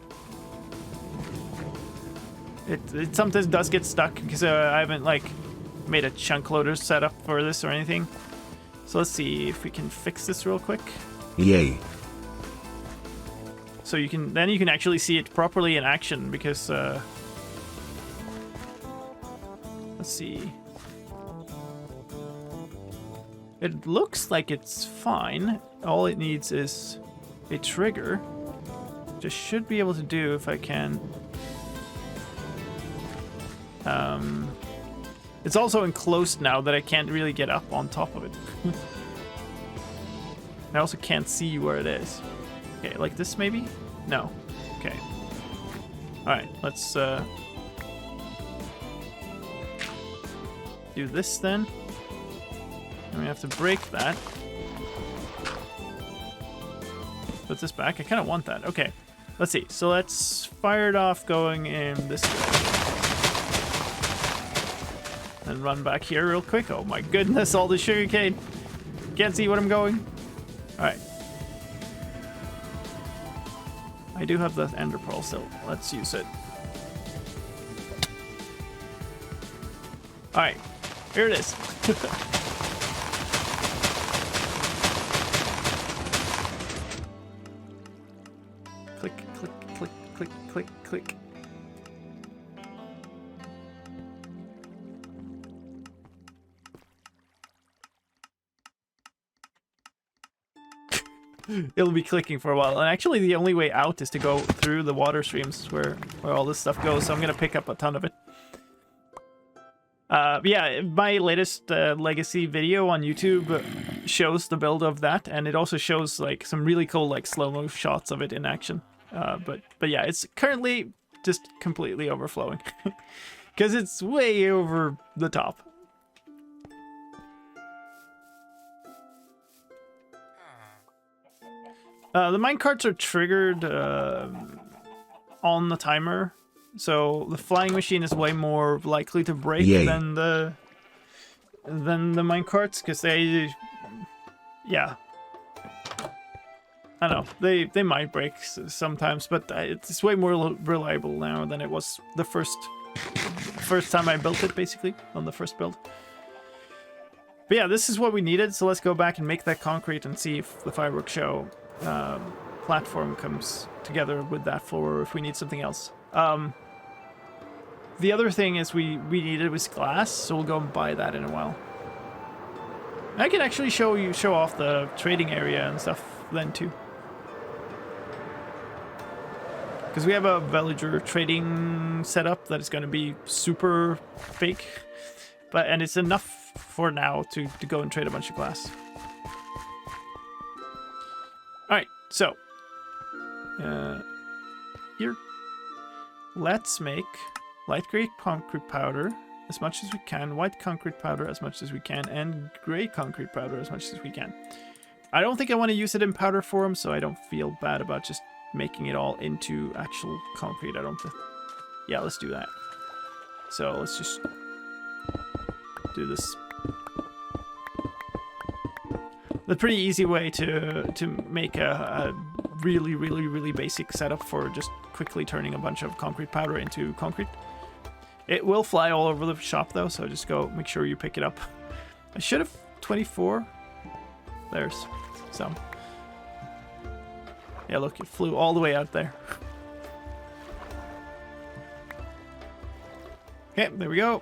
Speaker 1: It sometimes does get stuck because I haven't like made a chunk loader setup for this or anything. So let's see if we can fix this real quick.
Speaker 3: Yay.
Speaker 1: So you can actually see it properly in action because let's see. It looks like it's fine. All it needs is a trigger, which I should be able to do if I can. It's also enclosed now that I can't really get up on top of it. I also can't see where it is. Okay, like this maybe? No. Okay. Alright, let's do this then. And we have to break that. Put this back. I kind of want that. Okay. Let's see. So let's fire it off going in this way. And run back here real quick. Oh my goodness, all the sugarcane. Can't see what I'm going. Alright. I do have the ender pearl still. Let's use it. Alright. Here it is. Click, click, click, click, click, click. It'll be clicking for a while, and actually the only way out is to go through the water streams where all this stuff goes, so I'm gonna pick up a ton of it. Yeah, my latest legacy video on YouTube shows the build of that, and it also shows like some really cool like slow-mo shots of it in action. But yeah, it's currently just completely overflowing because it's way over the top. The minecarts are triggered on the timer, so the flying machine is way more likely to break than the minecarts, because they, yeah, I don't know, they might break sometimes, but it's way more reliable now than it was the first time I built it, basically, on the first build. But yeah, this is what we needed, so let's go back and make that concrete and see if the fireworks show platform comes together with that floor, or if we need something else. The other thing is we needed was glass, so we'll go and buy that in a while. I can actually show off the trading area and stuff then too, because we have a villager trading setup that is going to be super big, and it's enough for now to go and trade a bunch of glass. Alright, so here, let's make light gray concrete powder as much as we can, white concrete powder as much as we can, and gray concrete powder as much as we can. I don't think I want to use it in powder form, so I don't feel bad about just making it all into actual concrete. Yeah, let's do that. So let's just do this. The pretty easy way to make a really basic setup for just quickly turning a bunch of concrete powder into concrete. It will fly all over the shop though, so just go make sure you pick it up. I should have 24. There's some. Yeah, look, it flew all the way out there. Okay, there we go.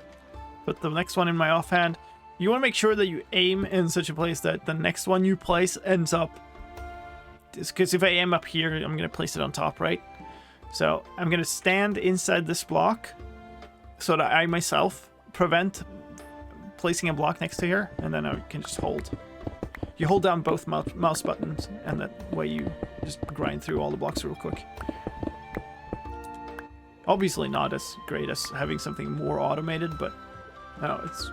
Speaker 1: Put the next one in my offhand. You want to make sure that you aim in such a place that the next one you place ends up. Because if I aim up here, I'm going to place it on top, right? So I'm going to stand inside this block so that I myself prevent placing a block next to here, and then I can just hold. You hold down both mouse buttons, and that way you just grind through all the blocks real quick. Obviously not as great as having something more automated, but no, it's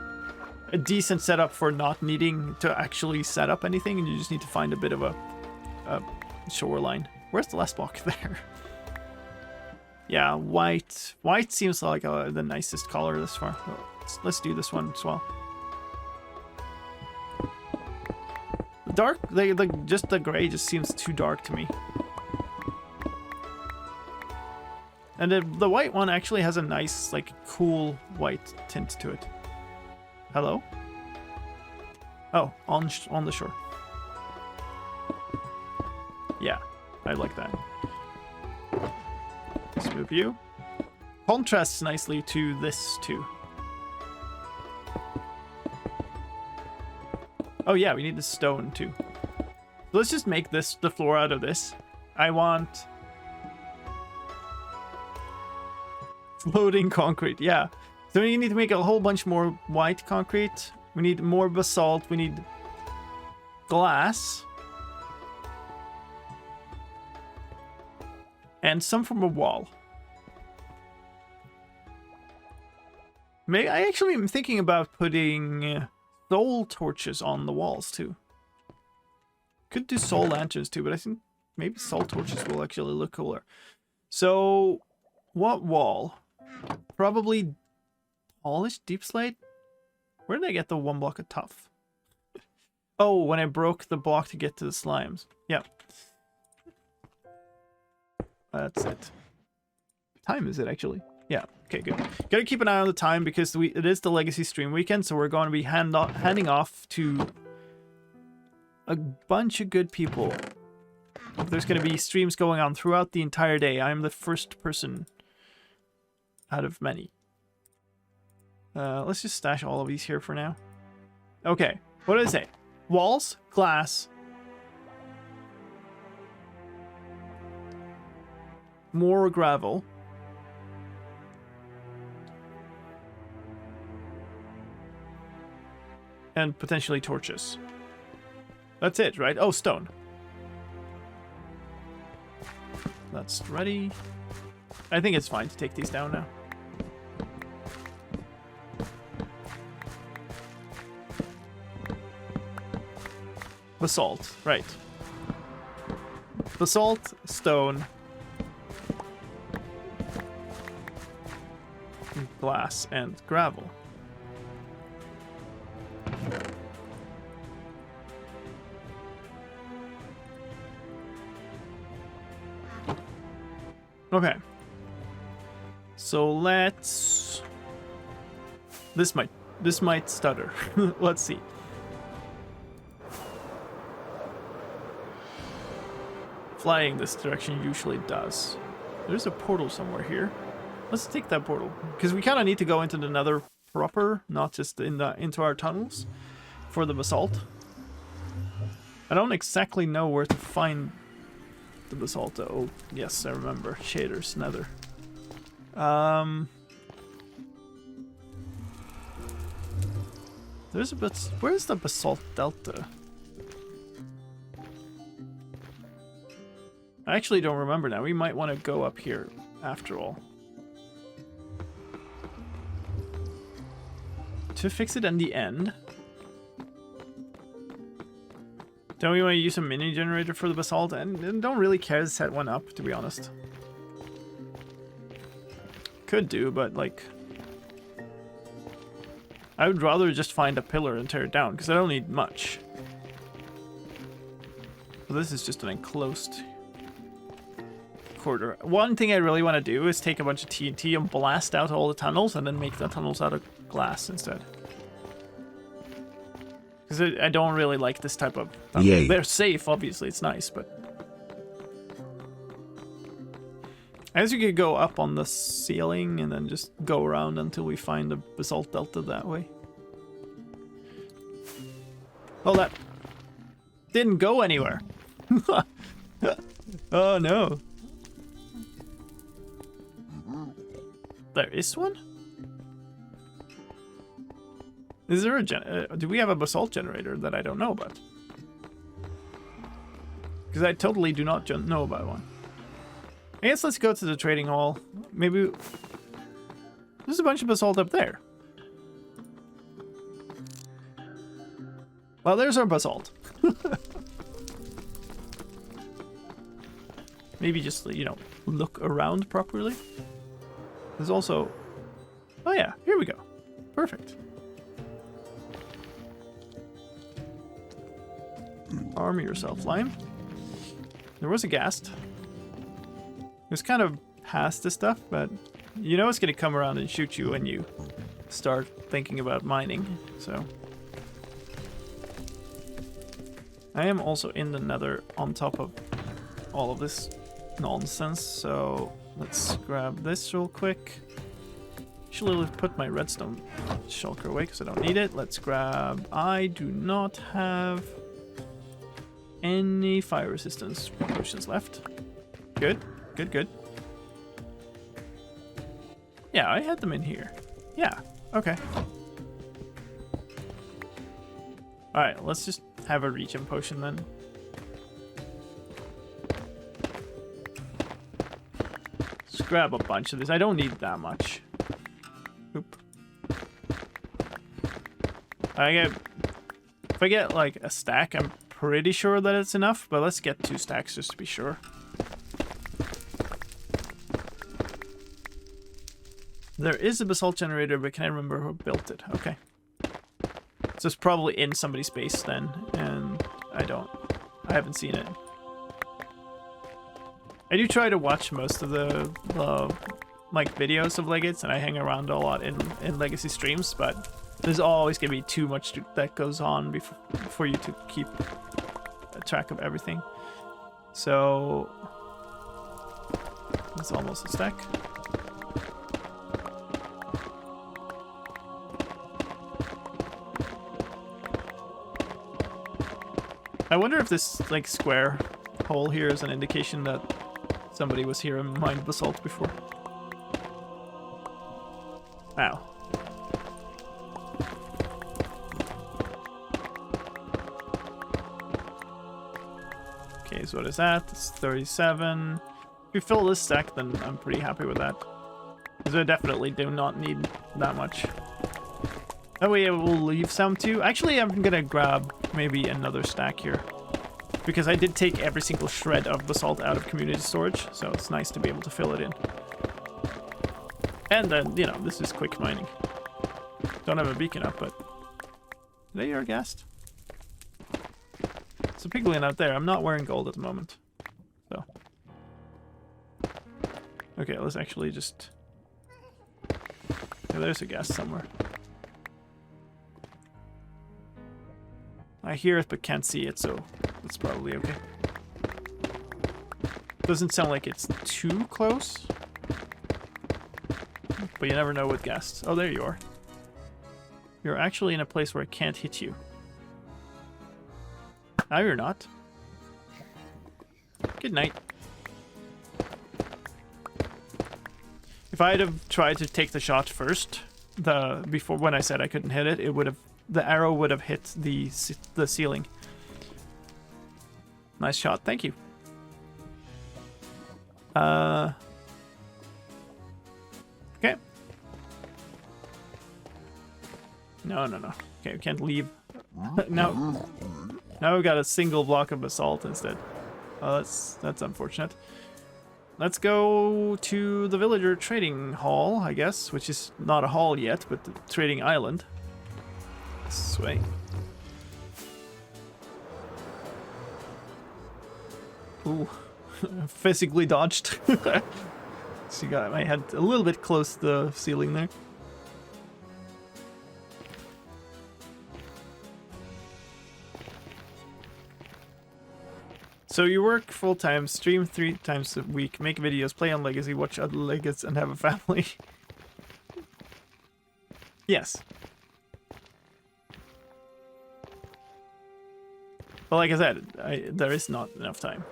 Speaker 1: a decent setup for not needing to actually set up anything, and you just need to find a bit of a shoreline. Where's the last block? There. Yeah, white. White seems like the nicest color this far. Well, let's do this one as well. Dark, just the gray just seems too dark to me. And the white one actually has a nice, like, cool white tint to it. Hello? Oh, on the shore. Yeah, I like that. Let's move you. Contrasts nicely to this too. Oh yeah, we need the stone too. So let's just make this the floor out of this. I want floating concrete. Yeah. So we need to make a whole bunch more white concrete. We need more basalt. We need glass. And some from a wall. I actually am thinking about putting soul torches on the walls too. Could do soul lanterns too, but I think maybe soul torches will actually look cooler. So, what wall? Probably polished deep slate? Where did I get the one block of tough? Oh, when I broke the block to get to the slimes. Yeah. That's it. What time is it actually? Yeah. Okay, good. Gotta keep an eye on the time because it is the Legacy Stream weekend, so we're going to be handing off to a bunch of good people. There's going to be streams going on throughout the entire day. I'm the first person out of many. Let's just stash all of these here for now. Okay, what did I say? Walls, glass, more gravel, and potentially torches. That's it, right? Oh, stone. That's ready. I think it's fine to take these down now. Basalt, right. Basalt, stone, glass, and gravel. Okay. So let's... This might stutter. Let's see. Flying this direction usually does. There's a portal somewhere here. Let's take that portal. Because we kind of need to go into the nether proper, not just into our tunnels for the basalt. I don't exactly know where to find the basalt. Oh, yes, I remember. Shaders, nether. There's a bit... Where's the basalt delta? I actually don't remember now. We might want to go up here after all. To fix it in the end. Don't we want to use a mini generator for the basalt? And don't really care to set one up, to be honest. Could do, but like... I would rather just find a pillar and tear it down, because I don't need much. So this is just an enclosed corridor. One thing I really want to do is take a bunch of TNT and blast out all the tunnels and then make the tunnels out of glass instead. Because I don't really like this type of tunnel.
Speaker 3: Yay.
Speaker 1: They're safe, obviously, it's nice, but... I guess you could go up on the ceiling and then just go around until we find the basalt delta that way. Oh, that didn't go anywhere. Oh no. There is one? Is there a do we have a basalt generator that I don't know about? Because I totally do not know about one. I guess let's go to the trading hall. Maybe... There's a bunch of basalt up there. Well, there's our basalt. Maybe just, you know, look around properly. There's also... Oh yeah, here we go. Perfect. Arm yourself, Lime. There was a ghast. It was kind of past this stuff, but you know it's going to come around and shoot you when you start thinking about mining, so... I am also in the nether on top of all of this nonsense, so let's grab this real quick. Actually, let's put my redstone shulker away because I don't need it. Let's grab... I do not have any fire resistance potions left. Good, good, good. Yeah, I had them in here. Yeah, okay. Alright, let's just have a regen potion then. Let's grab a bunch of this. I don't need that much. Oop. If I get like a stack, I'm pretty sure that it's enough, but let's get 2 stacks just to be sure. There is a basalt generator, but can I remember who built it? Okay. So it's probably in somebody's base then, and I haven't seen it. I do try to watch most of the like videos of Legates, and I hang around a lot in Legacy streams, but there's always gonna be too much that goes on for you to keep track of everything. So that's almost a stack. I wonder if this like square hole here is an indication that somebody was here and mined basalt before. Wow. Okay, so what is that? It's 37. If you fill this stack, then I'm pretty happy with that. Because I definitely do not need that much. That way I will leave some too. Actually, I'm gonna grab maybe another stack here. Because I did take every single shred of basalt out of community storage, so it's nice to be able to fill it in. And then, you know, this is quick mining. Don't have a beacon up, but... They are gassed. It's a piglin out there. I'm not wearing gold at the moment. So. Okay, let's actually just... Yeah, there's a ghast somewhere. I hear it but can't see it, so it's probably okay. Doesn't sound like it's too close. But you never know with ghasts. Oh, there you are. You're actually in a place where I can't hit you. Now you're not. Good night. If I'd have tried to take the shot first, before when I said I couldn't hit it, it would have... The arrow would have hit the ceiling. Nice shot, thank you. Okay. No. Okay, we can't leave. Now we've got a single block of basalt instead. Oh, that's unfortunate. Let's go to the villager trading hall, I guess, which is not a hall yet, but the trading island. This way. Ooh. physically dodged. So you got my head a little bit close to the ceiling there. So you work full-time, stream 3 times a week, make videos, play on Legacy, watch other Legends, and have a family. Yes. But like I said, there is not enough time.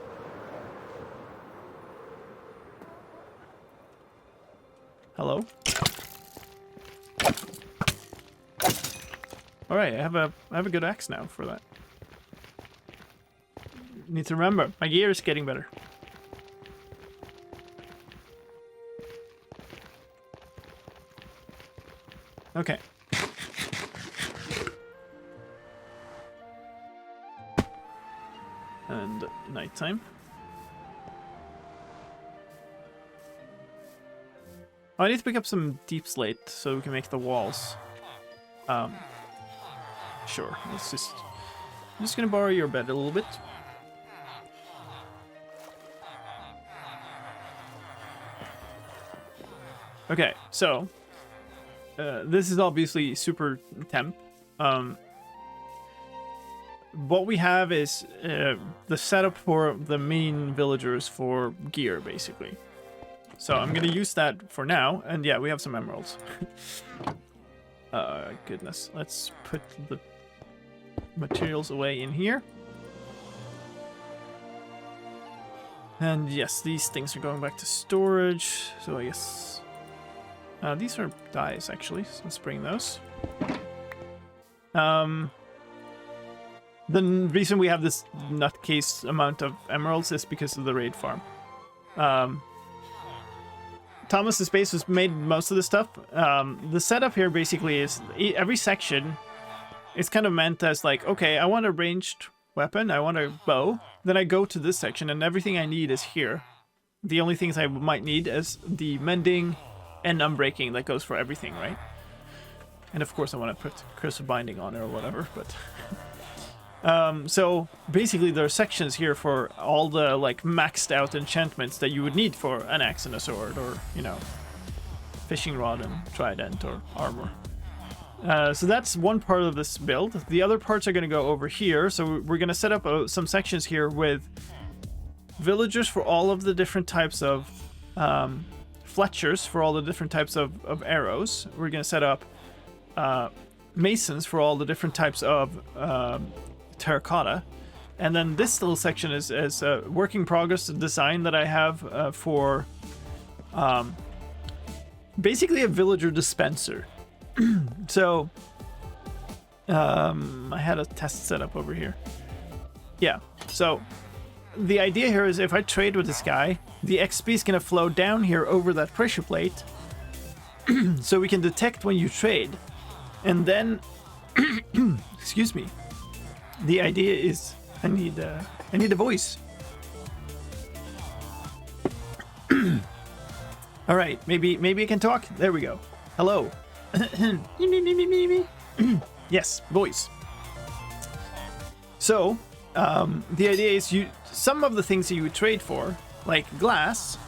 Speaker 1: Hello? Alright, I have a good axe now for that. Need to remember, my gear is getting better. Okay. And nighttime. Oh, I need to pick up some deep slate so we can make the walls. Sure. I'm just gonna borrow your bed a little bit. Okay, so this is obviously super temp. What we have is the setup for the main villagers for gear, basically. So I'm gonna use that for now, and yeah, we have some emeralds. Goodness, let's put the materials away in here. And yes, these things are going back to storage, so I guess... these are dyes, actually, so let's bring those. The reason we have this nutcase amount of emeralds is because of the raid farm. Thomas's base was made most of the stuff. The setup here basically is every section is kind of meant as like, okay, I want a ranged weapon, I want a bow, then I go to this section and everything I need is here. The only things I might need is the mending and unbreaking that goes for everything, right? And of course I want to put Curse of Binding on it or whatever, but... so basically there are sections here for all the like maxed out enchantments that you would need for an axe and a sword, or, you know, fishing rod and trident or armor. So that's one part of this build. The other parts are going to go over here, so we're going to set up some sections here with villagers for all of the different types of fletchers for all the different types of arrows. We're going to set up masons for all the different types of terracotta, and then this little section is a work in progress design that I have for basically a villager dispenser. So I had a test set up over here. Yeah, so the idea here is if I trade with this guy, the XP is gonna flow down here over that pressure plate so we can detect when you trade, and then excuse me, the idea is I need a voice. All right, maybe I can talk. There we go. Hello. Yes, voice. So the idea is some of the things that you would trade for, like glass,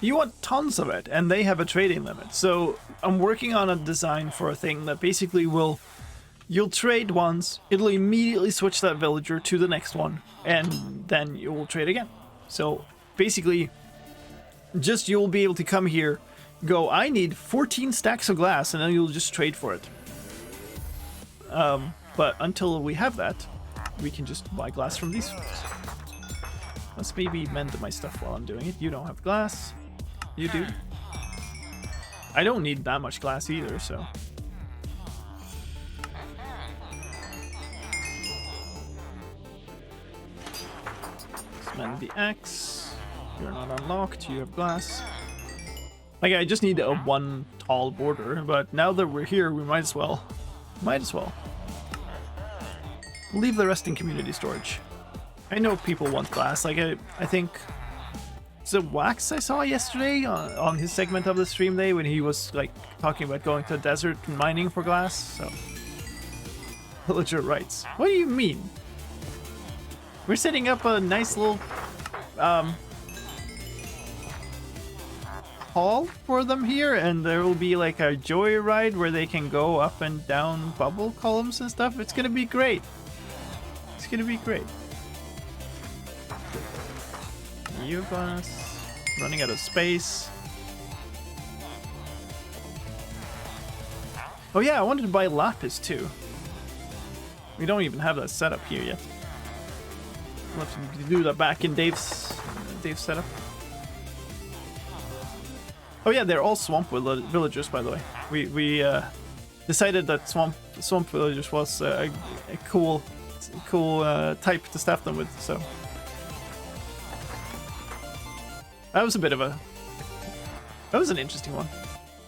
Speaker 1: you want tons of it, and they have a trading limit. So I'm working on a design for a thing that basically you'll trade once, it'll immediately switch that villager to the next one, and then you will trade again. So basically, just you'll be able to come here, go, I need 14 stacks of glass, and then you'll just trade for it. But until we have that, we can just buy glass from these folks. Let's maybe mend my stuff while I'm doing it. You don't have glass. You do. I don't need that much glass either, so... Mend the axe. You're not unlocked. You have glass. Like, I just need a one tall border, but now that we're here, we might as well. Leave the rest in community storage. I know people want glass. Like, I think it's a Wax I saw yesterday on his segment of the stream day when he was like talking about going to the desert and mining for glass. So, villager rights. What do you mean? We're setting up a nice little hall for them here, and there will be like a joyride where they can go up and down bubble columns and stuff. It's gonna be great. It's gonna be great. You've got us running out of space. Oh yeah, I wanted to buy lapis too. We don't even have that set up here yet. We'll have to do that back in Dave's setup. Oh yeah, they're all swamp villagers, by the way. We decided that swamp villagers was a cool type to staff them with. So that was an interesting one.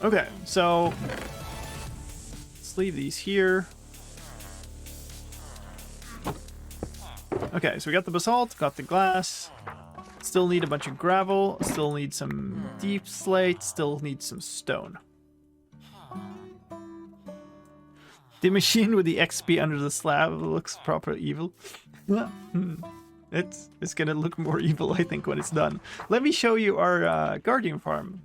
Speaker 1: Okay, so let's leave these here. Okay, so we got the basalt, got the glass. Still need a bunch of gravel, still need some deep slate, still need some stone. The machine with the XP under the slab looks proper evil. It's gonna look more evil, I think, when it's done. Let me show you our guardian farm.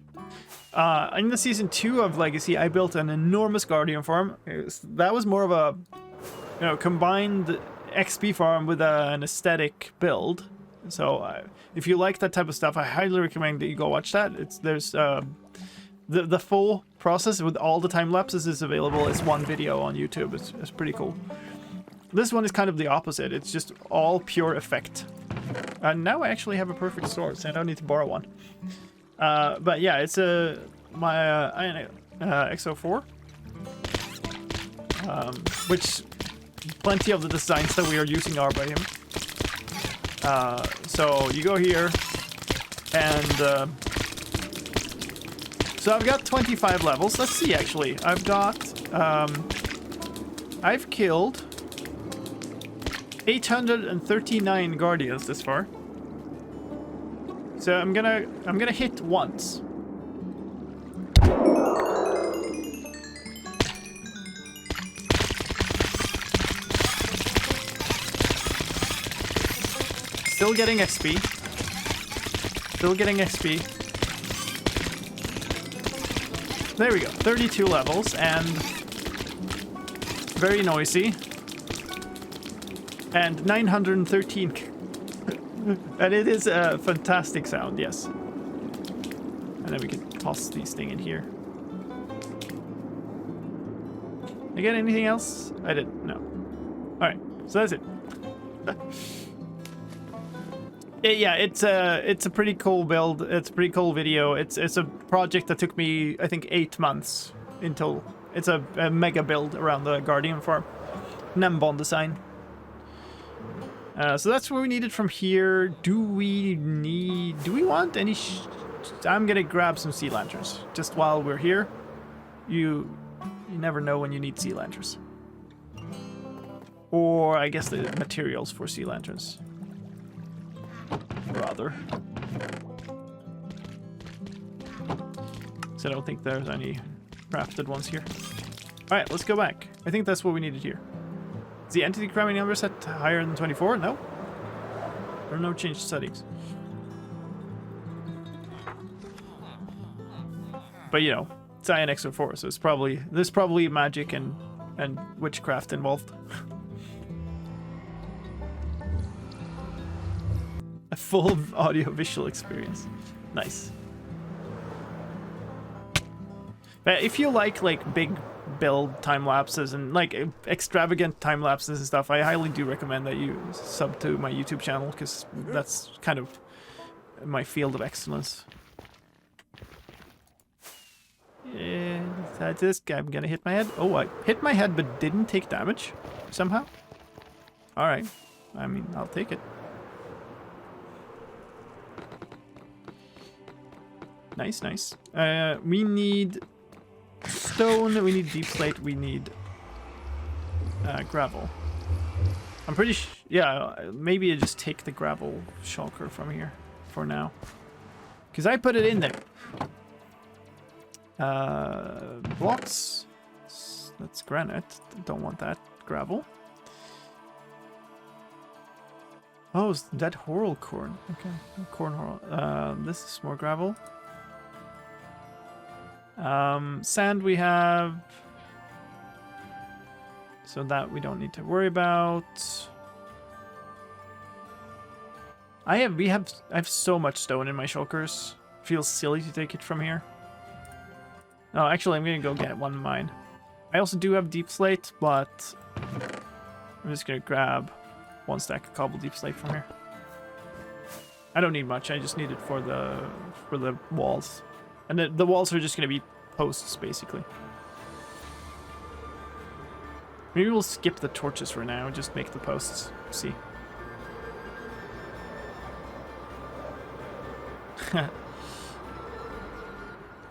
Speaker 1: In the season 2 of Legacy, I built an enormous guardian farm. That was more of a combined XP farm with an aesthetic build. So if you like that type of stuff, I highly recommend that you go watch that. There's the full process with all the time lapses is available as one video on YouTube. It's pretty cool. This one is kind of the opposite. It's just all pure effect. And now I actually have a perfect sword, so I don't need to borrow one. But yeah, it's my X04, which plenty of the designs that we are using are by him. So you go here, and so I've got 25 levels. Let's see, actually, I've killed 839 guardians this far. So I'm gonna hit once. Still getting XP. Still getting XP. There we go. 32 levels and very noisy. And 913. And it is a fantastic sound, yes. And then we can toss these things in here. Did I get anything else? I didn't. No. Alright, so that's it. Yeah, it's a pretty cool build. It's a pretty cool video. It's a project that took me, I think, 8 months in total. It's a mega build around the Guardian farm. Nembon design. So that's what we needed from here. Do we want any? I'm gonna grab some sea lanterns just while we're here. You never know when you need sea lanterns. Or I guess the materials for sea lanterns. Rather. So I don't think there's any crafted ones here. Alright, let's go back. I think that's what we needed here. Is the entity cramming number set higher than 24? No. There are no changed settings. But you know, it's INX04, so there's probably magic and witchcraft involved. A full audio-visual experience. Nice. But if you like big build time lapses and like extravagant time lapses and stuff, I highly do recommend that you sub to my YouTube channel, because that's kind of my field of excellence. Yeah, that's this guy. I'm gonna hit my head. Oh, I hit my head but didn't take damage somehow. All right. I mean, I'll take it. Nice, nice. We need stone, we need deep slate, we need gravel. I'm pretty yeah, maybe I just take the gravel shulker from here for now. Because I put it in there. Blocks. That's granite. Don't want that. Gravel. Oh, is that horror corn? Okay, corn horror. This is more gravel. Sand we have. So that we don't need to worry about. I have so much stone in my shulkers. Feels silly to take it from here. No, actually I'm gonna go get one of mine. I also do have deep slate, but I'm just gonna grab one stack of cobble deep slate from here. I don't need much, I just need it for the walls. And the walls are just gonna be posts basically. Maybe we'll skip the torches for now and just make the posts. See.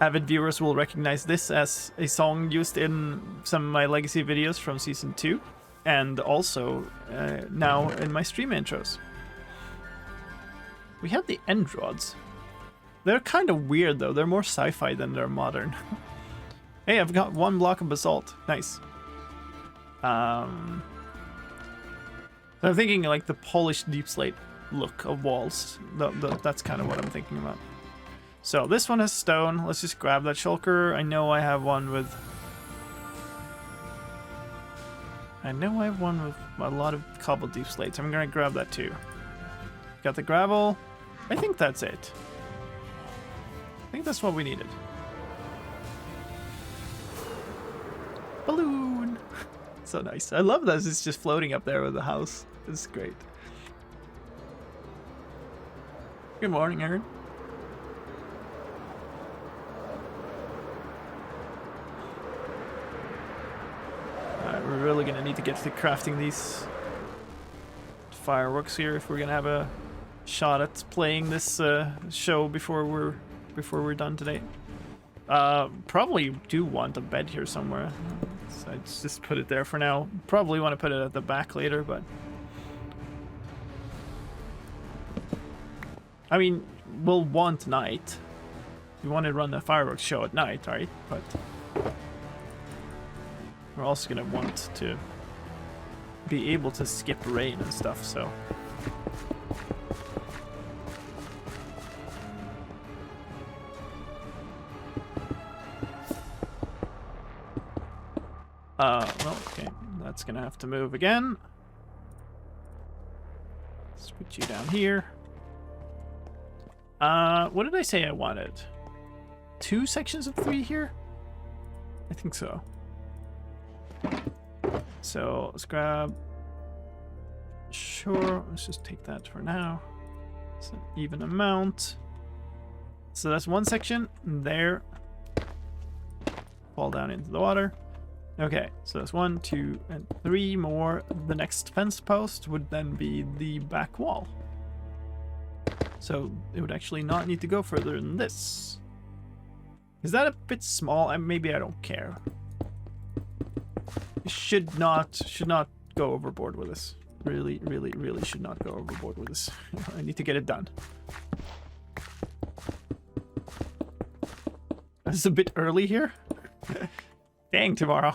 Speaker 1: Avid viewers will recognize this as a song used in some of my legacy videos from season 2, and also now in my stream intros. We have the end rods. They're kind of weird though. They're more sci-fi than they're modern. Hey, I've got 1 block of basalt. Nice. So I'm thinking like the polished deep slate look of walls. That's kind of what I'm thinking about. So this one has stone. Let's just grab that shulker. I know I have one with a lot of cobble deep slates. I'm gonna grab that too. Got the gravel. I think that's it. I think that's what we needed. Balloon. So nice. I love this. It's just floating up there with the house. It's great. Good morning, Aaron. We're really gonna need to get to crafting these fireworks here if we're gonna have a shot at playing this show before we're done today. Probably do want a bed here somewhere. So I just put it there for now. Probably want to put it at the back later, but I mean, we'll want night. We want to run the fireworks show at night, right? But we're also gonna want to be able to skip rain and stuff, so. Well, okay, that's gonna have to move again. Let's put you down here. What did I say I wanted? 2 sections of 3 here? I think so. So let's grab. Sure, let's just take that for now. It's an even amount. So that's 1 section there. Fall down into the water. Okay, so that's 1, 2, and 3 more. The next fence post would then be the back wall. So it would actually not need to go further than this. Is that a bit small? Maybe I don't care. Should not go overboard with this. Really should not go overboard with this. I need to get it done. This is a bit early here. Dang, tomorrow.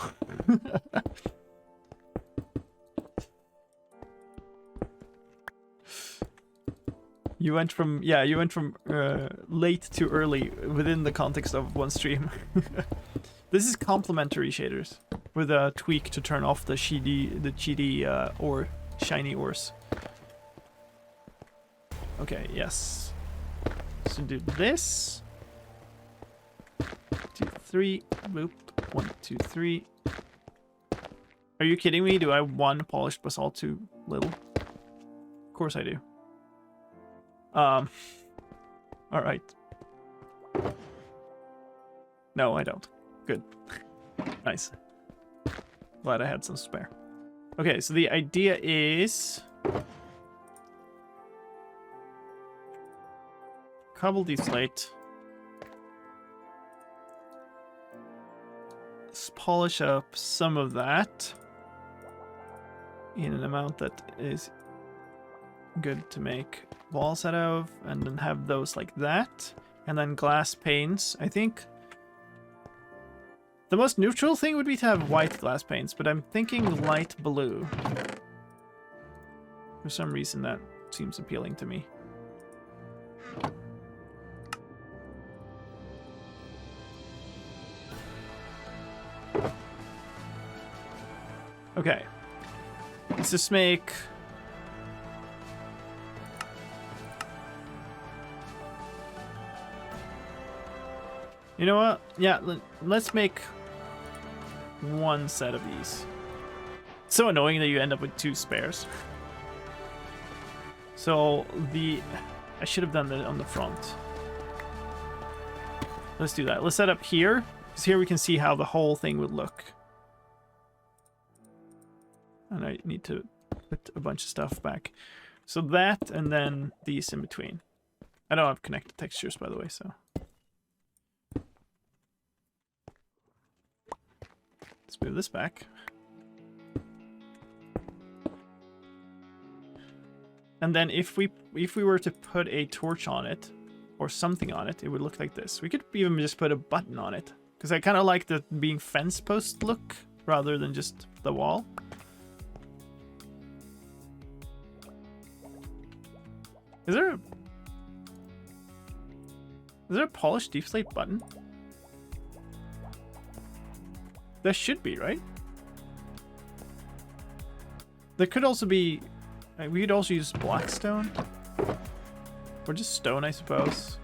Speaker 1: You went from late to early within the context of one stream. This is complementary shaders with a tweak to turn off the cheaty or shiny ores. Okay, yes. So do this. 2, 3, boop. 1, 2, 3. Are you kidding me? Do I have 1 polished basalt too little? Of course I do. Alright. No, I don't. Good. Nice. Glad I had some spare. Okay, so the idea is cobble deep slate. Let's polish up some of that in an amount that is good to make walls out of, and then have those like that, and then glass panes. I think the most neutral thing would be to have white glass panes, but I'm thinking light blue. For some reason that seems appealing to me. Okay. Let's just make... You know what? Yeah, let's make one set of these. It's so annoying that you end up with 2 spares. So I should have done that on the front. Let's do that. Let's set up here, because here we can see how the whole thing would look. And I need to put a bunch of stuff back. So that, and then these in between. I don't have connected textures, by the way, so... Let's move this back. And then if we were to put a torch on it, or something on it, it would look like this. We could even just put a button on it, because I kind of like the being fence post look, rather than just the wall. Is there a polished deep slate button? There should be, right? There could also be... We could also use black stone. Or just stone, I suppose.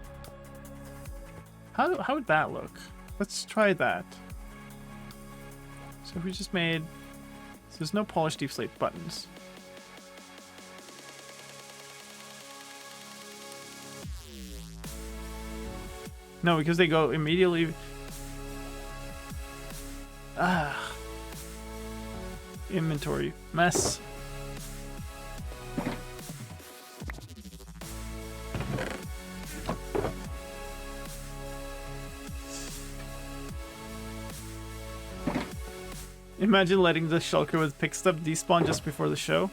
Speaker 1: How would that look? Let's try that. So if we just made... So there's no polished deep slate buttons. No, because they go immediately... Inventory. Mess. Imagine letting the shulker with pick stuff despawn just before the show.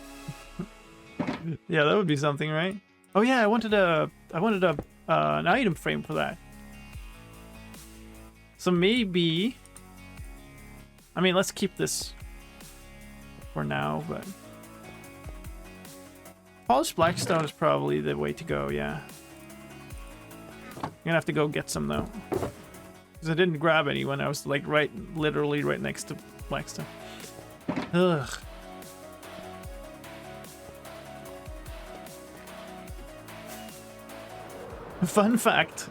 Speaker 1: Yeah, that would be something, right? Oh yeah, I wanted an item frame for that. So maybe... I mean, let's keep this for now, but... Polished blackstone is probably the way to go, yeah. I'm gonna have to go get some, though. Because I didn't grab any when I was, like, literally right next to blackstone. Ugh. Fun fact,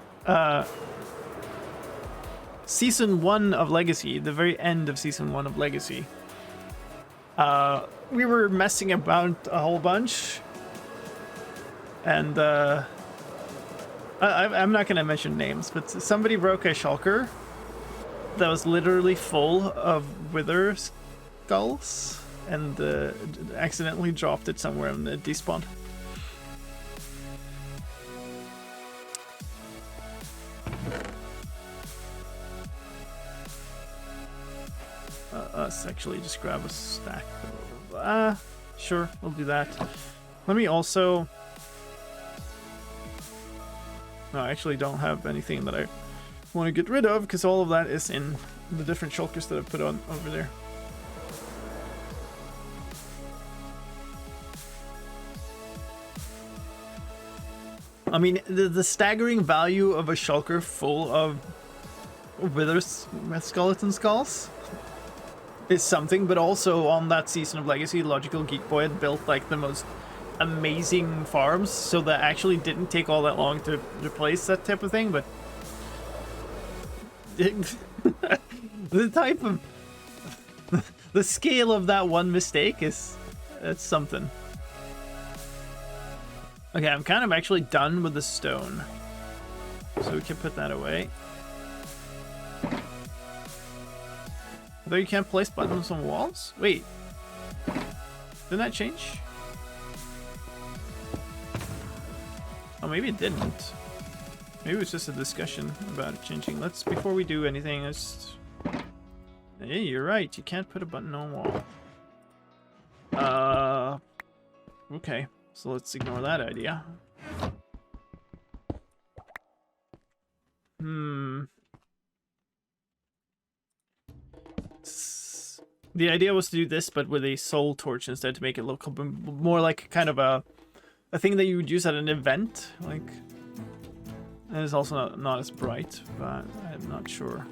Speaker 1: Season 1 of Legacy, the very end of Season 1 of Legacy, we were messing about a whole bunch, and I'm not going to mention names, but somebody broke a shulker that was literally full of wither skulls, and accidentally dropped it somewhere and it despawned. Let's actually just grab a stack. Sure, we'll do that. Let me also... No, I actually don't have anything that I want to get rid of, because all of that is in the different shulkers that I've put on over there. I mean, the staggering value of a shulker full of wither skeleton skulls is something, but also on that season of Legacy, Logical Geek Boy had built like the most amazing farms, so that actually didn't take all that long to replace that type of thing, but the type of the scale of that one mistake is it's something. Okay, I'm kind of actually done with the stone, so we can put that away. Although you can't place buttons on walls? Wait. Didn't that change? Oh, maybe it didn't. Maybe it was just a discussion about it changing. Let's, before we do anything, let's... Hey, you're right. You can't put a button on wall. Okay. So let's ignore that idea. The idea was to do this, but with a soul torch instead, to make it look more like kind of a thing that you would use at an event. Like, and it's also not as bright, but I'm not sure.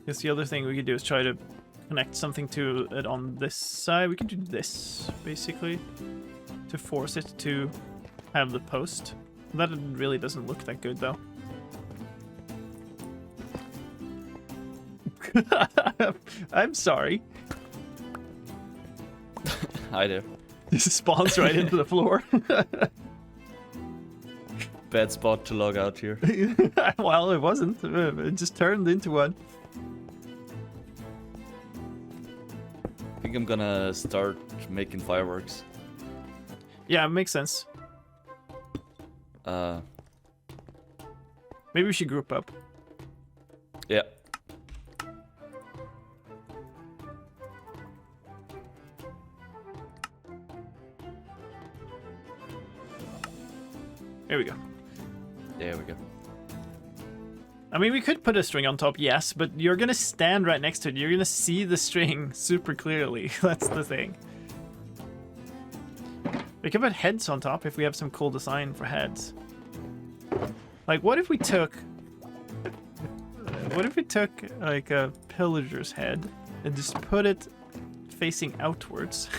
Speaker 1: Guess the other thing we could do is try to connect something to it on this side. We can do this, basically, to force it to have the post. That really doesn't look that good, though. I'm sorry.
Speaker 4: Hi there.
Speaker 1: This spawns right into the floor.
Speaker 4: Bad spot to log out here.
Speaker 1: Well, it wasn't. It just turned into one.
Speaker 4: I think I'm gonna start making fireworks.
Speaker 1: Yeah, it makes sense. Maybe we should group up.
Speaker 4: Yeah.
Speaker 1: There we go.
Speaker 4: There we go.
Speaker 1: I mean, we could put a string on top, yes, but you're gonna stand right next to it. You're gonna see the string super clearly. That's the thing. We could put heads on top if we have some cool design for heads. Like, what if we took... What if we took, like, a pillager's head and just put it facing outwards?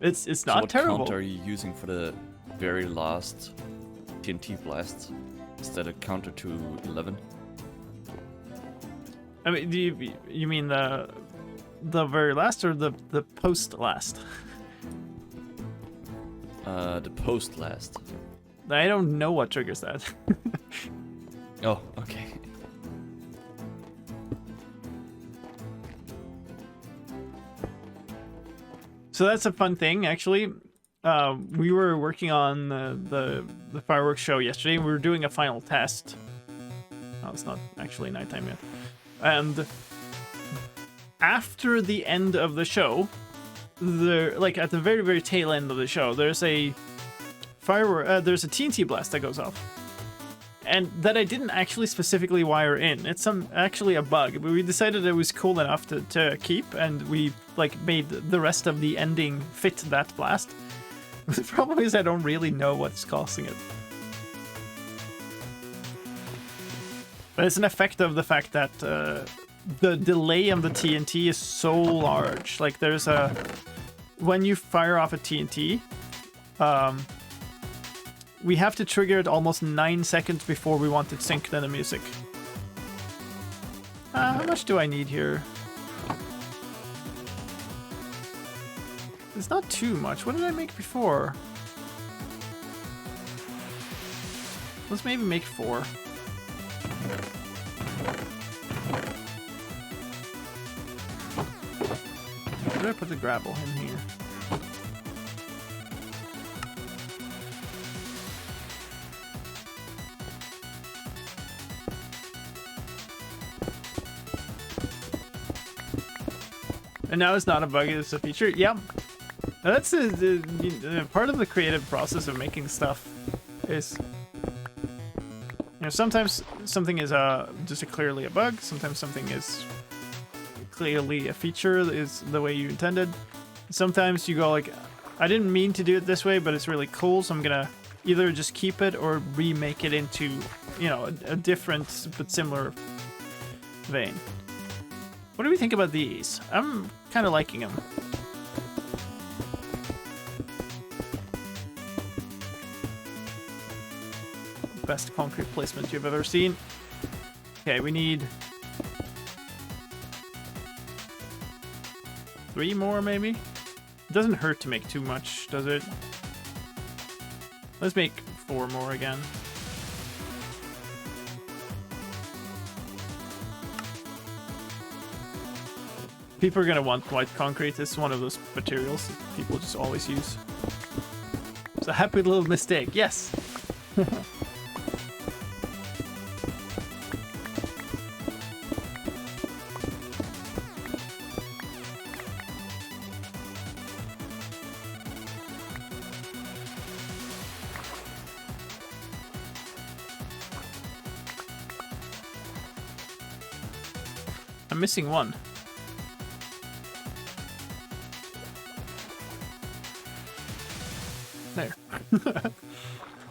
Speaker 1: It's
Speaker 4: So
Speaker 1: not
Speaker 4: what
Speaker 1: terrible.
Speaker 4: count are you using for the very last TNT blast? Is that a counter to 11?
Speaker 1: I mean, do you mean the very last or the post last?
Speaker 4: The post last.
Speaker 1: I don't know what triggers that.
Speaker 4: Oh, okay.
Speaker 1: So that's a fun thing, actually. We were working on the fireworks show yesterday. We were doing a final test. Oh, it's not actually nighttime yet. And after the end of the show, like at the very, very tail end of the show, there's a there's a TNT blast that goes off. And that I didn't actually specifically wire in. It's actually a bug, but we decided it was cool enough to keep, and we like made the rest of the ending fit that blast. The problem is I don't really know what's causing it. But it's an effect of the fact that the delay on the TNT is so large. Like there's when you fire off a TNT, we have to trigger it almost 9 seconds before we want it synced in the music. How much do I need here? It's not too much. What did I make before? Let's maybe make 4. Where did I put the gravel in here? And now it's not a bug, it's a feature. Yeah. That's the part of the creative process of making stuff is, you know, sometimes something is just clearly a bug, sometimes something is clearly a feature, is the way you intended. Sometimes you go like, I didn't mean to do it this way, but it's really cool, so I'm gonna either just keep it or remake it into, you know, a different but similar vein. What do we think about these? I'm kind of liking them. Best concrete placement you've ever seen. Okay, we need 3 more, maybe? It doesn't hurt to make too much, does it? Let's make 4 more again. People are gonna want white concrete. It's one of those materials that people just always use. It's a happy little mistake. Yes. I'm missing one. There.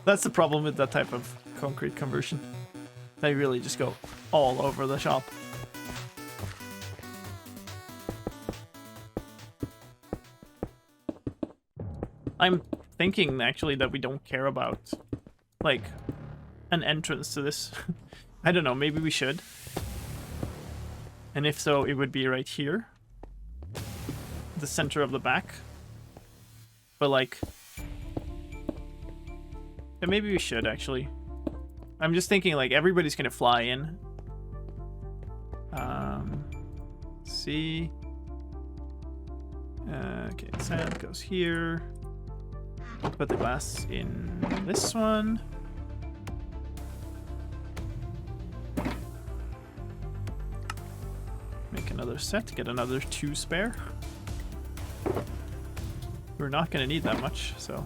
Speaker 1: That's the problem with that type of concrete conversion. They really just go all over the shop. I'm thinking actually that we don't care about like an entrance to this. I don't know, maybe we should. And if so, it would be right here. The center of the back. But like... yeah, maybe we should actually. I'm just thinking like everybody's gonna fly in. See. Okay, sand goes here. Put the glass in this one. Make another set, get another 2 spare. We're not gonna need that much, so.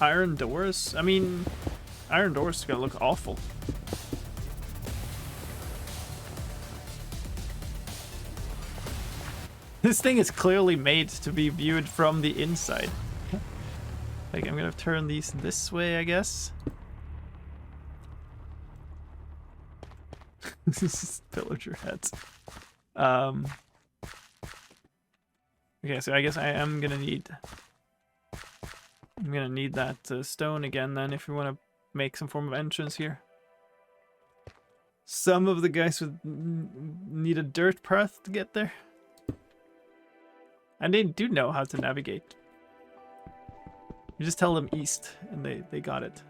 Speaker 1: Iron doors? I mean, iron doors is gonna look awful. This thing is clearly made to be viewed from the inside. Like, I'm gonna turn these this way, I guess. This is pillager heads. Okay, so I guess I am gonna need... I'm gonna need that stone again then if we want to make some form of entrance here. Some of the guys would need a dirt path to get there. And they do know how to navigate. You just tell them east and they got it.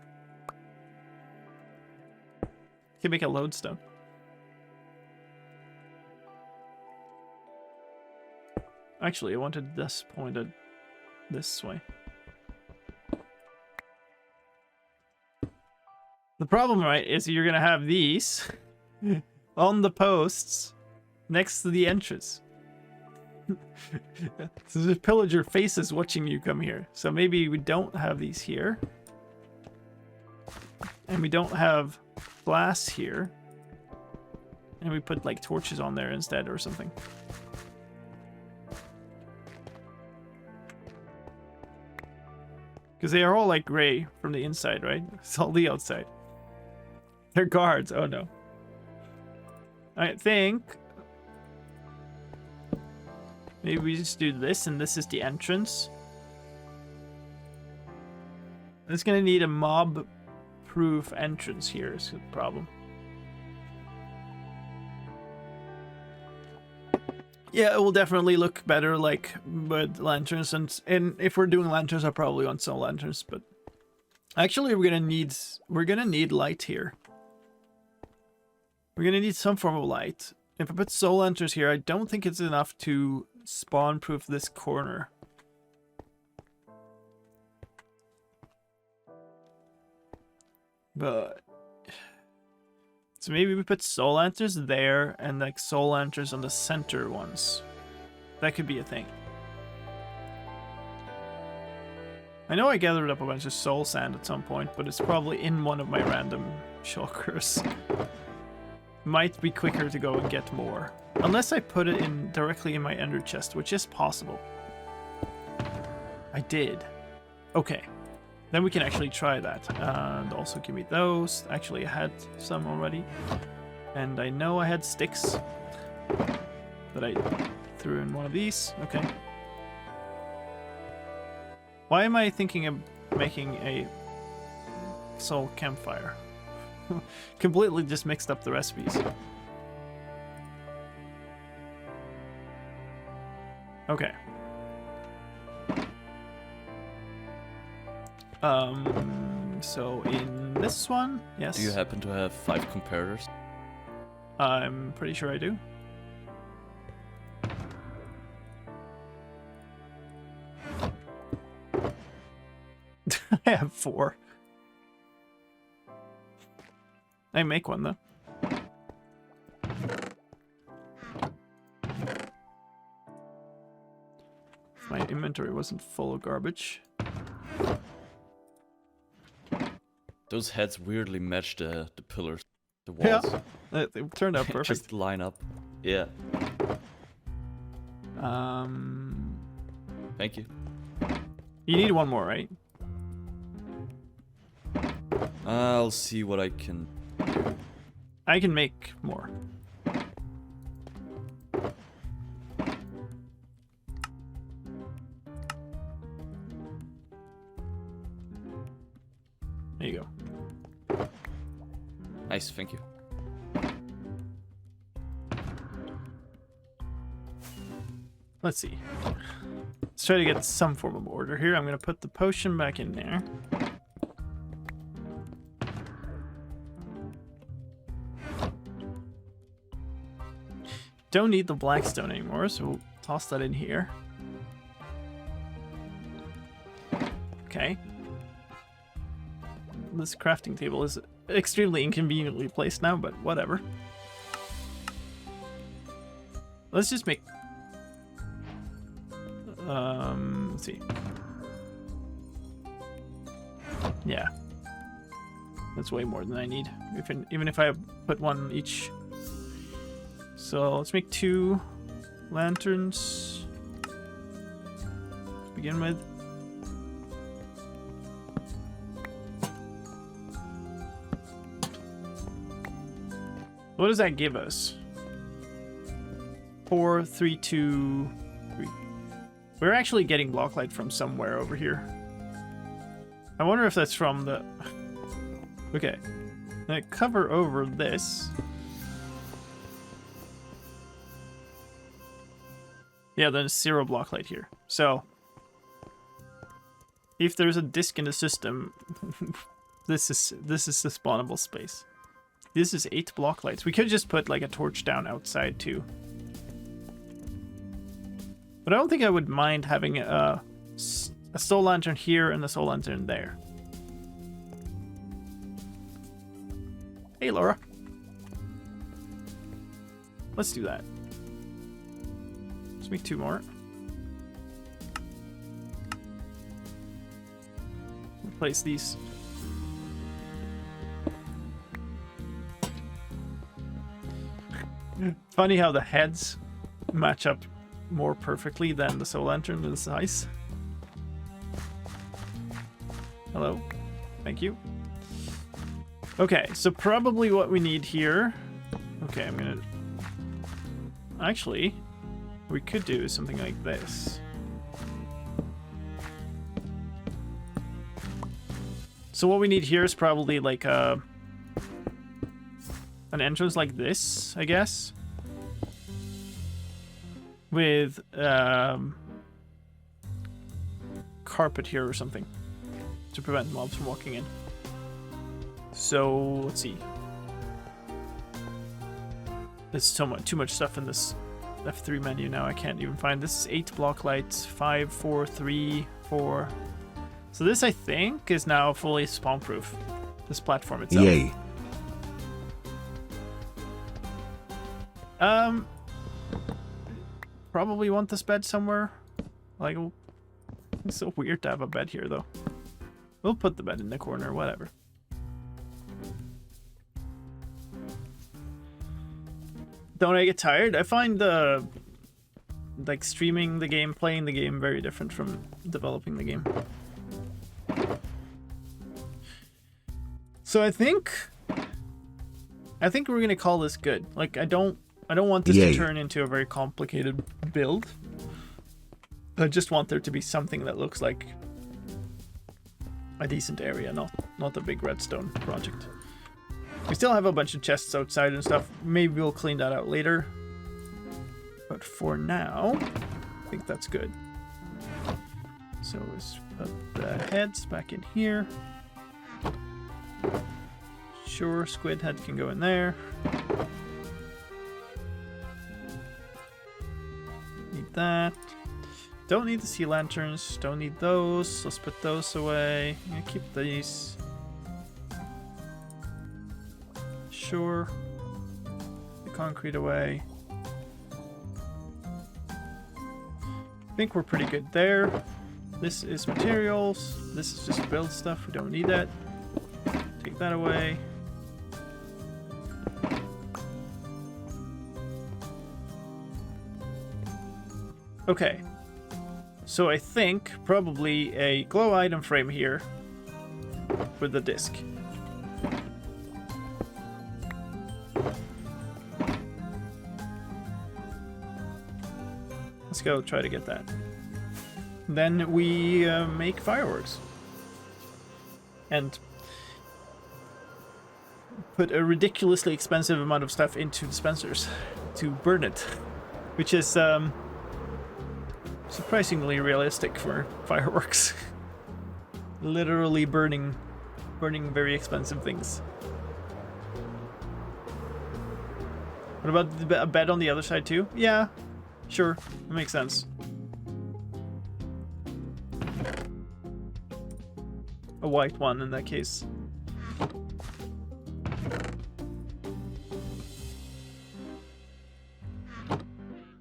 Speaker 1: You can make a lodestone. Actually, I wanted this pointed this way. The problem, right, is you're gonna have these on the posts next to the entrance. So the pillager faces watching you come here. So maybe we don't have these here. And we don't have glass here. And we put like torches on there instead or something. Because they are all like gray from the inside, right? It's all the outside. They're guards. Oh no. I think maybe we just do this and this is the entrance. It's gonna need a mob-proof entrance here is the problem. Yeah, it will definitely look better like with lanterns, and if we're doing lanterns, I probably want some lanterns, but actually we're gonna need light here. We're gonna need some form of light. If I put soul lanterns here, I don't think it's enough to spawn-proof this corner. But so maybe we put soul lanterns there and like soul lanterns on the center ones. That could be a thing. I know I gathered up a bunch of soul sand at some point, but it's probably in one of my random shulkers. Might be quicker to go and get more. Unless I put it in directly in my ender chest, which is possible. I did. Okay. Then we can actually try that. And also give me those. Actually, I had some already. And I know I had sticks that I threw in one of these. Okay. Why am I thinking of making a soul campfire? Completely just mixed up the recipes. Okay. So in this one, yes.
Speaker 4: Do you happen to have 5 comparators?
Speaker 1: I'm pretty sure I do. I have 4. I make one though. If my inventory wasn't full of garbage.
Speaker 4: Those heads weirdly match the pillars, the walls.
Speaker 1: Yeah, they turned out perfect.
Speaker 4: Just line up. Yeah. Thank you.
Speaker 1: You need one more, right?
Speaker 4: I'll see what I can.
Speaker 1: I can make more. There you go.
Speaker 4: Nice, thank you.
Speaker 1: Let's see. Let's try to get some form of order here. I'm going to put the potion back in there. Don't need the blackstone anymore, so we'll toss that in here. Okay. This crafting table is extremely inconveniently placed now, but whatever. Let's just make... let's see. Yeah. That's way more than I need, even if I put one each. So let's make 2 lanterns to begin with. What does that give us? 4, 3, 2, 3. We're actually getting block light from somewhere over here. I wonder if that's from the... Okay. Then I cover over this. Yeah, then it's 0 block light here. So, if there's a disk in the system, this is the spawnable space. This is 8 block lights. We could just put like a torch down outside too. But I don't think I would mind having a soul lantern here and a soul lantern there. Hey, Laura. Let's do that. Let's make 2 more. Replace these. Funny how the heads match up more perfectly than the soul lantern with the size. Hello. Thank you. Okay, so probably what we need here... Okay, I'm gonna... Actually, we could do something like this. So what we need here is probably like an entrance like this, I guess. With carpet here or something to prevent mobs from walking in. So let's see. There's too much stuff in this F3 menu now. I can't even find. This is 8 block lights, 5, 4, 3, 4. So this I think is now fully spawn proof. This platform itself.
Speaker 3: Yay.
Speaker 1: Probably want this bed somewhere. Like, it's so weird to have a bed here, though. We'll put the bed in the corner, whatever. Don't I get tired? I find like streaming the game, playing the game very different from developing the game. So I think we're gonna call this good. Like I don't want this to turn into a very complicated build. I just want there to be something that looks like a decent area, not a big redstone project. We still have a bunch of chests outside and stuff. Maybe we'll clean that out later. But for now, I think that's good. So let's put the heads back in here. Sure, squid head can go in there. Need that. Don't need the sea lanterns. Don't need those. Let's put those away. I'm gonna keep these. Sure. The concrete away. I think we're pretty good there. This is materials. This is just build stuff. We don't need that. Take that away. Okay. So I think probably a glow item frame here with the disc. Let's go try to get that. Then we make fireworks. And put a ridiculously expensive amount of stuff into dispensers to burn it. Which is surprisingly realistic for fireworks. Literally burning very expensive things. What about a bed on the other side too? Yeah, sure, that makes sense. A white one in that case.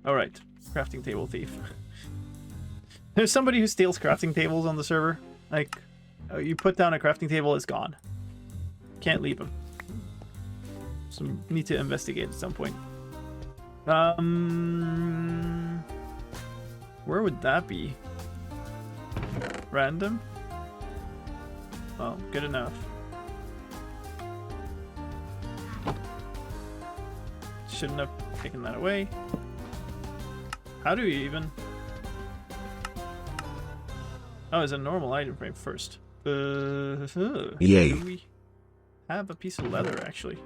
Speaker 1: Alright, crafting table thief. There's somebody who steals crafting tables on the server. Like, you put down a crafting table, it's gone. Can't leave them. So need to investigate at some point. Where would that be? Random? Well, good enough. Shouldn't have taken that away. How do you even... Oh, it's a normal item frame first.
Speaker 3: Yay.
Speaker 1: Do we have a piece of leather, actually?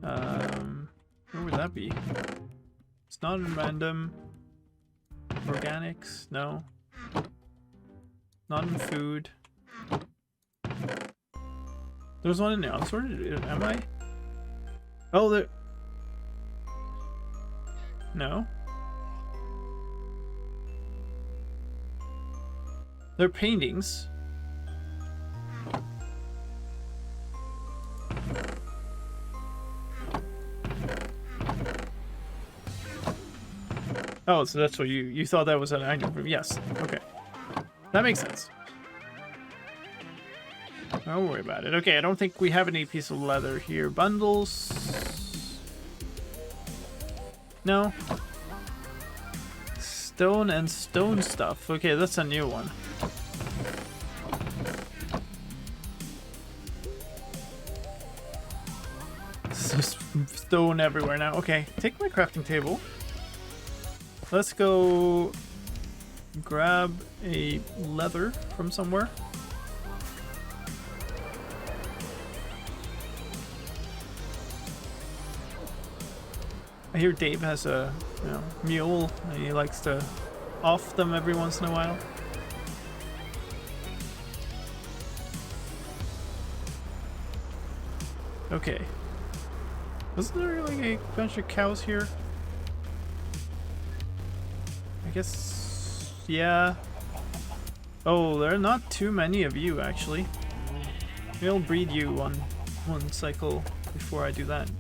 Speaker 1: Where would that be? It's not in random. Organics? No. Not in food. There's one in there. I'm sorry. Am I? Oh, there. No. They're paintings. Oh, so that's what you thought that was an item. Yes. Okay. That makes sense. Don't worry about it. Okay, I don't think we have any piece of leather here. Bundles. No. Stone and stone stuff. Okay, that's a new one. It's just stone everywhere now. Okay, take my crafting table. Let's go grab a leather from somewhere. I hear Dave has a mule and he likes to off them every once in a while. Okay. Wasn't there like a bunch of cows here? I guess, yeah. Oh, there are not too many of you actually. Maybe I'll breed you on one cycle before I do that.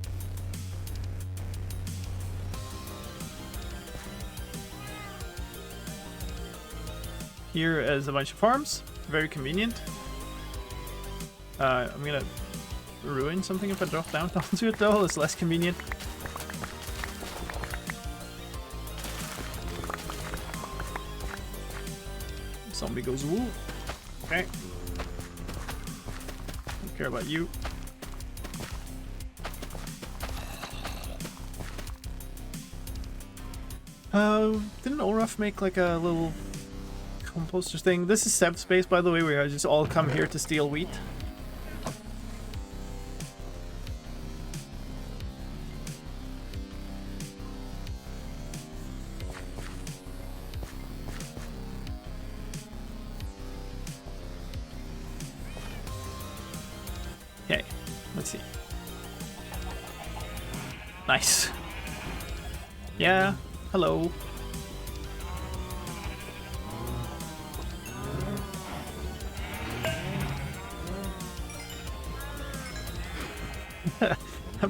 Speaker 1: Here is a bunch of farms. Very convenient. I'm gonna ruin something if I drop down onto it though. It's less convenient. Zombie goes woo. Okay. Don't care about you. Didn't Olaf make like a little composter thing? This is Seb's space, by the way, where I just all come here to steal wheat. Okay, let's see. Nice. Yeah, hello.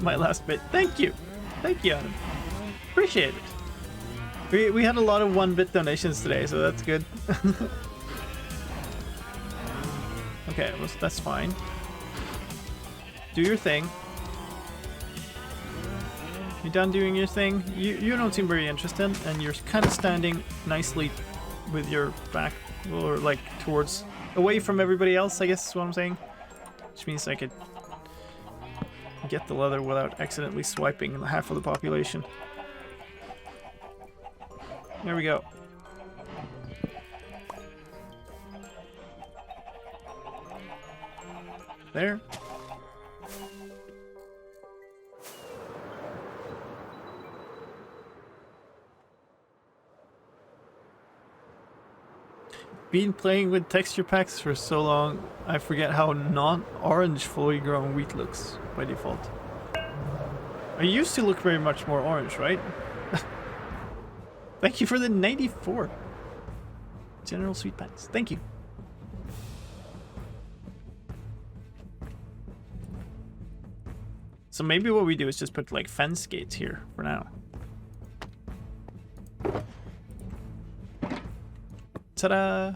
Speaker 1: My last bit. Thank you. Thank you, Adam. Appreciate it. We had a lot of 1-bit donations today, so that's good. Okay, well, that's fine. Do your thing. You done doing your thing? You don't seem very interested, and you're kind of standing nicely with your back, or like towards, away from everybody else, I guess is what I'm saying. Which means I could get the leather without accidentally swiping half of the population. There we go. There. Been playing with texture packs for so long, I forget how non-orange fully grown wheat looks by default. I used to look very much more orange, right? Thank you for the 94. General Sweet Packs. Thank you. So maybe what we do is just put like fence gates here for now. Ta-da!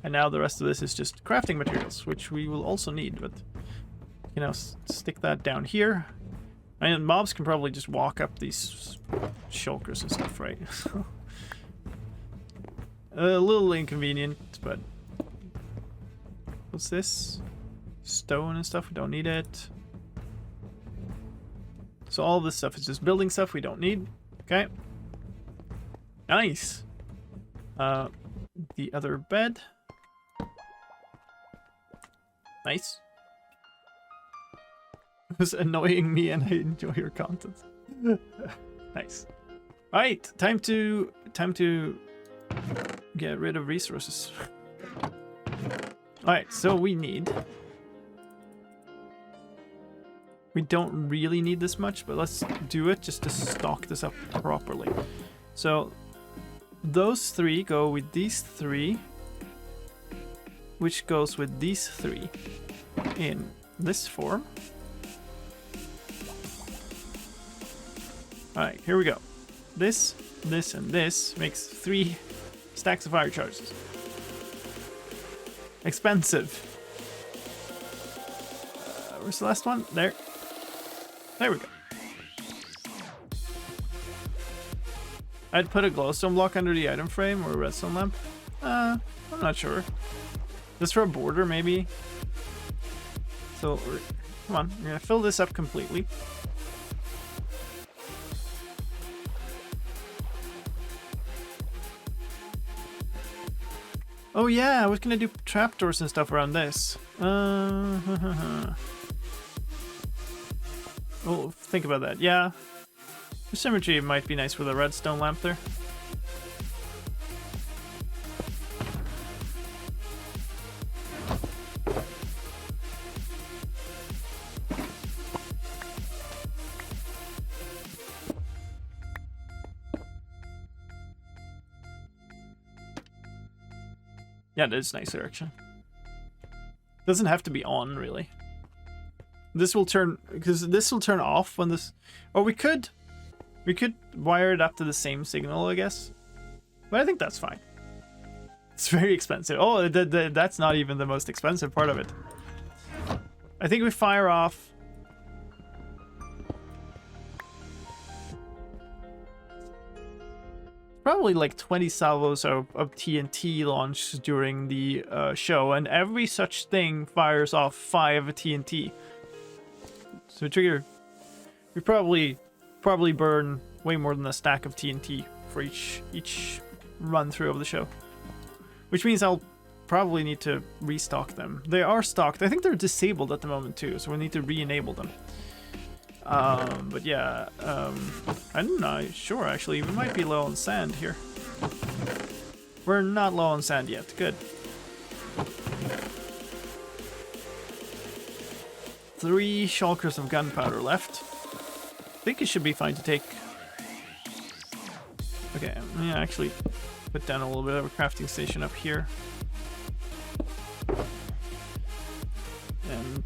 Speaker 1: And now the rest of this is just crafting materials, which we will also need, but you know, stick that down here. And mobs can probably just walk up these shulkers and stuff, right? A little inconvenient, but what's this? Stone and stuff, we don't need it. So all this stuff is just building stuff we don't need. Okay. Nice. The other bed. Nice. It was annoying me and I enjoy your content. Nice. Alright, time to get rid of resources. Alright, so we don't really need this much, but let's do it just to stock this up properly. So those three go with these three, which goes with these three in this form. Alright, here we go. This, and this makes 3 stacks of fire charges. Expensive. Where's the last one? There. There we go. I'd put a glowstone block under the item frame or a redstone lamp. I'm not sure. Just for a border, maybe. So, come on. We're gonna fill this up completely. Oh yeah, I was gonna do trapdoors and stuff around this. Oh, think about that. Yeah. The symmetry might be nice with a redstone lamp there. Yeah, that is nice direction. Doesn't have to be on, really. This will turn, because this will turn off when this, or we could wire it up to the same signal, I guess. But I think that's fine. It's very expensive. Oh, that's not even the most expensive part of it. I think we fire off. Probably like 20 salvos of TNT launch during the show, and every such thing fires off 5 TNT. So we probably burn way more than a stack of TNT for each run through of the show, which means I'll probably need to restock them. They are stocked. I think they're disabled at the moment too, so we need to re-enable them. But yeah, I'm not sure actually. We might be low on sand here. We're not low on sand yet. Good. 3 shulkers of gunpowder left. I think it should be fine to take. Okay, I'm gonna actually put down a little bit of a crafting station up here. And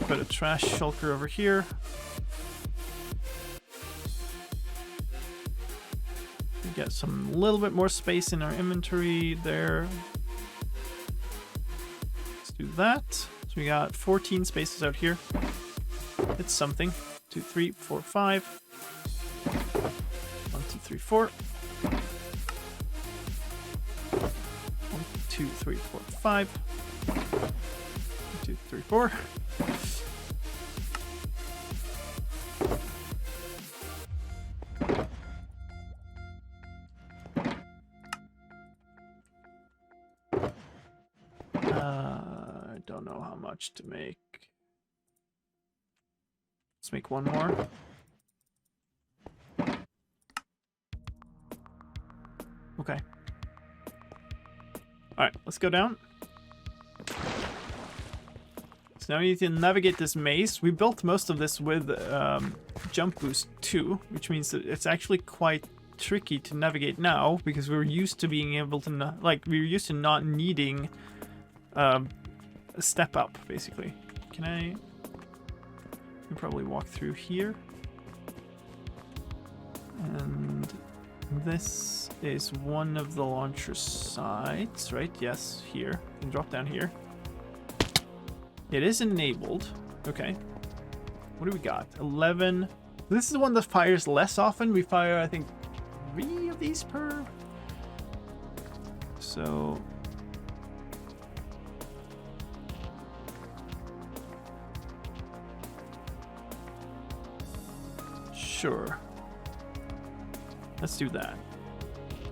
Speaker 1: put a trash shulker over here. We get some little bit more space in our inventory there. Do that. Let's So we got 14 spaces out here. It's something. 2, 3, 4, 5. 1, 2, 3, 4. 1, 2, 3, 4, 5. 1, 2, 3, 4. I don't know how much to make. Let's make one more. Okay. Alright, let's go down. So now we need to navigate this maze. We built most of this with jump boost 2, which means that it's actually quite tricky to navigate now because we're used to being able to we're used to not needing a step up, basically. Can I probably walk through here? And this is one of the launcher sites, right? Yes, here. You can drop down here. It is enabled. Okay. What do we got? 11. This is the one that fires less often. We fire, I think, 3 of these per. So sure. Let's do that.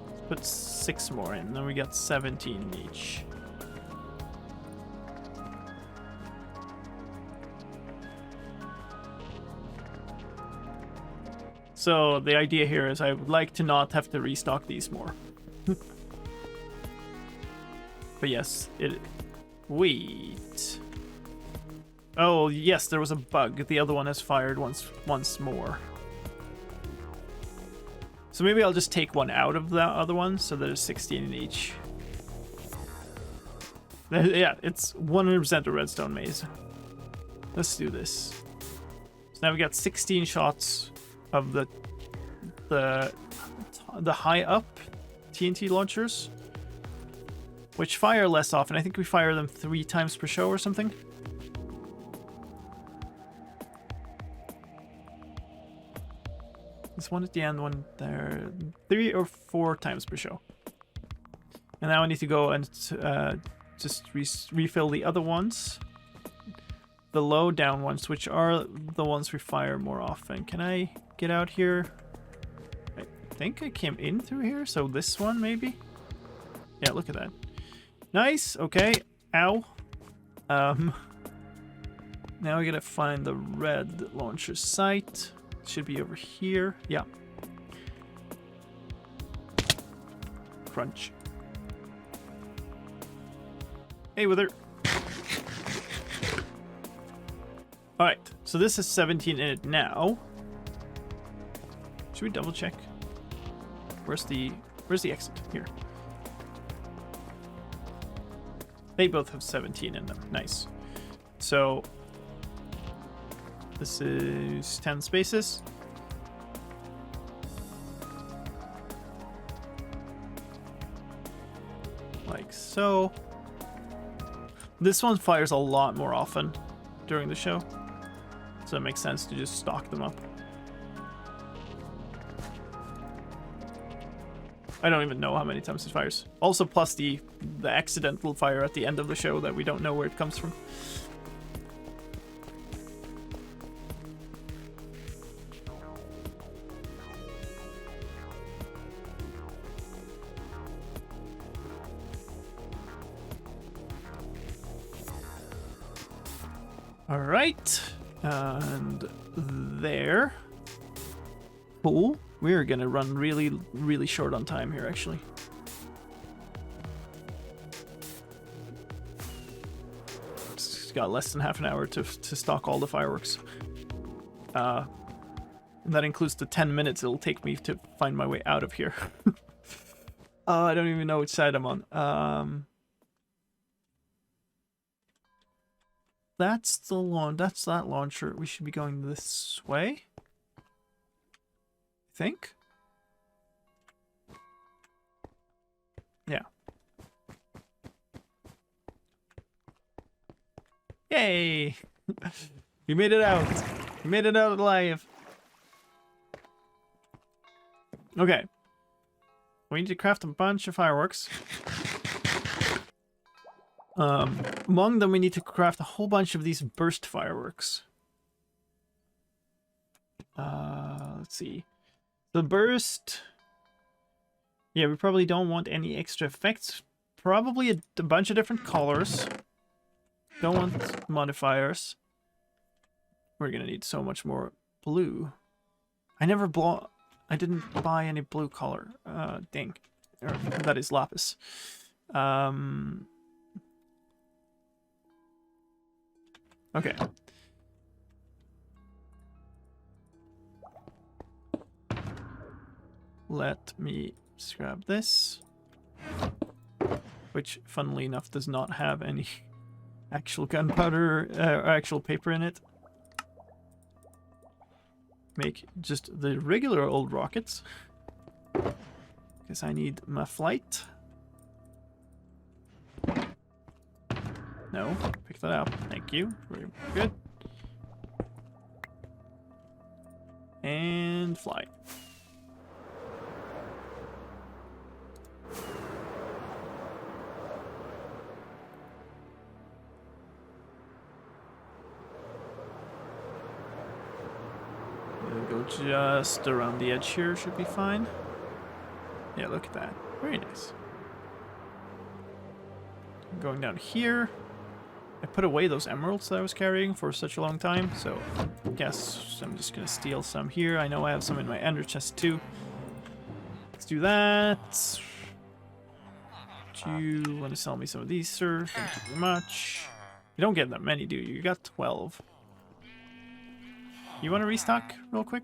Speaker 1: Let's put 6 more in. Then we got 17 each. So the idea here is I would like to not have to restock these more. But yes, it... Wait. Oh, yes, there was a bug. The other one has fired once more. So maybe I'll just take one out of the other one so there's 16 in each. Yeah, it's 100% a redstone maze. Let's do this. So now we got 16 shots of the high up TNT launchers, which fire less often. I think we fire them 3 times per show or something. This one at the end, one there, 3 or 4 times per show. And now I need to go and just refill the other ones. The low down ones, which are the ones we fire more often. Can I get out here? I think I came in through here, so this one maybe? Yeah, look at that. Nice, okay. Ow. Now we gotta find the red launcher site. Should be over here. Yeah. Crunch. Hey, Wither. Alright, so this is 17 in it now. Should we double check? Where's the exit? Here. They both have 17 in them. Nice. So this is 10 spaces. Like so. This one fires a lot more often during the show. So it makes sense to just stock them up. I don't even know how many times it fires. Also, plus the accidental fire at the end of the show that we don't know where it comes from. All right. And there. Cool. We're gonna run really, really short on time here, actually. Just got less than half an hour to stock all the fireworks. And that includes the 10 minutes it'll take me to find my way out of here. I don't even know which side I'm on. That's that launcher. We should be going this way. I think. Yeah. Yay! We made it out. We made it out alive. Okay. We need to craft a bunch of fireworks. Among them, we need to craft a whole bunch of these burst fireworks. Let's see. The burst... Yeah, we probably don't want any extra effects. Probably a bunch of different colors. Don't want modifiers. We're gonna need so much more blue. I didn't buy any blue color. Dang. That is lapis. Okay. Let me grab this. Which, funnily enough, does not have any actual gunpowder or actual paper in it. Make just the regular old rockets. Because I need my flight. No, pick that up. Thank you. Very good. And fly. Go just around the edge here, should be fine. Yeah, look at that. Very nice. Going down here. I put away those emeralds that I was carrying for such a long time, so I guess I'm just gonna steal some here. I know I have some in my ender chest too. Let's do that. Do you want to sell me some of these, sir? Thank you very much. You don't get that many, do you? You got 12. You want to restock real quick?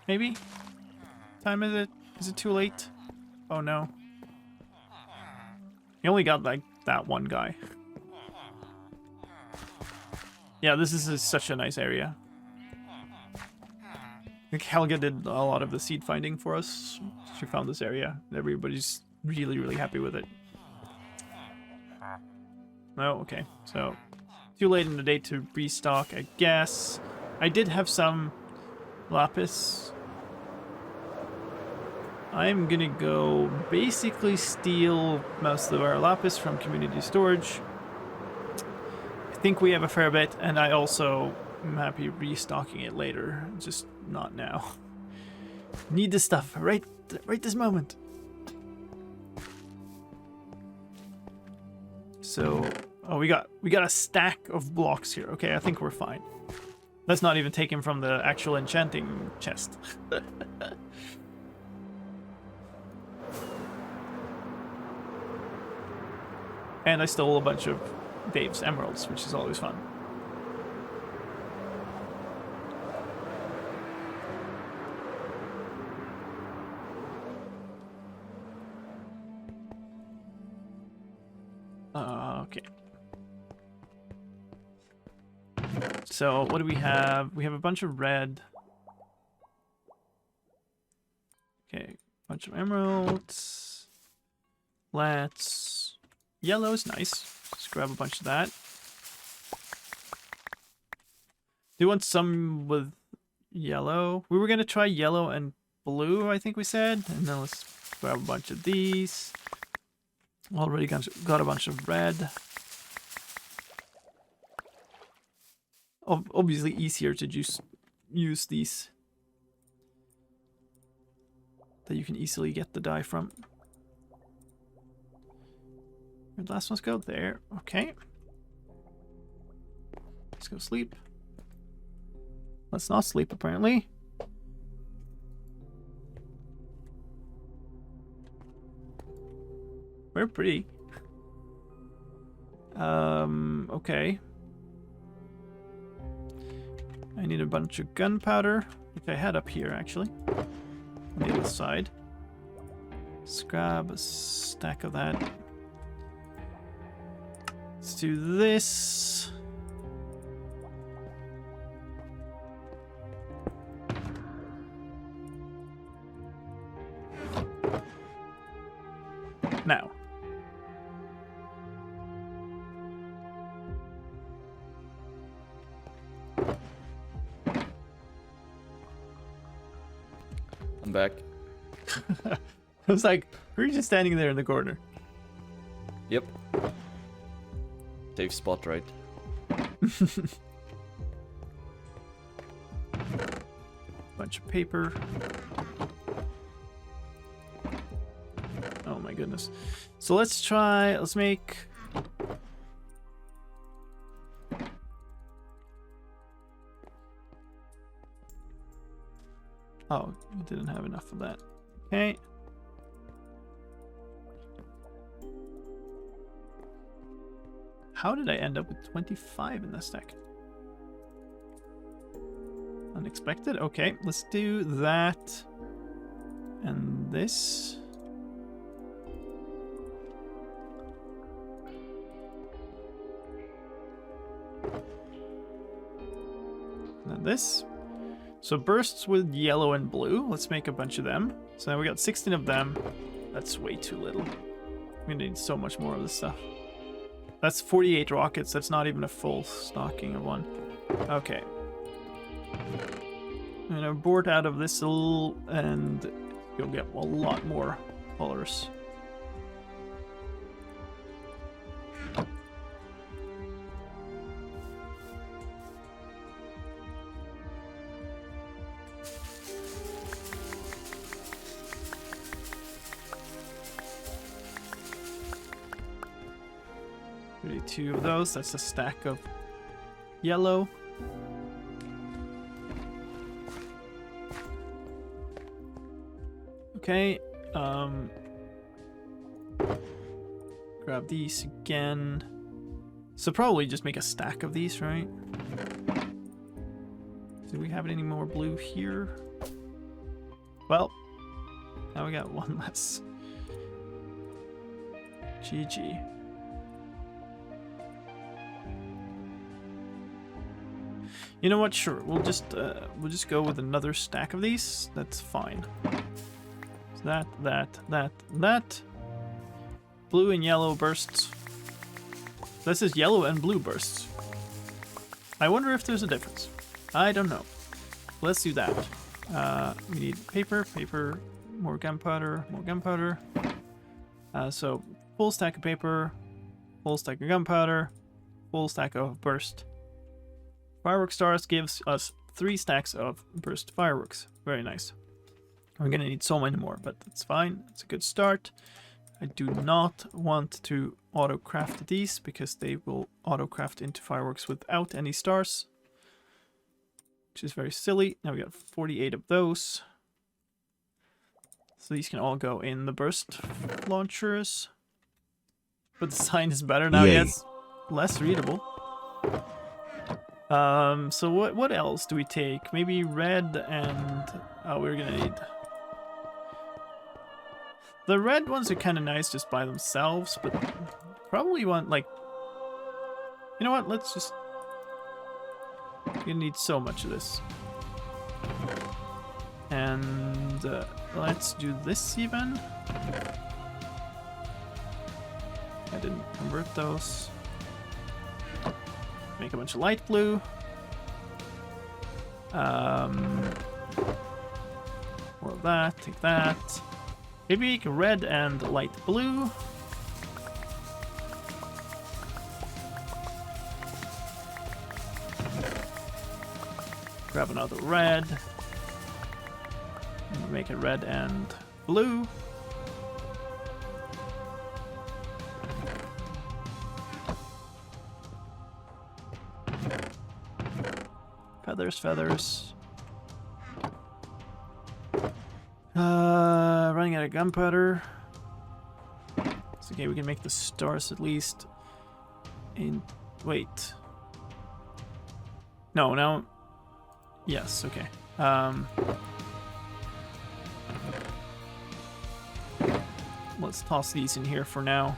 Speaker 1: Maybe? Time is it? Is it too late? Oh no. You only got like that one guy. Yeah, this is such a nice area. I think Helga did a lot of the seed finding for us. She found this area. Everybody's really, really happy with it. Oh, okay. So, too late in the day to restock, I guess. I did have some lapis. I'm gonna go basically steal most of our lapis from community storage. I think we have a fair bit, and I also am happy restocking it later, just not now. Need this stuff right this moment. So, oh, we got a stack of blocks here. Okay, I think we're fine. Let's not even take him from the actual enchanting chest. And I stole a bunch of Dave's emeralds, which is always fun. Okay. So, what do we have? We have a bunch of red. Okay, bunch of emeralds. Let's... Yellow is nice. Let's grab a bunch of that. Do you want some with yellow? We were going to try yellow and blue, I think we said. And then let's grab a bunch of these. Already got a bunch of red. Obviously easier to just use these. That you can easily get the dye from. Where'd the last ones go? There. Okay. Let's go sleep. Let's not sleep, apparently. We're pretty. Okay. I need a bunch of gunpowder, which I had up here, actually. On the other side. Let's grab a stack of that. Let's do this. Now.
Speaker 4: I'm back.
Speaker 1: I was like, who are you just standing there in the corner?
Speaker 4: Yep. Safe spot, right?
Speaker 1: Bunch of paper. Oh my goodness. So let's make... Oh, we didn't have enough of that. Okay. How did I end up with 25 in this stack? Unexpected. Okay, let's do that. And this. And then this. So bursts with yellow and blue. Let's make a bunch of them. So now we got 16 of them. That's way too little. We need so much more of this stuff. That's 48 rockets. That's not even a full stocking of one. Okay. I'm gonna board out of this little, and you'll get a lot more colors. Two of those. That's a stack of yellow. Okay. Grab these again. So probably just make a stack of these, right? Do we have any more blue here? Well, now we got one less. GG. You know what? Sure, we'll just go with another stack of these. That's fine. So that. Blue and yellow bursts. This is yellow and blue bursts. I wonder if there's a difference. I don't know. Let's do that. We need paper, more gunpowder. So full stack of paper, full stack of gunpowder, full stack of burst. Firework stars gives us 3 stacks of burst fireworks. Very nice. We're gonna need so many more, but that's fine. It's a good start. I do not want to auto-craft these because they will auto-craft into fireworks without any stars, which is very silly. Now we got 48 of those. So these can all go in the burst launchers. But the sign is better now. Yeah, it's less readable. So what else do we take? Maybe red and... Oh, we're gonna need... The red ones are kind of nice just by themselves, but probably want, like... You know what? Let's just... We're gonna need so much of this. And let's do this even. I didn't convert those. Make a bunch of light blue. More of that. Take that. Maybe make red and light blue. Grab another red. Make it red and blue. Feathers. Running out of gunpowder. It's okay, we can make the stars at least. Wait. No, now. Yes, okay. Let's toss these in here for now.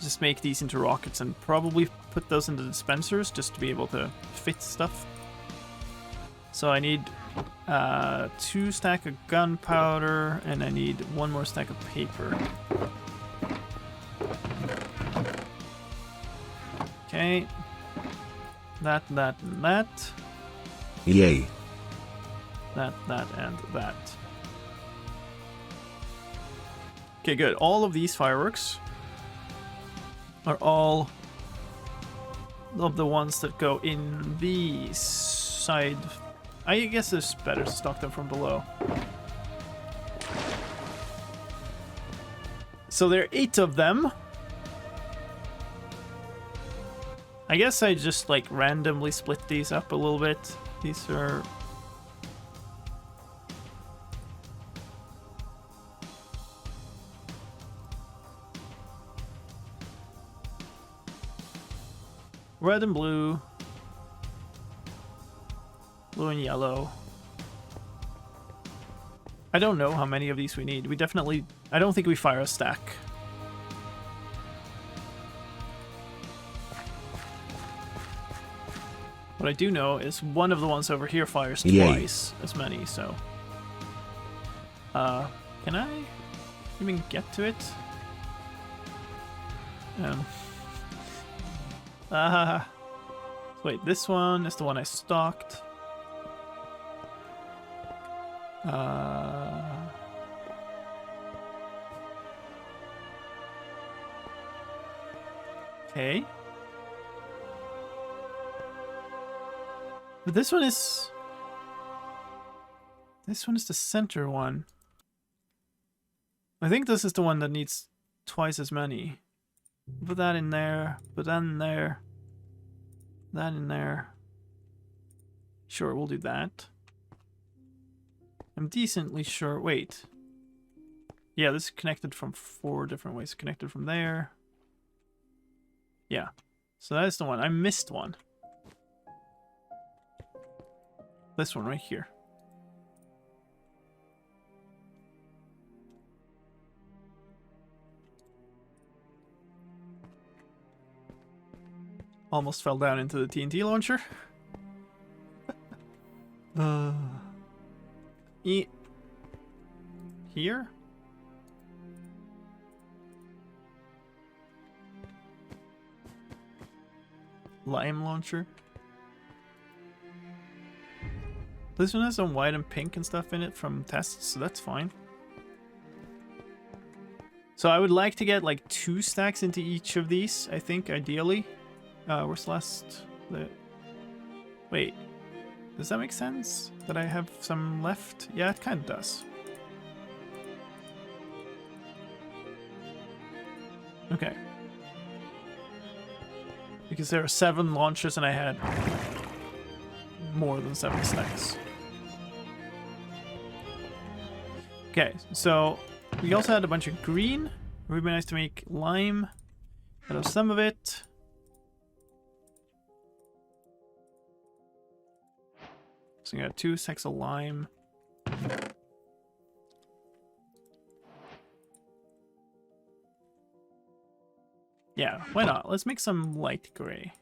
Speaker 1: Just make these into rockets and probably put those into dispensers just to be able to fit stuff. So I need 2 stack of gunpowder and I need 1 more stack of paper. Okay. That, and that.
Speaker 3: Yay.
Speaker 1: That, and that. Okay, good. All of these fireworks are all of the ones that go in the side. I guess it's better to stock them from below. So there are 8 of them. I guess I just like randomly split these up a little bit. These are... red and blue. Blue and yellow. I don't know how many of these we need. We definitely... I don't think we fire a stack. What I do know is one of the ones over here fires twice as many, so... can I even get to it? Wait, this one is the one I stocked. Okay. But this one is... This one is the center one. I think this is the one that needs twice as many. Put that in there, put that in there, that in there. Sure, we'll do that. I'm decently sure. Wait. Yeah, this is connected from 4 different ways. Connected from there. Yeah. So that is the one. I missed one. This one right here. Almost fell down into the TNT launcher. Here? Lime launcher. This one has some white and pink and stuff in it from tests, so that's fine. So I would like to get like 2 stacks into each of these, I think, ideally. Where's the last... Wait. Does that make sense? That I have some left? Yeah, it kind of does. Okay. Because there are 7 launches and I had more than 7 stacks. Okay, so we also had a bunch of green. It would be nice to make lime out of some of it. So we got 2 stacks of lime. Yeah, why not? Let's make some light gray.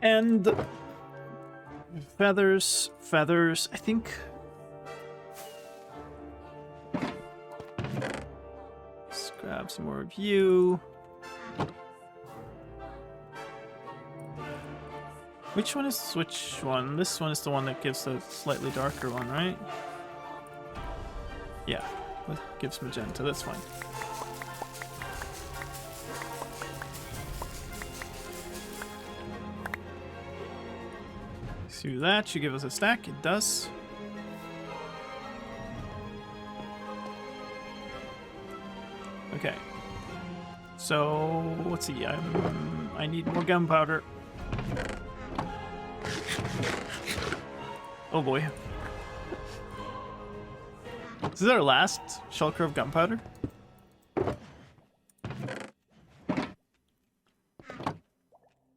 Speaker 1: And feathers, I think. Let's grab some more of you. Which one is which one? This one is the one that gives the slightly darker one, right? Yeah, that gives magenta, that's fine. Do that, should give us a stack, it does. Okay. So, let's see, I need more gunpowder. Oh boy. This is our last shulker of gunpowder.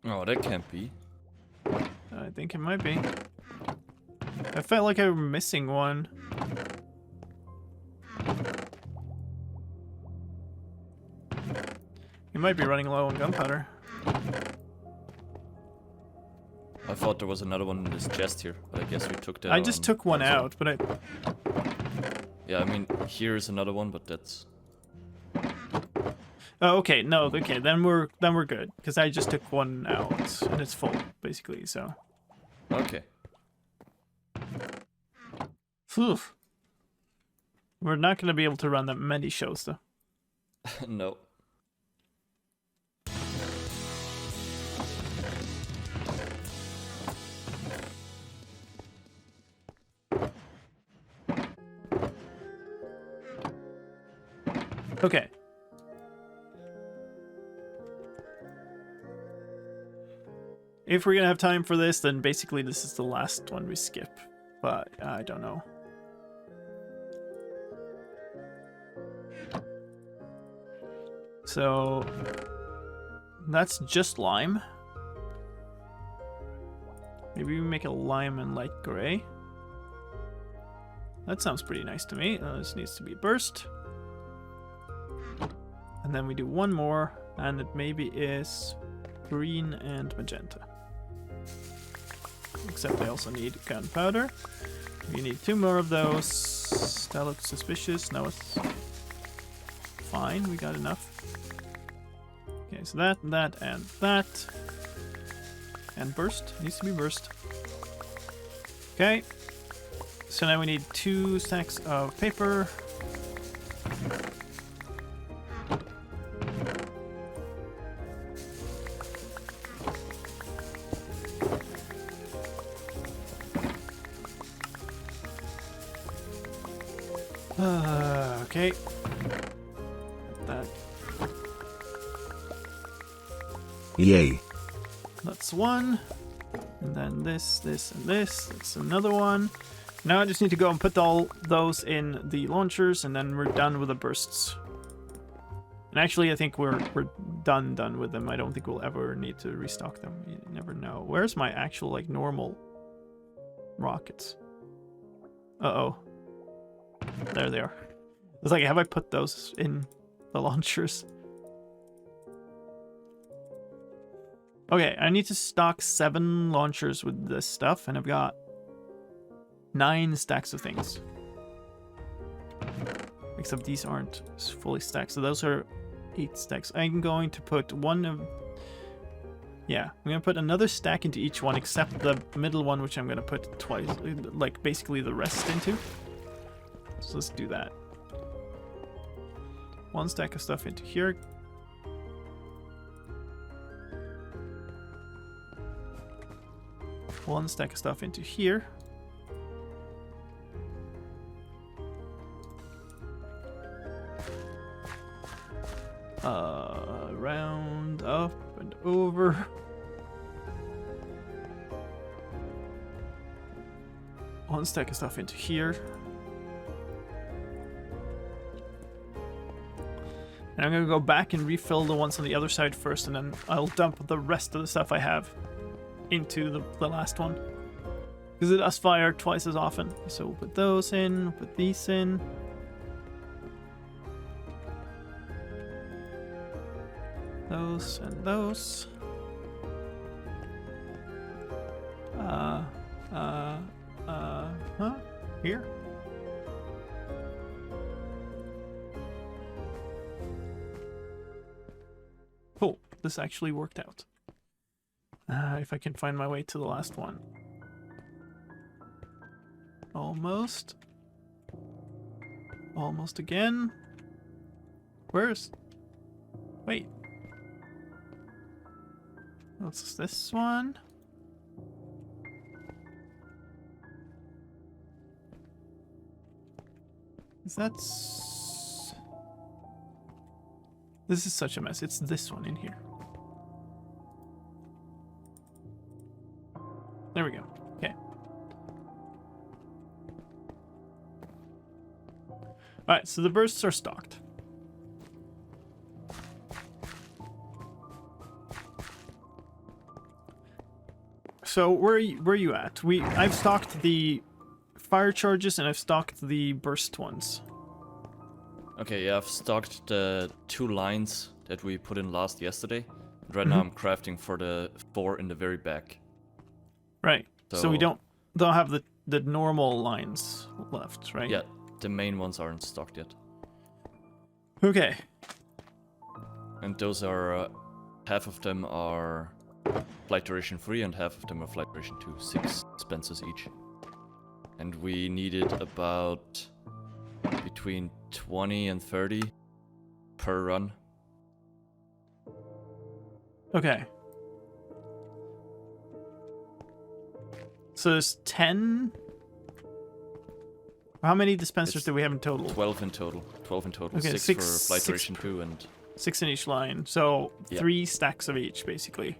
Speaker 4: Oh, that can't be.
Speaker 1: I think it might be. I felt like I was missing one. You might be running low on gunpowder.
Speaker 4: I thought there was another one in this chest here, but I guess we took that.
Speaker 1: I just took one out, but I...
Speaker 4: Yeah, I mean, here is another one, but that's...
Speaker 1: Oh, okay. No, okay. Then we're good because I just took one out and it's full basically. So.
Speaker 4: Okay.
Speaker 1: Phew. We're not gonna be able to run that many shows though.
Speaker 4: No.
Speaker 1: Okay. If we're gonna have time for this, then basically this is the last one we skip. But I don't know. So that's just lime. Maybe we make a lime and light gray. That sounds pretty nice to me. This needs to be burst. And then we do one more, and it maybe is green and magenta. Except I also need gunpowder. We need 2 more of those. That looks suspicious. No, it's fine. We got enough. Okay, so that, and that. And burst. Needs to be burst. Okay. So now we need 2 stacks of paper. Okay. That.
Speaker 3: Yay.
Speaker 1: That's one. And then this, and this. That's another one. Now I just need to go and put all those in the launchers, and then we're done with the bursts. And actually, I think we're done with them. I don't think we'll ever need to restock them. You never know. Where's my actual, like, normal rockets? Uh-oh. There they are. It's like, have I put those in the launchers? Okay, I need to stock 7 launchers with this stuff, and I've got 9 stacks of things. Except these aren't fully stacked, so those are 8 stacks. I'm going to put one of... Yeah, I'm going to put another stack into each one, except the middle one, which I'm going to put twice, like basically the rest into. So let's do that. 1 stack of stuff into here. One stack of stuff into here. Round up and over. One stack of stuff into here. And I'm gonna go back and refill the ones on the other side first, and then I'll dump the rest of the stuff I have into the last one. Because it does fire twice as often. So we'll put those in, we'll put these in. Those and those. Here? Cool, this actually worked out. If I can find my way to the last one. Almost. Almost again. Where's... Wait. What's this one? Is that... This is such a mess. It's this one in here. There we go. Okay. Alright, so the bursts are stocked. So where are you at? I've stocked the fire charges and I've stocked the burst ones.
Speaker 4: Okay, yeah, I've stocked the 2 lines that we put in yesterday. And right now I'm crafting for the 4 in the very back.
Speaker 1: Right. So we don't have the normal lines left, right?
Speaker 4: Yeah, the main ones aren't stocked yet.
Speaker 1: Okay.
Speaker 4: And those are half of them are flight duration 3 and half of them are flight duration 2. 6 dispensers each. And we needed about between 20 and 30 per run.
Speaker 1: Okay. So there's 10. How many dispensers do we have in total?
Speaker 4: 12 in total. 12 in total.
Speaker 1: Okay,
Speaker 4: 6 for flight duration 2 and
Speaker 1: 6 in each line. So
Speaker 4: yeah.
Speaker 1: 3 stacks of each, basically.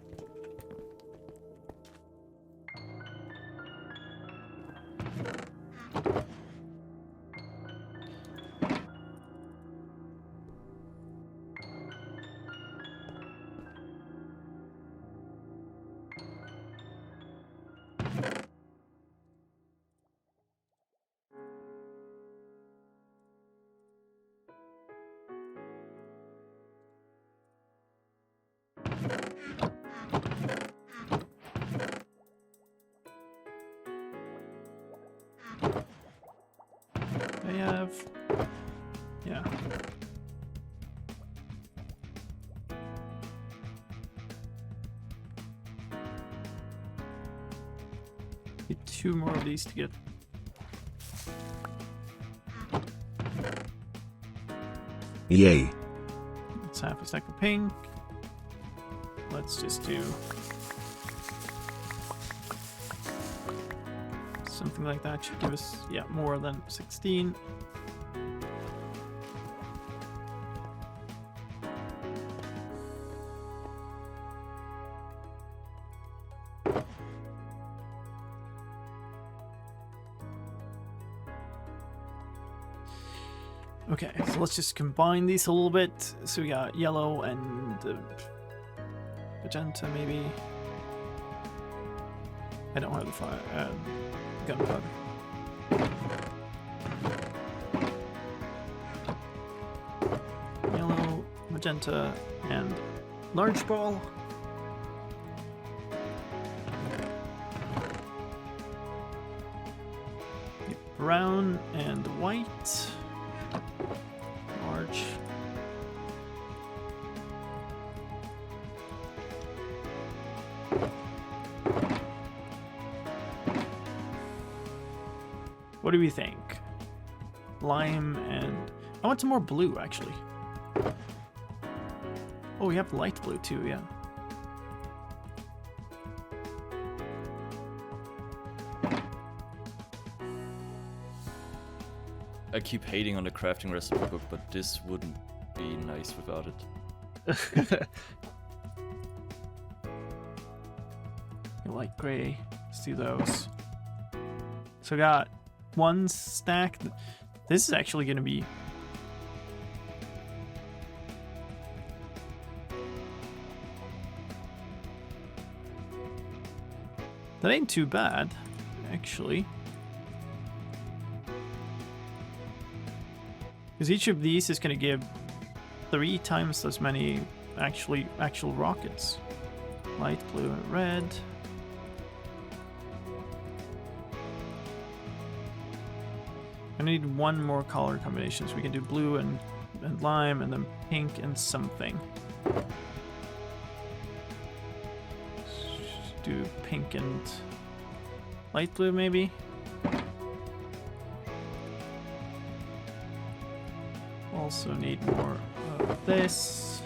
Speaker 1: I have... yeah. Need 2 more of these to get...
Speaker 3: Yay.
Speaker 1: It's half a stack of pink. Let's just do... something like that should give us, yeah, more than 16. Okay, so let's just combine these a little bit. So we got yellow and magenta, maybe. I don't have the fire. Gunpowder. Yellow, magenta, and large ball. Brown and white. Large. What do we think? Lime and... I want some more blue, actually. Oh, we have light blue, too, yeah.
Speaker 4: I keep hating on the crafting recipe book, but this wouldn't be nice without it.
Speaker 1: Light gray. Let's do those. So we got 1 stack. This is actually going to be... that ain't too bad, actually. Because each of these is going to give 3 times as many actual rockets. Light blue and red. I need 1 more color combination, so we can do blue and lime, and then pink and something. Do pink and light blue, maybe? Also need more of this.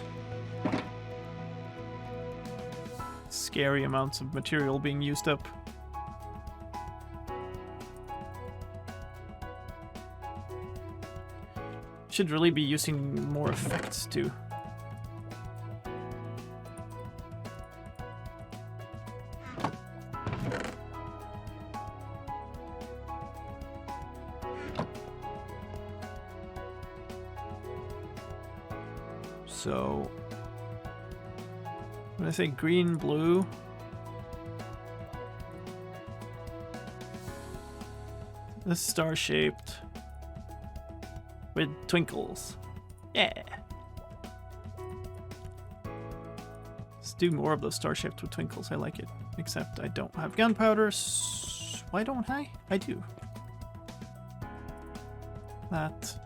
Speaker 1: Scary amounts of material being used up. Should really be using more effects too. So, when I say green, blue, this star-shaped with twinkles. Yeah. Let's do more of those star-shaped with twinkles. I like it. Except I don't have gunpowder. Why don't I? I do. That.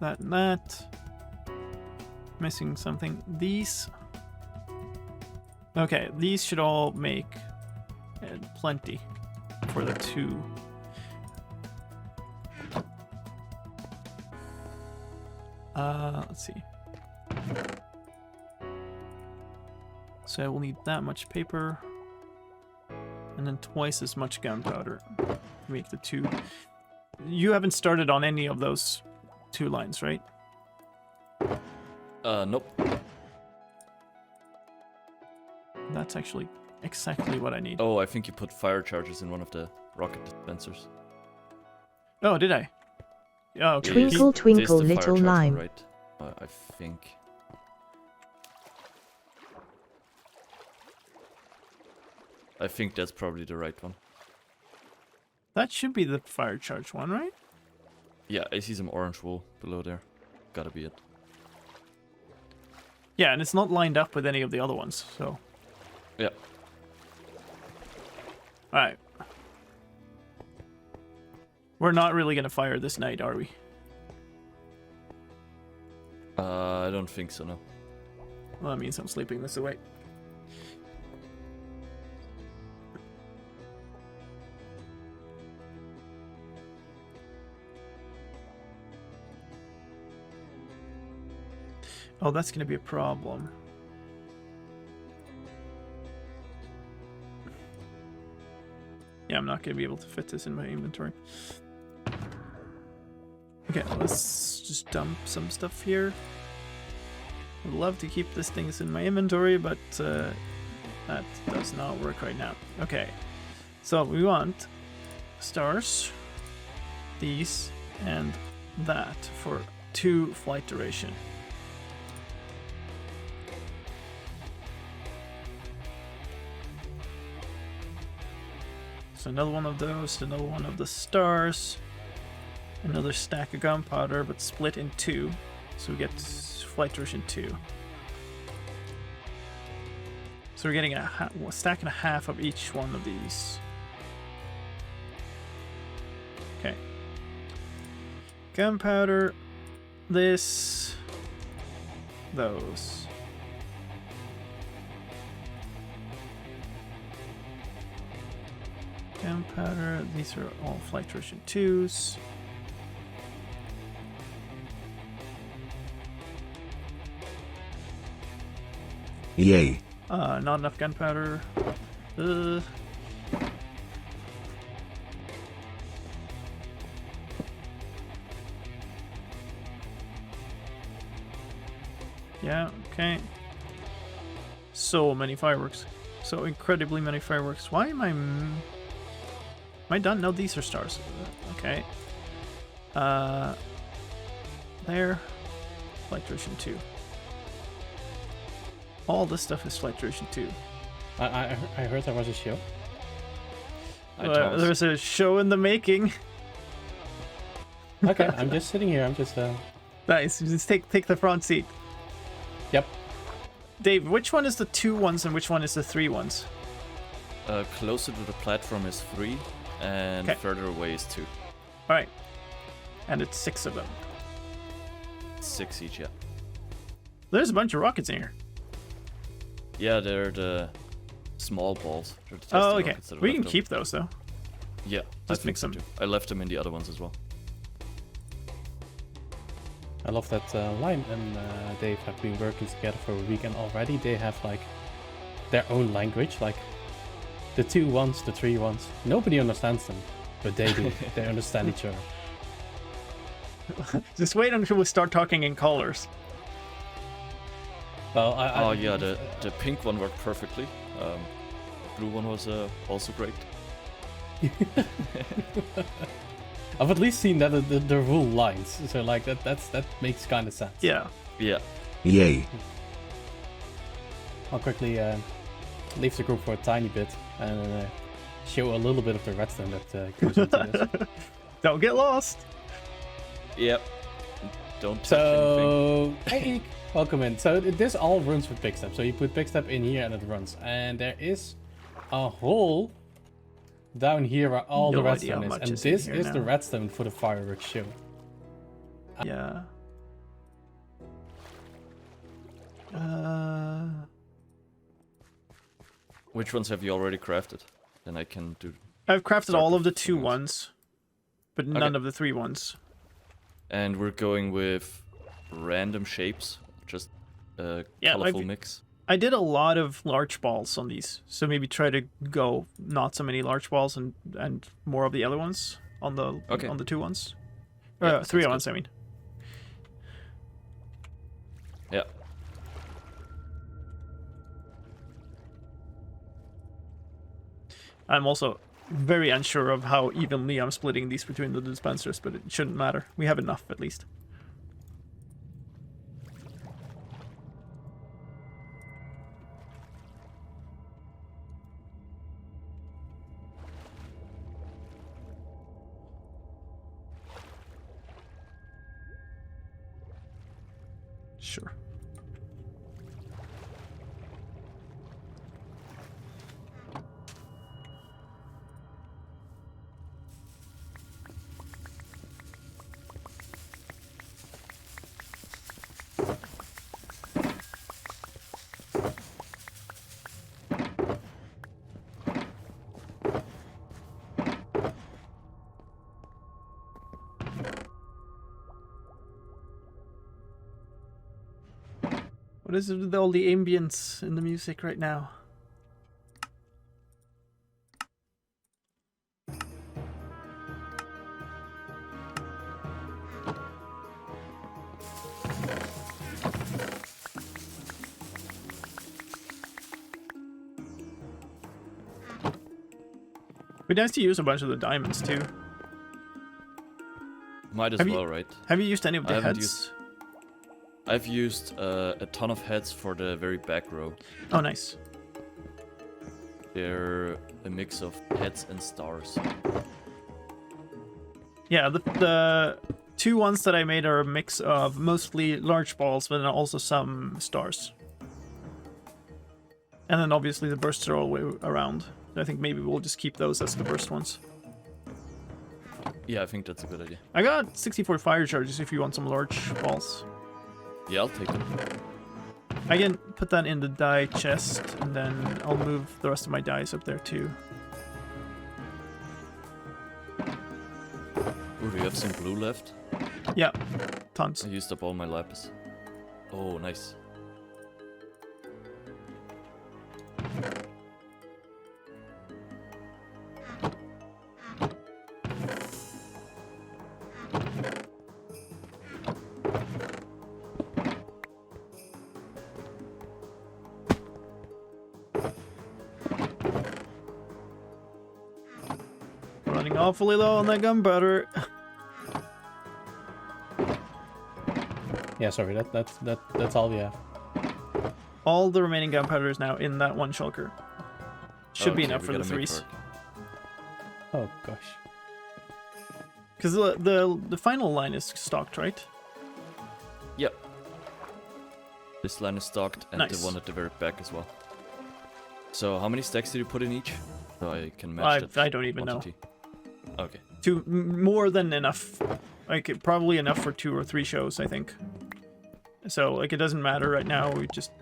Speaker 1: That and that. missing something. These. Okay, these should all make plenty for the 2. Let's see. So I will need that much paper. And then twice as much gunpowder to make the 2. You haven't started on any of those 2 lines, right?
Speaker 4: Nope.
Speaker 1: That's actually exactly what I need.
Speaker 4: Oh, I think you put fire charges in one of the rocket dispensers.
Speaker 1: Oh, did I? Oh, okay.
Speaker 2: Twinkle,
Speaker 4: This
Speaker 2: twinkle,
Speaker 4: the fire
Speaker 2: little
Speaker 4: charge one,
Speaker 2: lime.
Speaker 4: right? I think. I think that's probably the right one.
Speaker 1: That should be the fire charge one, right?
Speaker 4: Yeah, I see some orange wool below there. Gotta be it.
Speaker 1: Yeah, and it's not lined up with any of the other ones, so.
Speaker 4: Yeah.
Speaker 1: Alright. We're not really gonna fire this night, are we?
Speaker 4: I don't think so, no.
Speaker 1: Well, that means I'm sleeping this away. Oh, that's gonna be a problem. Yeah, I'm not gonna be able to fit this in my inventory. Okay, let's just dump some stuff here. I'd love to keep this things in my inventory, but that does not work right now. Okay, so we want stars, these, and that for 2 flight duration. So another one of those, another one of the stars, another stack of gunpowder, but split in 2. So we get flight duration 2. So we're getting a stack and a half of each one of these. Okay. Gunpowder, this, those. Gunpowder, these are all flight duration 2s.
Speaker 3: Yay.
Speaker 1: Not enough gunpowder. Yeah, okay. So many fireworks. So incredibly many fireworks. Why am I done? No, these are stars. Okay. There. Flight duration 2. All this stuff is flight duration 2.
Speaker 5: I heard there was a show.
Speaker 1: There's a show in the making.
Speaker 5: Okay, I'm just sitting here. I'm just.
Speaker 1: Nice. Just take the front seat.
Speaker 5: Yep.
Speaker 1: Dave, which one is the 2 ones and which one is the 3 ones?
Speaker 4: Closer to the platform is 3, and further away is 2.
Speaker 1: All right. And it's 6 of them.
Speaker 4: 6 each, yeah.
Speaker 1: There's a bunch of rockets in here.
Speaker 4: Yeah, they're the small balls. They're the
Speaker 1: Oh,
Speaker 4: testing
Speaker 1: okay.
Speaker 4: rockets that are
Speaker 1: We can
Speaker 4: left
Speaker 1: keep those, though.
Speaker 4: over. Yeah,
Speaker 1: Just
Speaker 4: I think
Speaker 1: mix
Speaker 4: so
Speaker 1: them.
Speaker 4: too. I left them in the other ones as well.
Speaker 5: I love that Lime and Dave have been working together for a weekend already. They have like their own language, like the 2 ones, the 3 ones. Nobody understands them, but they do. They understand each other.
Speaker 1: Just wait until we start talking in colors.
Speaker 5: Well,
Speaker 4: Oh yeah, the pink one worked perfectly. The blue one was also great.
Speaker 5: I've at least seen that the rule lines, so like that makes kind of sense.
Speaker 1: Yeah.
Speaker 4: Yeah.
Speaker 3: Yay.
Speaker 5: I'll quickly leave the group for a tiny bit and show a little bit of the redstone that goes into this.
Speaker 1: Don't get lost.
Speaker 4: Yep. Don't touch anything.
Speaker 5: So, hey, welcome in. So this all runs with Big Step. So you put Big Step in here and it runs. And there is a hole down here where all the
Speaker 1: No idea
Speaker 5: redstone
Speaker 1: how
Speaker 5: is.
Speaker 1: much
Speaker 5: And
Speaker 1: is in
Speaker 5: this
Speaker 1: here
Speaker 5: is the
Speaker 1: now.
Speaker 5: redstone for the fireworks show.
Speaker 1: Yeah.
Speaker 4: Which ones have you already crafted? Then I can do.
Speaker 1: I've crafted
Speaker 4: Start
Speaker 1: all of the
Speaker 4: with
Speaker 1: 2
Speaker 4: ones.
Speaker 1: ones, but none of the 3 ones.
Speaker 4: And we're going with random shapes, just a
Speaker 1: Yeah,
Speaker 4: colorful mix.
Speaker 1: I did a lot of large balls on these, so maybe try to go not so many large balls and more of the other ones on the
Speaker 4: Okay.
Speaker 1: on the 2 ones.
Speaker 4: Yeah,
Speaker 1: 3
Speaker 4: sounds
Speaker 1: ones,
Speaker 4: good.
Speaker 1: I mean.
Speaker 4: Yeah.
Speaker 1: I'm also very unsure of how evenly I'm splitting these between the dispensers, but it shouldn't matter. We have enough, at least. Sure. What is it with all the ambience in the music right now? It'd be nice to use a bunch of the diamonds too.
Speaker 4: Might as
Speaker 1: Have you-
Speaker 4: well, right?
Speaker 1: Have you used any of the
Speaker 4: I haven't
Speaker 1: heads?
Speaker 4: I've used a ton of heads for the very back row.
Speaker 1: Oh, nice.
Speaker 4: They're a mix of heads and stars.
Speaker 1: Yeah, the 2 ones that I made are a mix of mostly large balls, but then also some stars. And then obviously the bursts are all the way around. I think maybe we'll just keep those as the burst ones.
Speaker 4: Yeah, I think that's a good idea.
Speaker 1: I got 64 fire charges if you want some large balls.
Speaker 4: Yeah, I'll take them.
Speaker 1: I can put that in the die chest, and then I'll move the rest of my dice up there too.
Speaker 4: Ooh, do you have some blue left?
Speaker 1: Yeah, tons.
Speaker 4: I used up all my lapis. Oh, nice.
Speaker 1: Running awfully low on that gunpowder.
Speaker 5: Yeah, sorry, that's all we have.
Speaker 1: All the remaining gunpowder is now in that one shulker. Should be
Speaker 4: Okay,
Speaker 1: enough
Speaker 4: we
Speaker 1: for the
Speaker 4: gotta make
Speaker 1: 3s.
Speaker 4: work.
Speaker 5: Oh gosh.
Speaker 1: Because the final line is stocked, right?
Speaker 4: Yep. This line is stocked, and
Speaker 1: Nice.
Speaker 4: the one at the very back as well. So, how many stacks did you put in each? So I can match that
Speaker 1: I don't even know.
Speaker 4: quantity. Okay.
Speaker 1: More than enough. Like, probably enough for 2 or 3 shows, I think. So, like, it doesn't matter right now. We just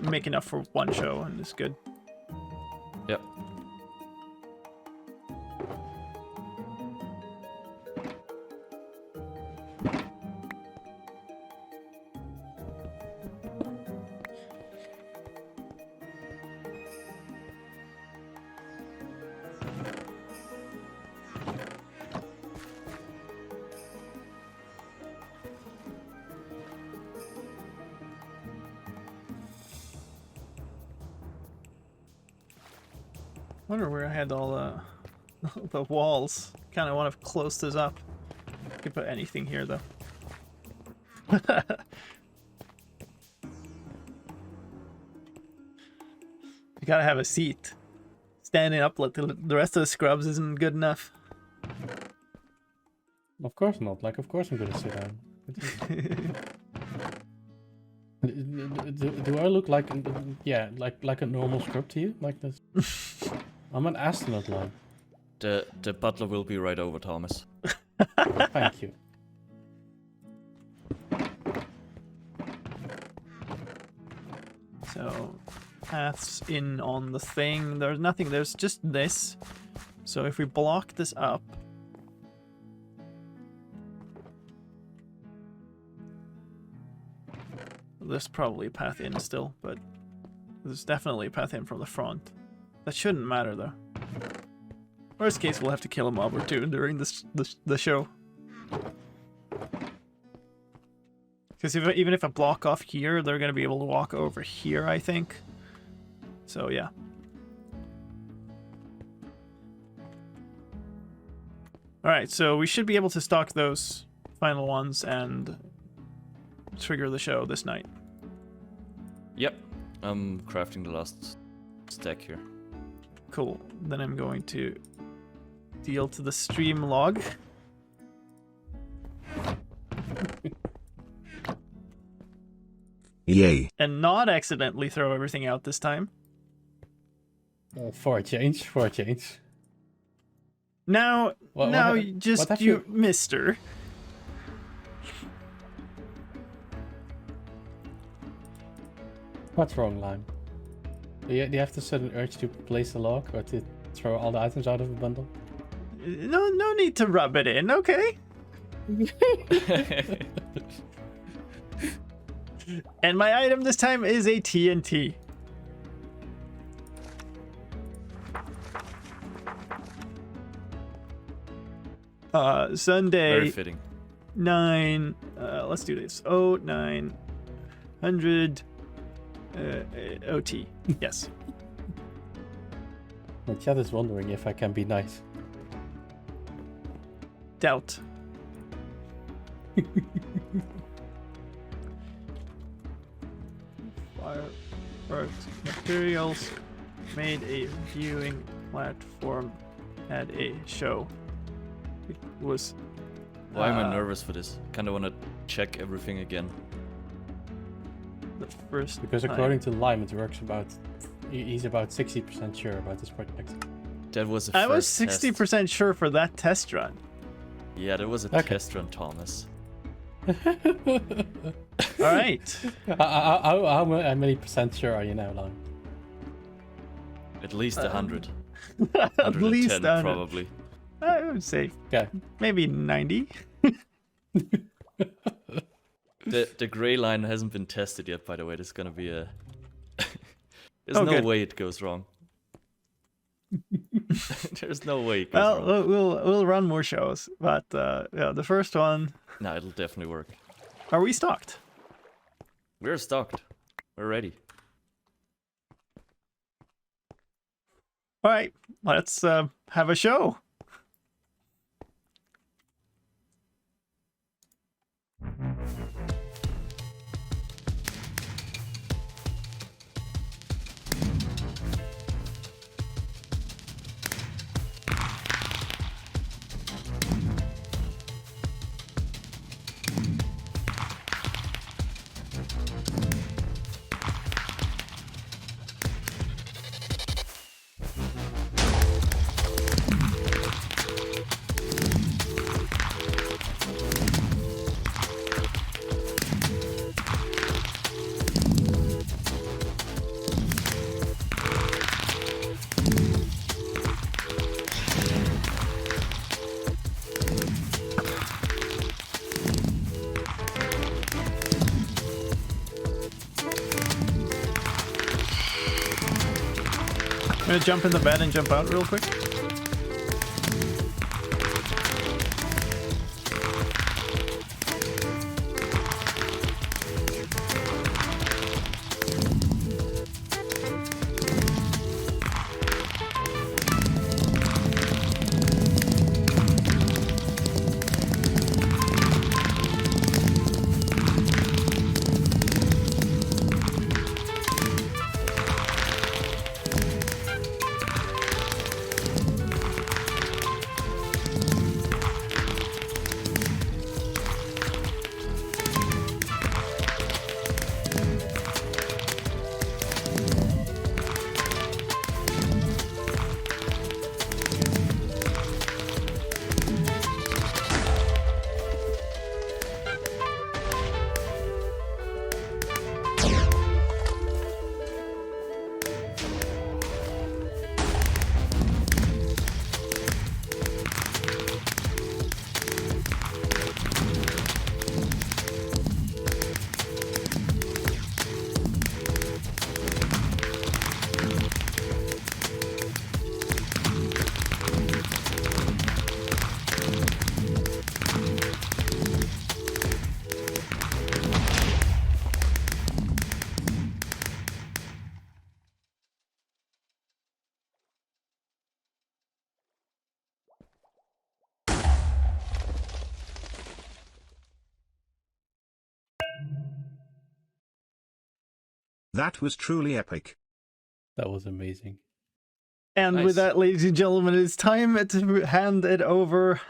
Speaker 1: make enough for 1 show, and it's good.
Speaker 4: Yep.
Speaker 1: Wonder where I had all the walls. Kind of want to close this up. Could put anything here though. You gotta have a seat. Standing up like the rest of the scrubs isn't good enough.
Speaker 5: Of course not. Like, of course I'm gonna sit down. Do I look like, yeah, like a normal scrub to you? Like this? I'm an astronaut line.
Speaker 4: The butler will be right over, Thomas.
Speaker 5: Thank you.
Speaker 1: paths in on the thing. There's nothing. There's just this. So if we block this up... There's probably a path in still, but there's definitely a path in from the front. That shouldn't matter, though. Worst case, we'll have to kill a mob or two during the show. Because even if I block off here, they're going to be able to walk over here, I think. So, yeah. Alright, so we should be able to stock those final ones and trigger the show this night.
Speaker 4: Yep. I'm crafting the last stack here.
Speaker 1: Cool. Then I'm going to deal to the stream log.
Speaker 3: Yay.
Speaker 1: And not accidentally throw everything out this time.
Speaker 5: For a change, for a change.
Speaker 1: Now, you, mister.
Speaker 5: What's wrong, Lime? Do you have the sudden urge to place the log or to throw all the items out of the bundle?
Speaker 1: No need to rub it in, okay? And my item this time is a TNT. Sunday.
Speaker 4: Very fitting.
Speaker 1: 9. Let's do this. 900 OT. Yes.
Speaker 5: My chat is wondering if I can be nice.
Speaker 1: Doubt. Fireworks materials made a viewing platform at a show. It was.
Speaker 4: Why am I nervous for this? Kinda wanna check everything again.
Speaker 1: The first.
Speaker 5: Because
Speaker 1: time.
Speaker 5: according to Lime, it works about. He's about 60% sure about this project.
Speaker 4: That was a
Speaker 1: I was
Speaker 4: first
Speaker 1: 60%
Speaker 4: test.
Speaker 1: sure for that test run.
Speaker 4: Yeah, that was a
Speaker 5: Okay.
Speaker 4: test run, Thomas.
Speaker 1: All right.
Speaker 5: How many percent sure are you now, Lime?
Speaker 4: At least 100.
Speaker 1: At least
Speaker 4: 110
Speaker 1: 100.
Speaker 4: probably.
Speaker 1: I would say
Speaker 5: Okay.
Speaker 1: maybe 90.
Speaker 4: The gray line hasn't been tested yet, by the way. There's gonna be a. There's
Speaker 1: Oh,
Speaker 4: no
Speaker 1: good.
Speaker 4: way it goes wrong. There's no way it goes wrong.
Speaker 1: Well, we'll run more shows, but yeah, the first one.
Speaker 4: No, it'll definitely work.
Speaker 1: Are we stocked?
Speaker 4: We're stocked. We're ready.
Speaker 1: All right, let's have a show. I'm gonna jump in the bed and jump out real quick.
Speaker 3: That was truly epic.
Speaker 5: That was amazing.
Speaker 1: And
Speaker 4: Nice.
Speaker 1: with that, ladies and gentlemen, it's time to hand it over.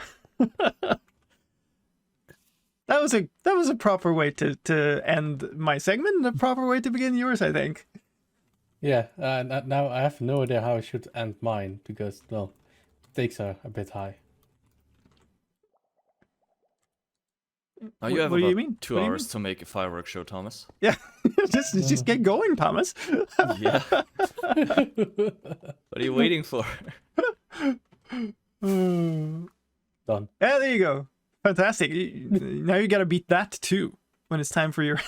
Speaker 1: That was a proper way to end my segment, and a proper way to begin yours, I think.
Speaker 5: Yeah, now I have no idea how I should end mine because, well, stakes are a bit high.
Speaker 4: Now you have
Speaker 1: What do
Speaker 4: about
Speaker 1: you mean?
Speaker 4: 2
Speaker 1: What do you
Speaker 4: hours to make a fireworks show, Thomas.
Speaker 1: Yeah, just get going, Thomas.
Speaker 4: Yeah. What are you waiting for?
Speaker 5: Done.
Speaker 1: Yeah, there you go. Fantastic. Now you gotta beat that too when it's time for your.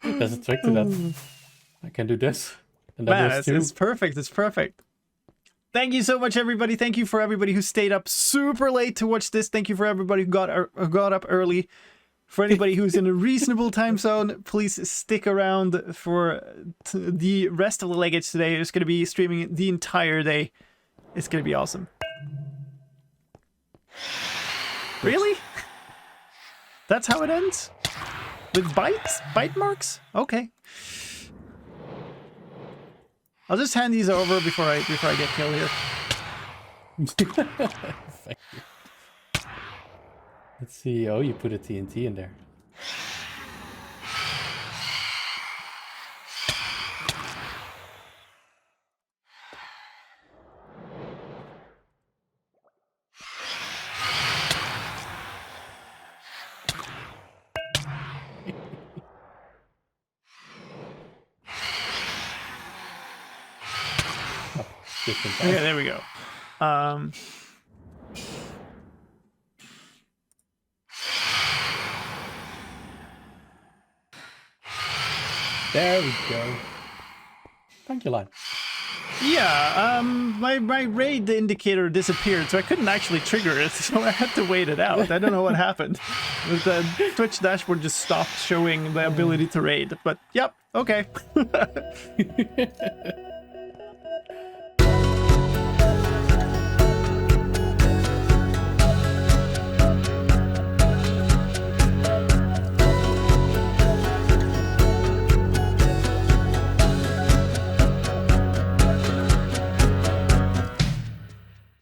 Speaker 5: There's a trick to that. I can do this. And then
Speaker 1: Man,
Speaker 5: there's
Speaker 1: it's
Speaker 5: two.
Speaker 1: perfect. It's perfect. Thank you so much, everybody. Thank you for everybody who stayed up super late to watch this. Thank you for everybody who got up early. For anybody who's in a reasonable time zone, please stick around for the rest of the Legates today. It's going to be streaming the entire day. It's going to be awesome. Really? That's how it ends? With bites? Bite marks? Okay. I'll just hand these over before I get killed here.
Speaker 5: Thank you. Let's see. Oh, you put a TNT in there. Just in time.
Speaker 1: Okay, there we go.
Speaker 5: There we go. Thank you, Line.
Speaker 1: Yeah, my raid indicator disappeared, so I couldn't actually trigger it, so I had to wait it out. I don't know what happened. The Twitch dashboard just stopped showing the ability to raid, but yep, okay.